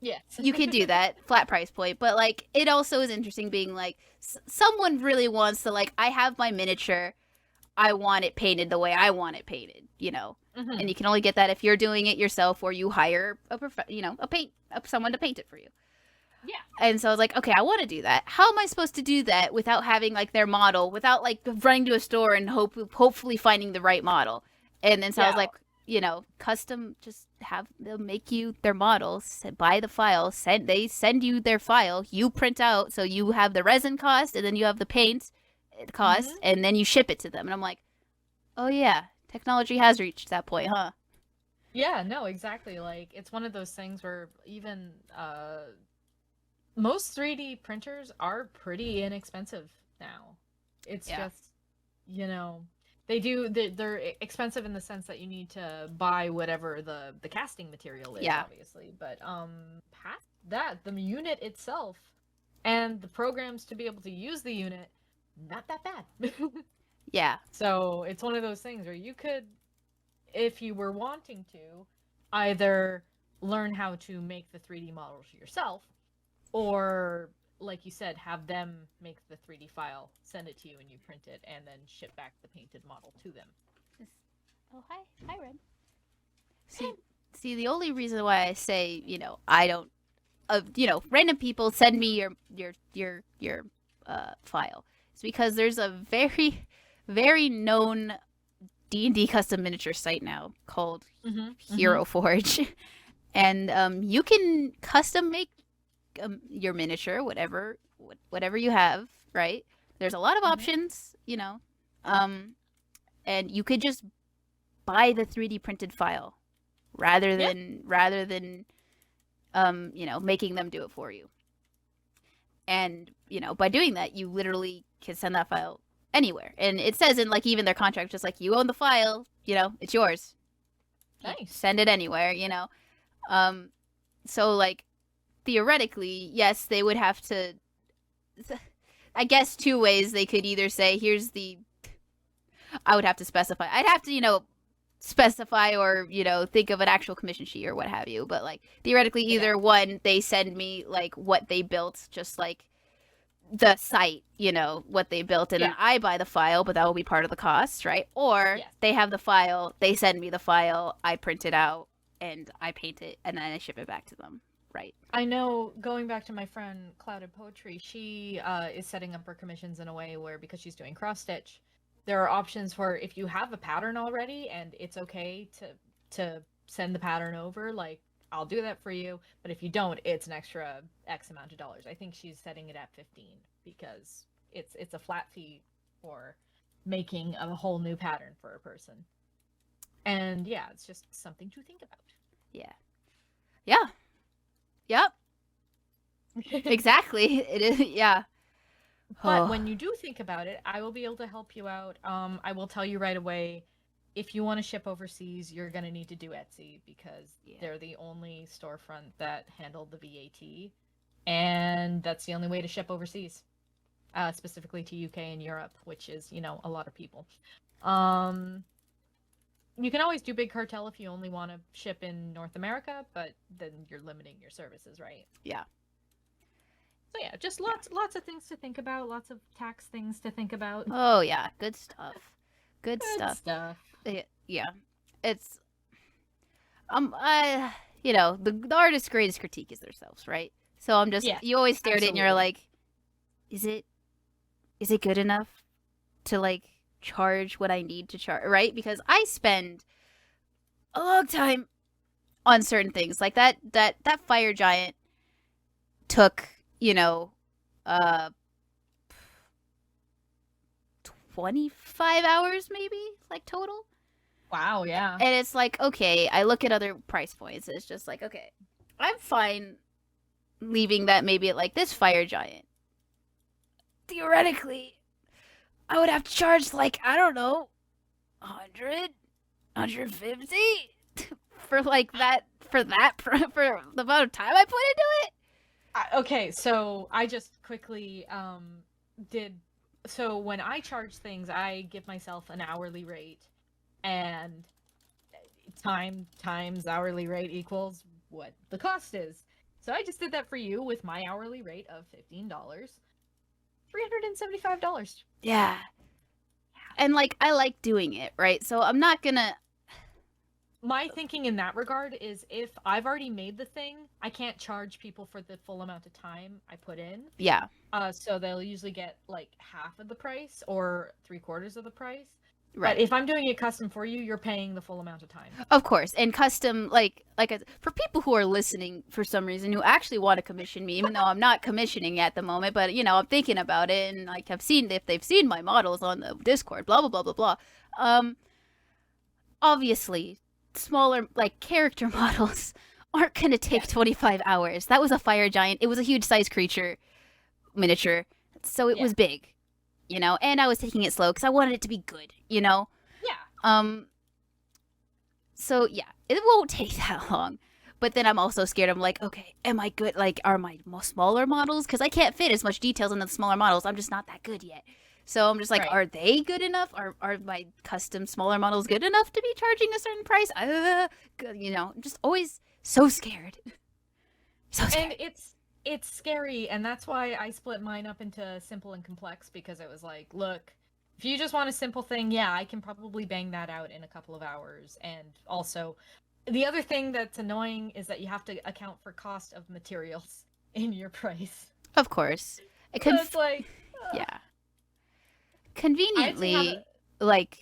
Yes. You could do that, flat price point. But like, it also is interesting being like, someone really wants to like, I have my miniature, I want it painted the way I want it painted, Mm-hmm. And you can only get that if you're doing it yourself or you hire someone to paint it for you. Yeah. And so I was like, okay, I want to do that. How am I supposed to do that without having like their model, without like running to a store and hopefully finding the right model? And then so I was like, custom, just they'll make you their models, buy the file, they send you their file, you print out, so you have the resin cost, and then you have the paint cost, and then you ship it to them. And I'm like, oh yeah, technology has reached that point, huh? Yeah, no, exactly. Like, it's one of those things where even most 3D printers are pretty inexpensive now. It's just, they're expensive in the sense that you need to buy whatever the casting material is, obviously. But past that, the unit itself and the programs to be able to use the unit, not that bad. Yeah. So it's one of those things where you could, if you were wanting to, either learn how to make the 3D models yourself, or like you said, have them make the 3D file, send it to you, and you print it, and then ship back the painted model to them. Oh, hi, Ren. See, the only reason why I say, I don't, random people send me your file is because there's a very, very known D&D custom miniature site now called Hero Forge, and you can custom make your miniature, whatever you have, right? There's a lot of options, and you could just buy the 3D printed file rather than making them do it for you. And by doing that, you literally can send that file anywhere, and it says in like even their contract, just like, you own the file, it's yours. Nice. Send it anywhere, so like theoretically, yes, they would have to, I guess, two ways. They could either say, I would have to specify, I'd have to specify or think of an actual commission sheet or what have you, but like theoretically, either one, they send me like what they built, just like the site, what they built, and then I buy the file, but that will be part of the cost, right? Or they have the file, they send me the file, I print it out and I paint it, and then I ship it back to them, right? I know, going back to my friend Clouded Poetry, she is setting up her commissions in a way where, because she's doing cross stitch, there are options for, if you have a pattern already and it's okay to send the pattern over, like, I'll do that for you, but if you don't, it's an extra X amount of dollars. I think she's setting it at 15 because it's a flat fee for making a whole new pattern for a person. And yeah, it's just something to think about. Yeah. Yep. Exactly. It is. Yeah. But when you do think about it, I will be able to help you out. I will tell you right away, if you want to ship overseas, you're going to need to do Etsy, because they're the only storefront that handled the VAT. And that's the only way to ship overseas, specifically to UK and Europe, which is, a lot of people. You can always do Big Cartel if you only want to ship in North America, but then you're limiting your services, right? Yeah. So yeah, just lots of things to think about, lots of tax things to think about. Oh yeah, good stuff. Good stuff. Yeah. It's the artist's greatest critique is themselves, right? So I'm just you always stare at it and you're like, is it good enough to like charge what I need to charge, right? Because I spend a long time on certain things. Like that fire giant took 25 hours maybe, like, total. Wow, yeah. And it's like, okay, I look at other price points, it's just like, okay, I'm fine leaving that maybe at like this fire giant. Theoretically, I would have to charge like, I don't know, 100, 150 for like that, for the amount of time I put into it. Okay, so I just quickly so when I charge things, I give myself an hourly rate, and time times hourly rate equals what the cost is. So I just did that for you with my hourly rate of $15. $375. Yeah. And like, I like doing it, right? So I'm not gonna... My thinking in that regard is, if I've already made the thing, I can't charge people for the full amount of time I put in. Yeah. So they'll usually get like half of the price or 3/4 of the price. Right. But if I'm doing it custom for you, you're paying the full amount of time. Of course. And custom, for people who are listening for some reason, who actually want to commission me, even though I'm not commissioning at the moment, but, I'm thinking about it, and like, if they've seen my models on the Discord, blah, blah, blah, blah, blah. Obviously, smaller, like, character models aren't going to take 25 hours. That was a fire giant. It was a huge size creature miniature. So it was big. And I was taking it slow because I wanted it to be good, Yeah. So, yeah, it won't take that long. But then I'm also scared. I'm like, okay, am I good? Like, are my smaller models? Because I can't fit as much details in the smaller models. I'm just not that good yet. So I'm just like, Are they good enough? Are my custom smaller models good enough to be charging a certain price? I'm just always so scared. So scared. And it's scary, and that's why I split mine up into simple and complex, because it was like, look, if you just want a simple thing, yeah, I can probably bang that out in a couple of hours. And also, the other thing that's annoying is that you have to account for cost of materials in your price. Of course. So it's like, Yeah. I actually have a Conveniently, like,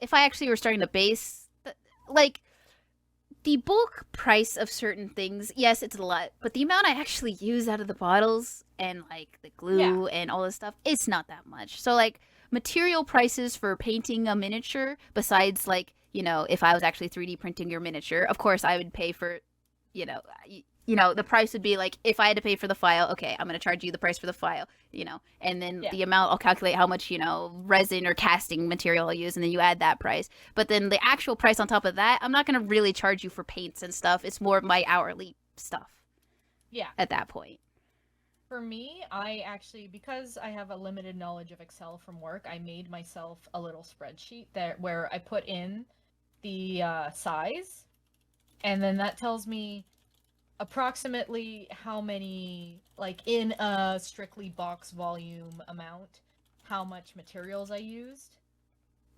if I actually were starting to base, like, the bulk price of certain things, yes, it's a lot, but the amount I actually use out of the bottles and like the yeah, glue and all this stuff, it's not that much. So like material prices for painting a miniature, besides like, if I was actually 3D printing your miniature, of course I would pay for, you know, the price would be like if I had to pay for the file, okay, I'm going to charge you the price for the file, and then yeah, the amount I'll calculate how much, resin or casting material I'll use, and then you add that price. But then the actual price on top of that, I'm not going to really charge you for paints and stuff. It's more of my hourly stuff yeah. at that point. For me, I actually, because I have a limited knowledge of Excel from work, I made myself a little spreadsheet there where I put in the size, and then that tells me approximately how many, like in a strictly box volume amount, how much materials I used.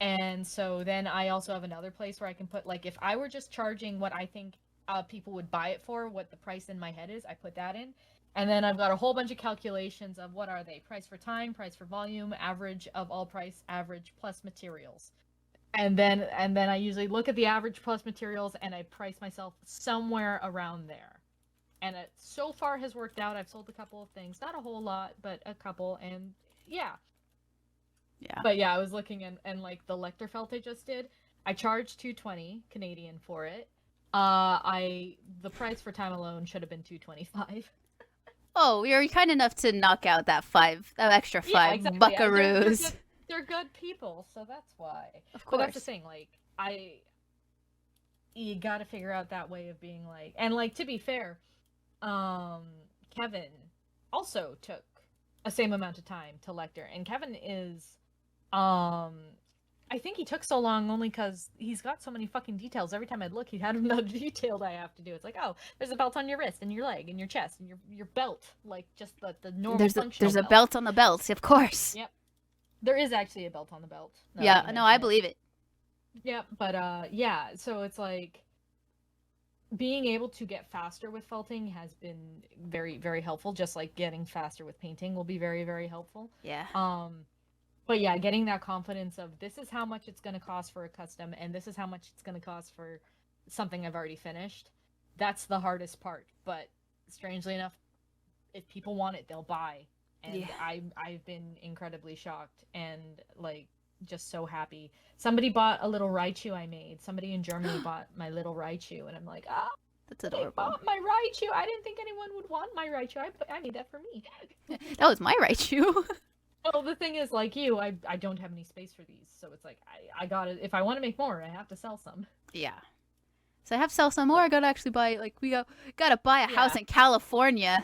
And so then I also have another place where I can put, like, if I were just charging what I think people would buy it for, what the price in my head is, I put that in. And then I've got a whole bunch of calculations of what are they: price for time, price for volume, average of all price, average plus materials. And then I usually look at the average plus materials and I price myself somewhere around there. And it so far has worked out. I've sold a couple of things, not a whole lot, but a couple, and yeah. Yeah. But yeah, I was looking, and like the Lecter felt I just did, I charged 220 Canadian for it. The price for time alone should have been 225. Oh, you're kind enough to knock out that extra Yeah, five exactly. buckaroos. They're good people, so that's why. Of But that's the course. thing, like, you got to figure out that way of being like, and like, to be fair, um Kevin also took a same amount of time to Lecter, and Kevin is, um I think he took so long only because he's got so many fucking details. Every time I'd look, he had another detail that I have to do. It's like, oh, there's a belt on your wrist and your leg and your chest and your belt, like just the normal functional There's a belt. belt on the belt, of course. Yep, there is actually a belt on the belt. Now that Yeah, you no, I mention it. believe it. Yep, but yeah. So it's like being able to get faster with felting has been very, very helpful. Just like getting faster with painting will be very, very helpful. Yeah. But yeah, getting that confidence of this is how much it's going to cost for a custom, and this is how much it's going to cost for something I've already finished. That's the hardest part. But strangely enough, if people want it, they'll buy. And Yeah. I've been incredibly shocked and like just so happy. Somebody bought a little Raichu I made. Somebody in Germany bought my little Raichu, and I'm like, ah, That's they adorable. bought my Raichu. I didn't think anyone would want my Raichu. I made that for me. That was my Raichu. Well, the thing is, like you, I don't have any space for these, so it's like I gotta, if I want to make more, I have to sell some. Yeah. So I have to sell some more. I gotta actually buy, like, gotta buy a house Yeah. in California.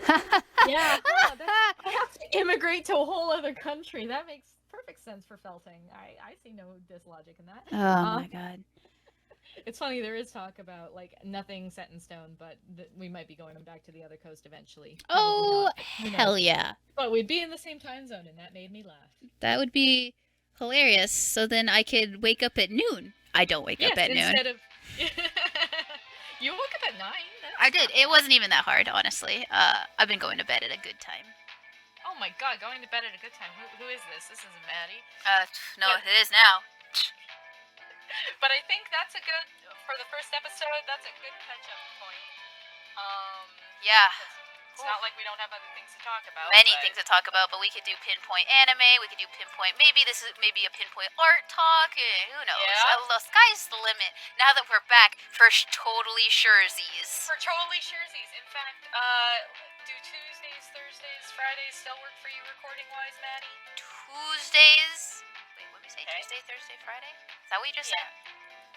Yeah, huh, I have to immigrate to a whole other country. That makes perfect sense for felting. I see no dislogic in that. Oh my god. It's funny, there is talk about like nothing set in stone, but we might be going back to the other coast eventually. Probably Oh, not, but who knows? hell yeah. But we'd be in the same time zone, and that made me laugh. That would be hilarious. So then I could wake up at noon. I don't wake up Yes, at noon. instead of you woke up at 9. I did. It wasn't even that hard, honestly. I've been going to bed at a good time. Oh my god, going to bed at a good time. Who is this? This isn't Maddie. No, Yeah. it is now. But I think that's a good, for the first episode, that's a good catch-up point. Yeah. It's not like we don't have other things to talk about. Many but- things to talk about, but we could do pinpoint anime. We could do pinpoint. Maybe this is maybe a pinpoint art talk. Who knows? Yeah. The sky's the limit. Now that we're back for totally surezies. For totally surezies. In fact, do Tuesdays, Thursdays, Fridays still work for you recording-wise, Maddie? Tuesdays. Wait, what did we say? Okay. Tuesday, Thursday, Friday? Is that what you just said?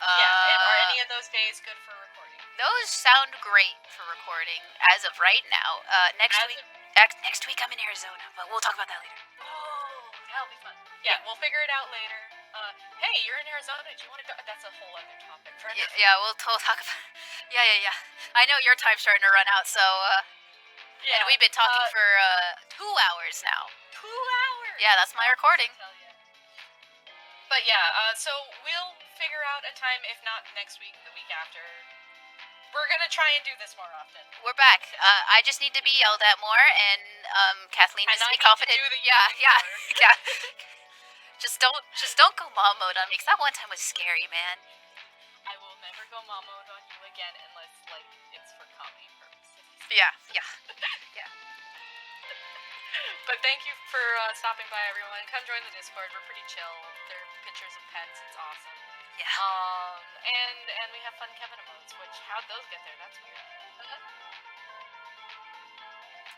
Are any of those days good for recording? Those sound great for recording as of right now. Next week I'm in Arizona, but we'll talk about that later. Oh, that'll be fun. Yeah, we'll figure it out later. Hey, you're in Arizona. Do you want to go? That's a whole other topic for another. Yeah, we'll talk about. Yeah. I know your time's starting to run out, so, Yeah. and we've been talking for, 2 hours now. 2 hours! Yeah, that's my recording. But yeah, so we'll figure out a time, if not next week, the week after. We're gonna try and do this more often. We're back. I just need to be yelled at more, and Kathleen needs to be confident. Yeah. Just don't go mom mode on me, because that one time was scary, man. I will never go mom mode on you again unless, like, it's for comedy purposes. Yeah. But thank you for stopping by, everyone. Come join the Discord. We're pretty chill. There are pictures of pets. It's awesome. Yeah. And we have fun Kevin emotes, which, how'd those get there? That's weird.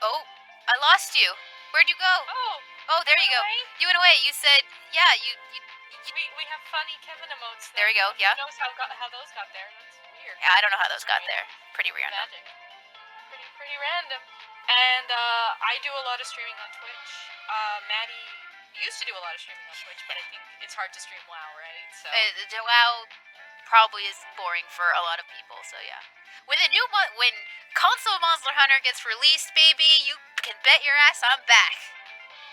Oh, I lost you. Where'd you go? Oh, there you go. You went away. You said, yeah, you we have funny Kevin emotes. There we go, yeah. Who knows how those got there? That's weird. Yeah, I don't know how those got there. Pretty random. Magic. Pretty random. And I do a lot of streaming on Twitch. Maddie used to do a lot of streaming on Twitch, but I think it's hard to stream WoW, right? So WoW probably is boring for a lot of people, so yeah. When console Monster Hunter gets released, baby, you can bet your ass I'm back.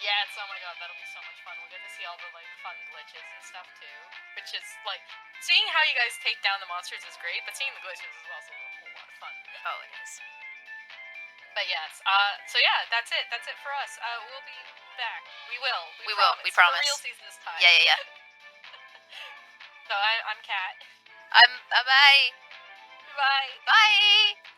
Yes, oh my god, that'll be so much fun. We'll get to see all the, like, fun glitches and stuff, too. Which is, like, seeing how you guys take down the monsters is great, but seeing the glitches is also a whole lot of fun. Oh, it is. But yes, so yeah, that's it. That's it for us. We'll be back. We will. We promise. The real season this time. Yeah. So I'm Kat. I'm bye. Bye. Bye.